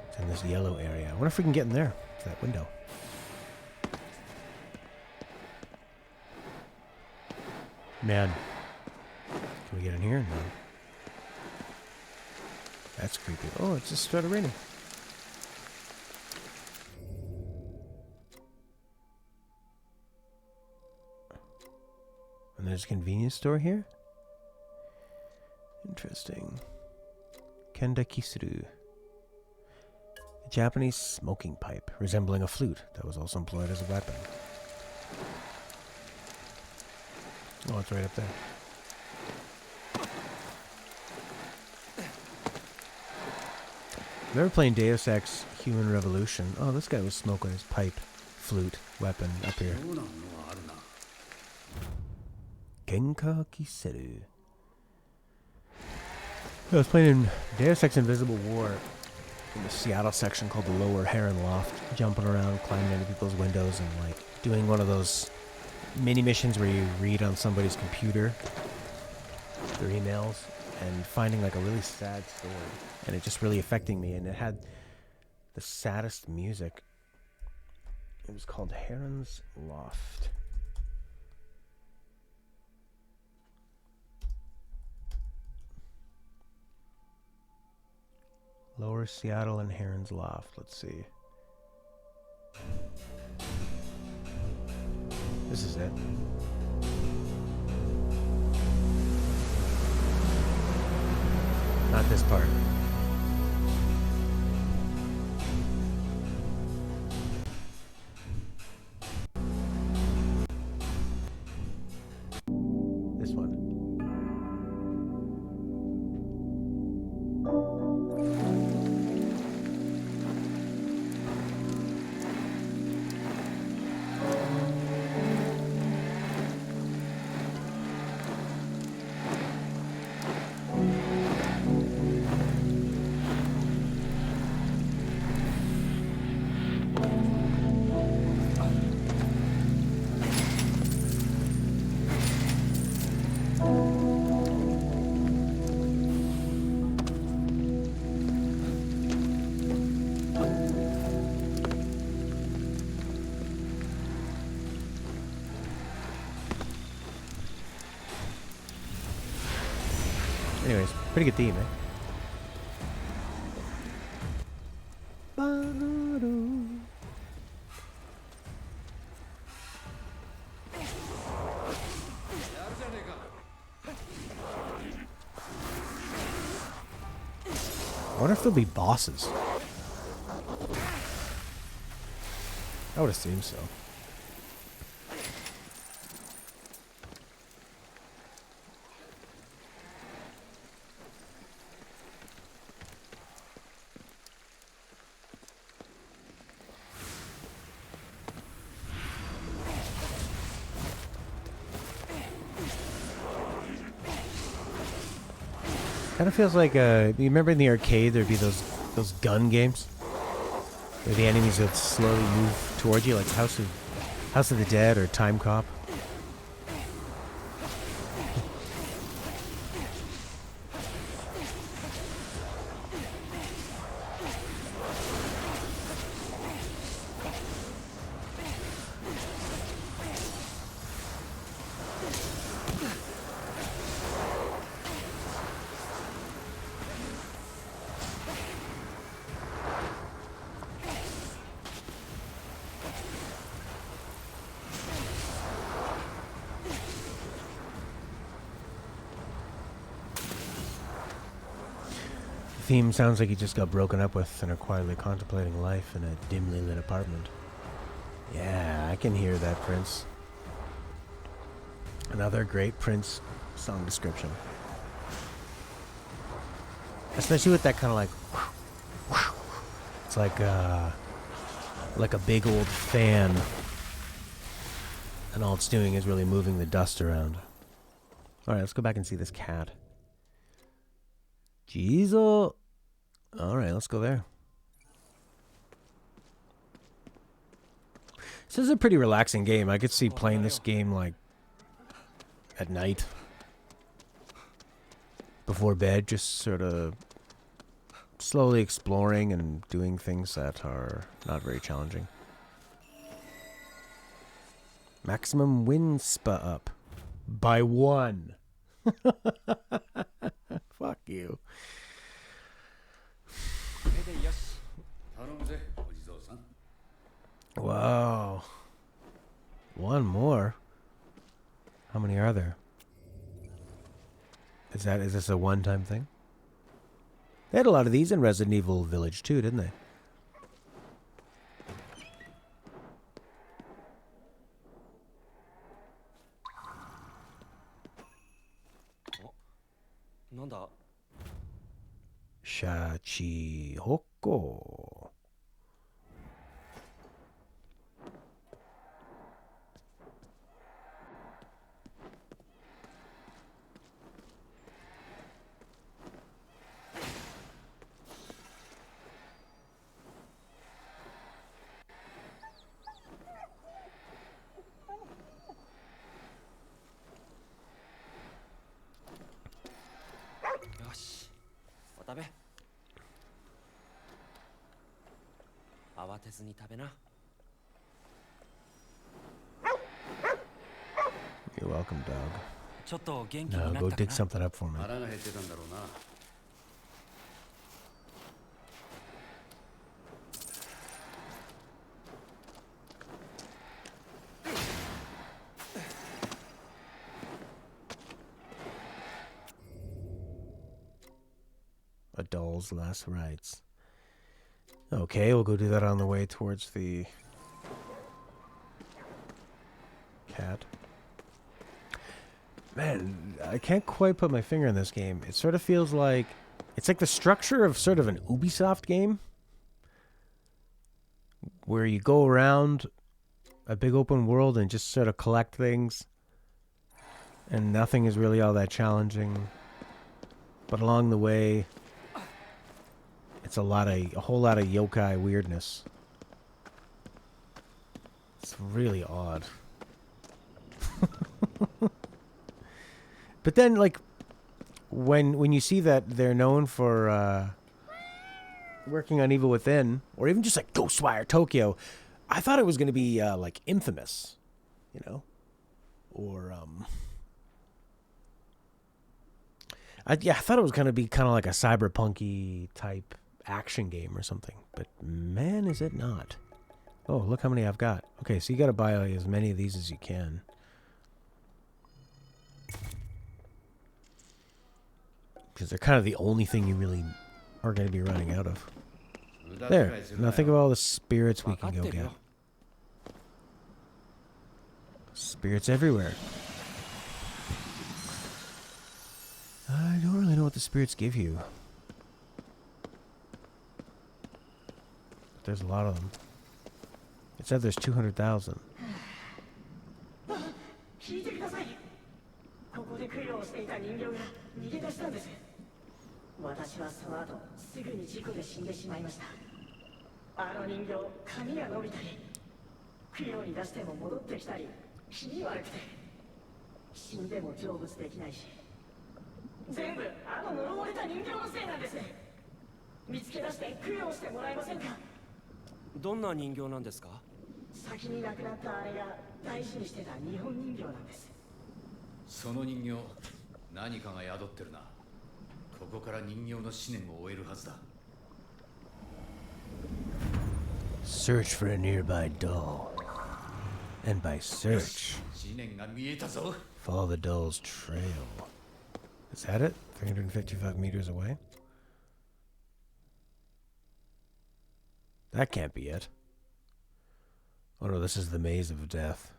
It's in this yellow area. I wonder if we can get in there, to that window. Man. Can we get in here? No. That's creepy. Oh, it just started raining. And there's a convenience store here? Interesting. Kenda Kisuru. A Japanese smoking pipe resembling a flute that was also employed as a weapon. Oh, it's right up there. Remember playing Deus Ex Human Revolution? Oh, this guy was smoking his pipe, flute, weapon up here. Genka Kiseru. I was playing in Deus Ex Invisible War in the Seattle section called the Lower Heron Loft, jumping around, climbing into people's windows, and like doing one of those mini missions where you read on somebody's computer their emails and finding like a really sad story, and it just really affecting me. And it had the saddest music. It was called Heron's Loft. Lower Seattle and Heron's Loft. Let's see. This is it. Not this part. This one. Anyways, pretty good theme, eh? I wonder if there'll be bosses. I would assume so. Kind of feels like you remember in the arcade there'd be those gun games where the enemies would slowly move towards you, like House of the Dead or Time Cop. Theme sounds like he just got broken up with and are quietly contemplating life in a dimly lit apartment. Yeah, I can hear that, Prince. Another great Prince song description. Especially with that kind of like... It's like a big old fan. And all it's doing is really moving the dust around. Alright, let's go back and see this cat. Jesus. Alright, let's go there. This is a pretty relaxing game. I could see playing this game like at night. Before bed, just sort of slowly exploring and doing things that are not very challenging. Maximum wind spa up. By 1. Fuck you. Wow. One more? How many are there? Is this a one-time thing? They had a lot of these in Resident Evil Village too, didn't they? Shachihoko. You're welcome, dog. Now go dig something up for me. A doll's last rites. Okay, we'll go do that on the way towards the cat. Man, I can't quite put my finger on this game. It sort of feels like... It's like the structure of sort of an Ubisoft game. Where you go around a big open world and just sort of collect things. And nothing is really all that challenging. But along the way... It's a whole lot of yokai weirdness. It's really odd. But then, like, when you see that they're known for working on Evil Within, or even just like Ghostwire Tokyo, I thought it was going to be like Infamous, you know, or I thought it was going to be kind of like a cyberpunky type action game or something, but man, is it not. Oh, look how many I've got. Okay, so you got to buy as many of these as you can. Because they're kind of the only thing you really are going to be running out of. There. Now think of all the spirits we can go get. Spirits everywhere. I don't really know what the spirits give you. But there's a lot of them. It said there's 200,000. 私はその後すぐに事故で死んでしまいました。あの人形、髪が伸びたり、供養に出しても戻ってきたり、気味悪くて死んでも成仏できないし、全部あの呪われた人形のせいなんです。見つけ出して供養してもらえませんか？どんな人形なんですか？先に亡くなったあれが大事にしてた日本人形なんです。その人形、何かが宿ってるな。ここから人形の思念を終えるはずだ。Search for a nearby doll. And by search, 思念が見えたぞ。 follow the doll's trail. Is that it? 355 meters away? That can't be it. Oh no, this is the maze of death.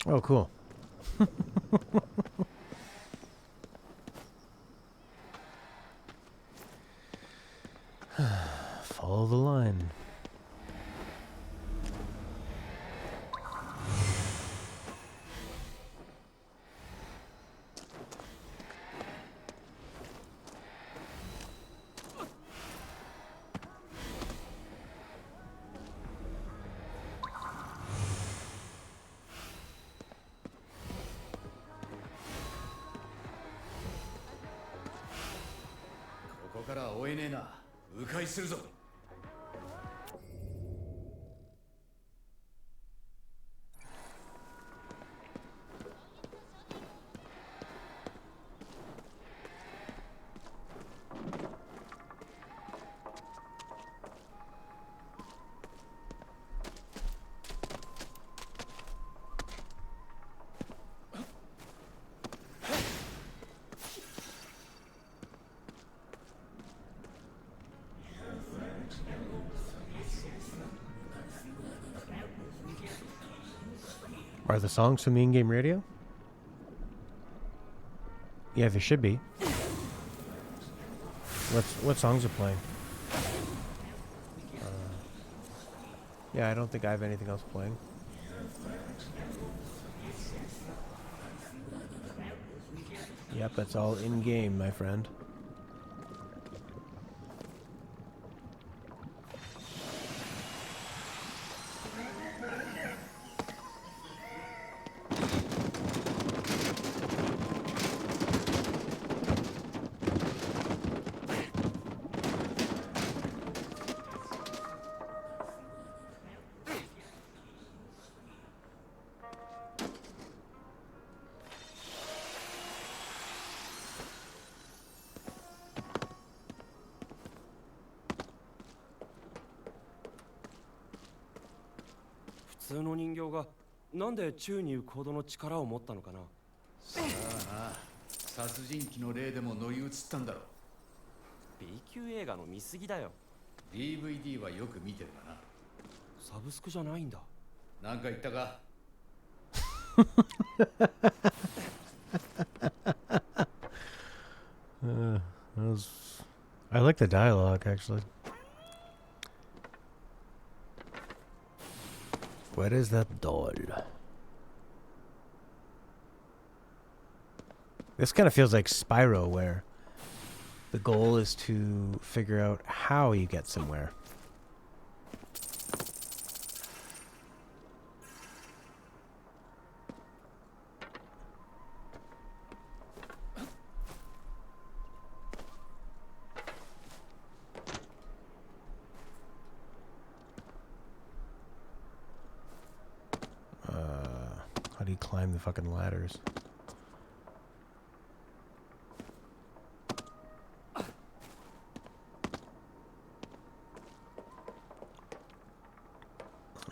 Oh, cool. Follow the line.ここからは追えねえな。迂回するぞ。Are the songs from the in-game radio? Yeah, they should be. What songs are playing? Yeah, I don't think I have anything else playing. Yep, that's all in-game, my friend.普通の人形がなんで宙に浮くほどの力を持ったのかな。さあな、殺人鬼の霊でも乗り移ったんだろう。 B 級映画の見過ぎだよ。 DVD はよく見てるがな。サブスクじゃないんだ。なんか言ったか？I like the dialogue, actually. Where is that doll? This kind of feels like Spyro, where the goal is to figure out how you get somewhere. How do you climb the fucking ladders?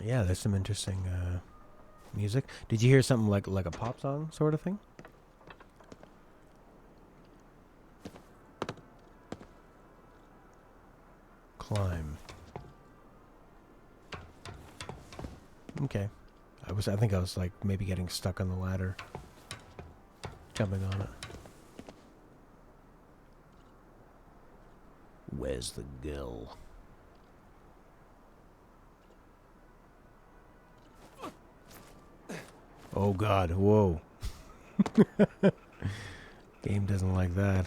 Yeah, there's some interesting music. Did you hear something like a pop song sort of thing? Climb. Okay. I think I was like maybe getting stuck on the ladder. jumping on it. Where's the girl? Oh god, whoa. Game doesn't like that.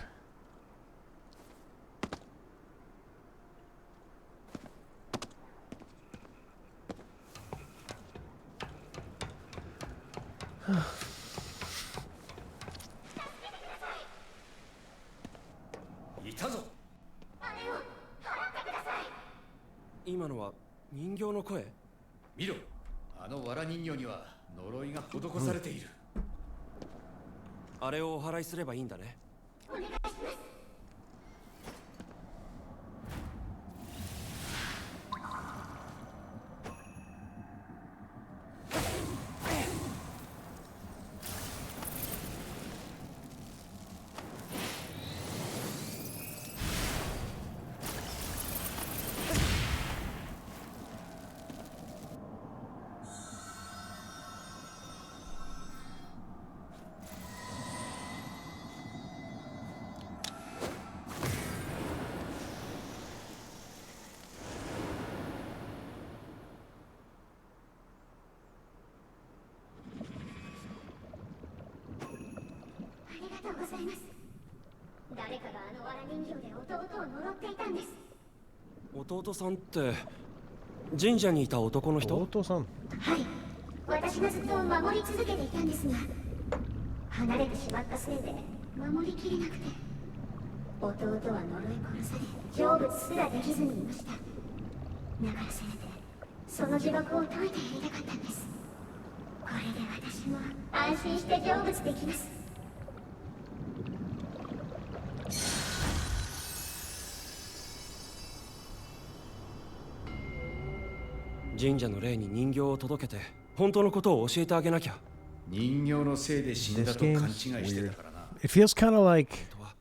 今のは人形の声？見ろ、あの藁人形には呪いが施されている。あれをお祓いすればいいんだね。誰かがあの藁人形で弟を呪っていたんです。弟さんって神社にいた男の人？弟さん。はい、私がずっと守り続けていたんですが、離れてしまったせいで守りきれなくて、弟は呪い殺され成仏すらできずにいました。だからせめてその呪縛を解いてやりたかったんです。これで私も安心して成仏できます。神社の霊に人形を届けて本当のことを教えてあげなきゃ。人形のせいで死んだと勘違いしてたからな。It feels kind of like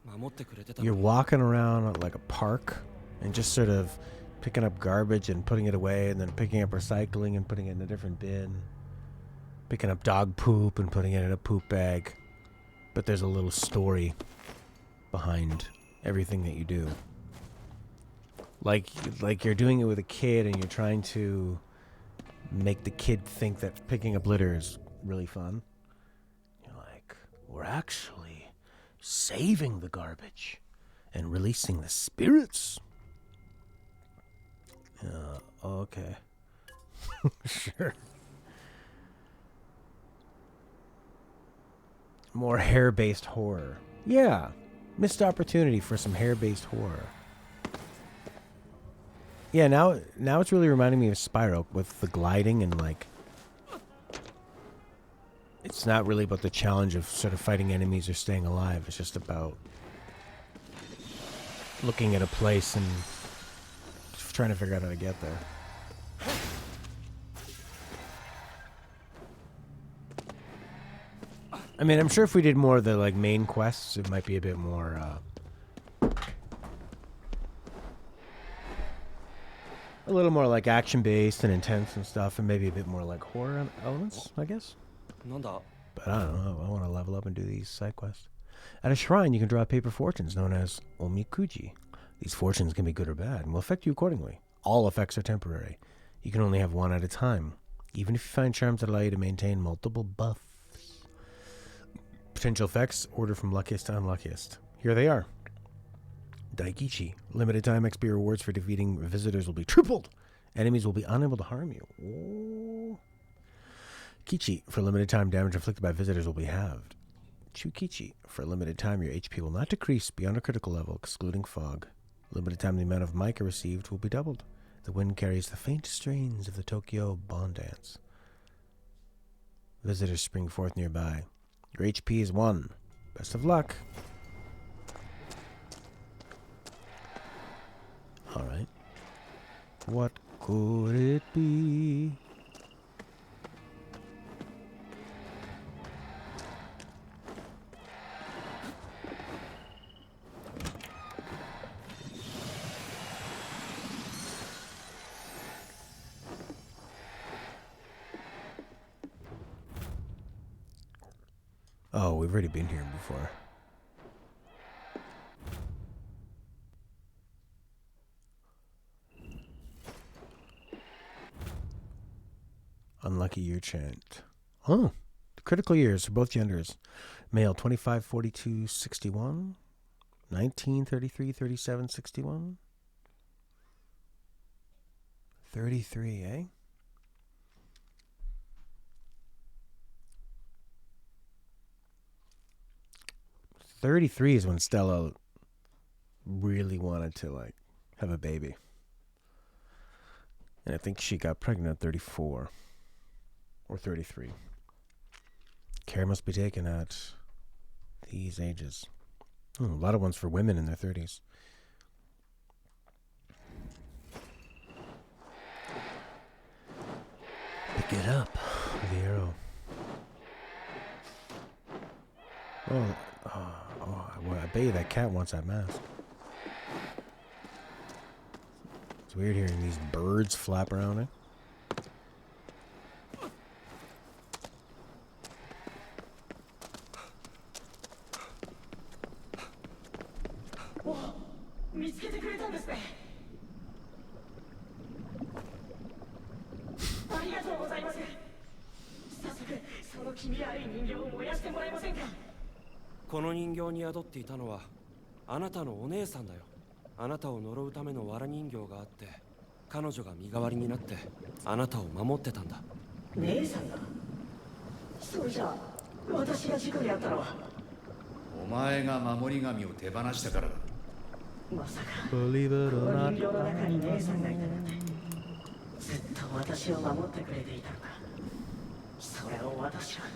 守ってくれてた。 you're walking around at like a park and just sort of picking up garbage and putting it away, and then picking up recycling and putting it in a different bin, picking up dog poop and putting it in a poop bag. But there's a little story behind everything that you do. Like you're doing it with a kid and you're trying to make the kid think that picking up litter is really fun. You're like, we're actually saving the garbage and releasing the spirits. Okay. Sure. More hair-based horror. Yeah. Missed opportunity for some hair-based horror. Yeah, now it's really reminding me of Spyro with the gliding and like... It's not really about the challenge of sort of fighting enemies or staying alive. It's just about looking at a place and trying to figure out how to get there. I mean, I'm sure if we did more of the like main quests, it might be a bit more a little more like action-based and intense and stuff, and maybe a bit more like horror elements, I guess. But I don't know. I want to level up and do these side quests. At a shrine, you can draw paper fortunes known as omikuji. These fortunes can be good or bad and will affect you accordingly. All effects are temporary. You can only have one at a time, even if you find charms that allow you to maintain multiple buffs. Potential effects, order from luckiest to unluckiest. Here they are. Daikichi. Limited time XP rewards for defeating visitors will be tripled. Enemies will be unable to harm you. Ooh. Kichi. For limited time, damage inflicted by visitors will be halved. Chukichi. For a limited time, your HP will not decrease beyond a critical level, excluding fog. Limited time, the amount of mica received will be doubled. The wind carries the faint strains of the Tokyo Bond Dance. Visitors spring forth nearby. Your HP is 1. Best of luck. Alright. What could it be? Oh, we've already been here before. Unlucky year chant. Oh, the critical years for both genders. Male 25, 42, 61. 19, 33, 37, 61. 33, eh? 33 is when Stella really wanted to, like, have a baby. And I think she got pregnant at 34. Or 33. Care must be taken at these ages. A lot of ones for women in their 30s. Pick it up. The arrow. Well, I bet you that cat wants that mask. It's weird hearing these birds flap around it.いたのはあなたのお姉さんだよ。あなたを呪うための藁人形があって、彼女が身代わりになってあなたを守ってたんだ。姉さんが？それじゃあ私が事故に遭ったのはお前が守り神を手放したからだ。まさかこの人形の中に姉さんがいたなんて。ずっと私を守ってくれていたのか。それを私は。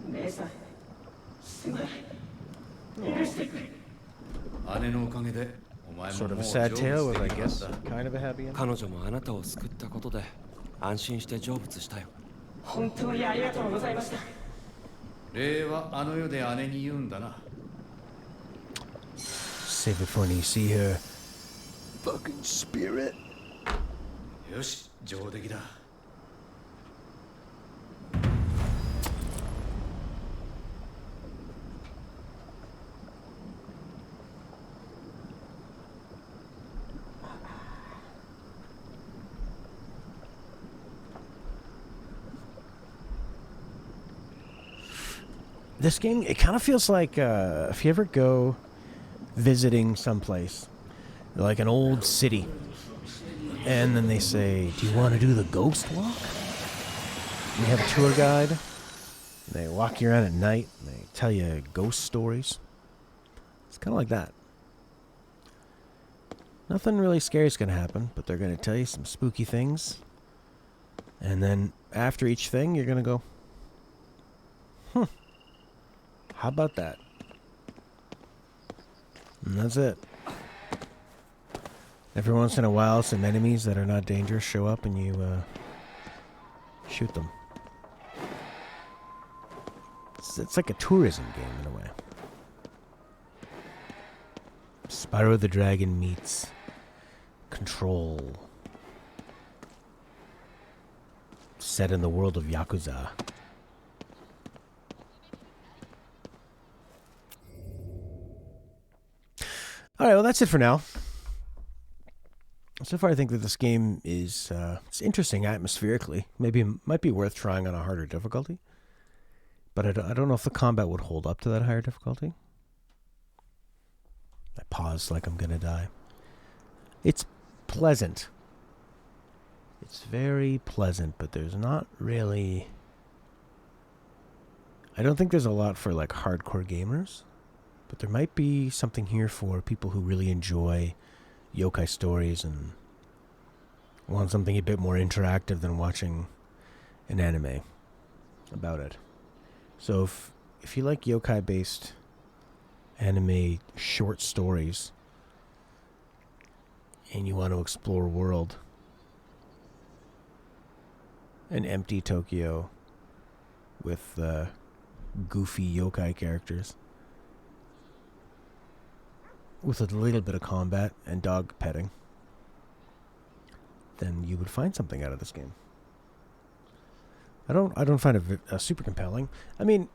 姉さん、すまない。許してくれ。姉のおかげでお前ももう Sort of a sad tale with, I guess, kind of a happy ending. 彼女もあなたを救ったことで安心して成仏したよ。本当にありがとうございました。礼はあの世で姉に言うんだな。Save it for when you see her fucking spirit. よし、上出来だ。This game, it kind of feels like if you ever go visiting someplace, like an old city, and then they say, do you want to do the ghost walk? And they have a tour guide, and they walk you around at night, and they tell you ghost stories. It's kind of like that. Nothing really scary is going to happen, but they're going to tell you some spooky things. And then after each thing, you're going to go, how about that? And that's it. Every once in a while, some enemies that are not dangerous show up and you shoot them. It's like a tourism game in a way. Spyro the Dragon meets Control. Set in the world of Yakuza. Alright, well that's it for now. So far I think that this game is it's interesting atmospherically. Maybe it might be worth trying on a harder difficulty. But I don't know if the combat would hold up to that higher difficulty. I pause like I'm going to die. It's pleasant. It's very pleasant, but there's not really... I don't think there's a lot for like hardcore gamers. But there might be something here for people who really enjoy yokai stories and want something a bit more interactive than watching an anime about it. So if you like yokai-based anime short stories and you want to explore a world, an empty Tokyo with goofy yokai characters, with a little bit of combat and dog petting, then you would find something out of this game. I don't find it super compelling. I mean,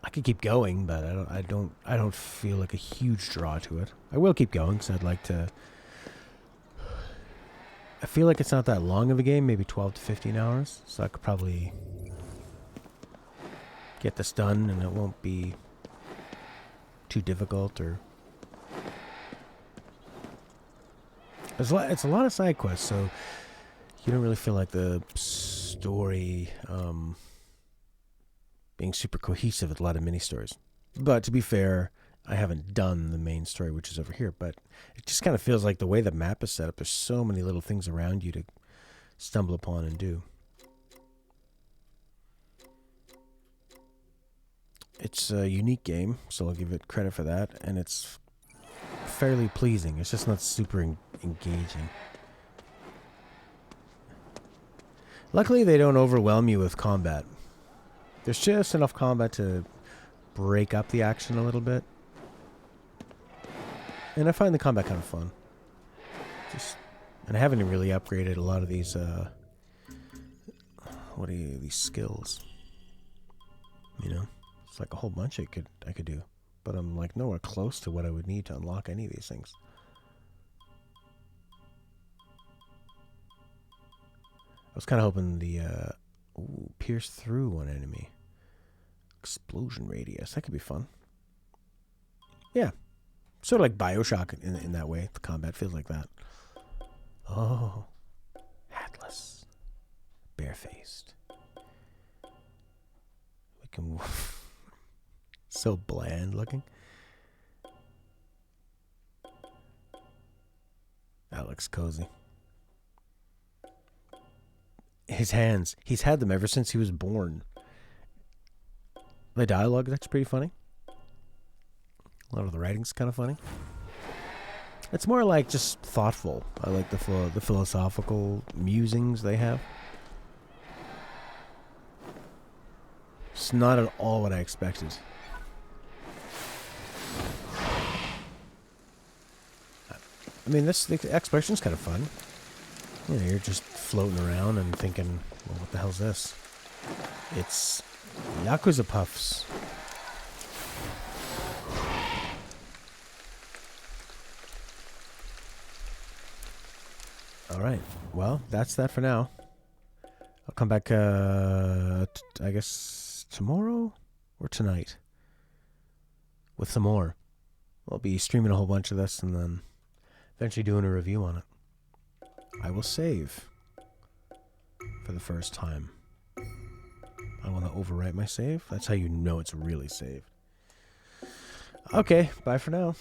I could keep going, but I don't feel like a huge draw to it. I will keep going because I'd like to. I feel like it's not that long of a game, maybe 12 to 15 hours, so I could probably get this done, and it won't be too difficult or. It's a lot of side quests, so you don't really feel like the story being super cohesive with a lot of mini stories. But to be fair, I haven't done the main story, which is over here, but it just kind of feels like the way the map is set up, there's so many little things around you to stumble upon and do. It's a unique game, so I'll give it credit for that, and it's fairly pleasing. It's just not super engaging. Luckily, they don't overwhelm you with combat. There's just enough combat to break up the action a little bit. And I find the combat kind of fun. And I haven't really upgraded a lot of these, these skills. You know? It's like a whole bunch I could do. But I'm like nowhere close to what I would need to unlock any of these things. I was kind of hoping the pierce through one enemy. Explosion radius. That could be fun. Yeah. Sort of like Bioshock in that way. The combat feels like that. Oh. Hatless. Barefaced. We can... So bland looking. That looks cozy. His hands. He's had them ever since he was born. The dialogue, that's pretty funny. A lot of the writing's kind of funny. It's more like just thoughtful. I like the philosophical musings they have. It's not at all what I expected. I mean, the exploration's kind of fun. You know, you're just floating around and thinking, well, what the hell's this? It's Yakuza Puffs. Alright, well, that's that for now. I'll come back, I guess, tomorrow or tonight with some more. I'll be streaming a whole bunch of this and then eventually doing a review on it. I will save for the first time. I want to overwrite my save. That's how you know it's really saved. Okay, bye for now.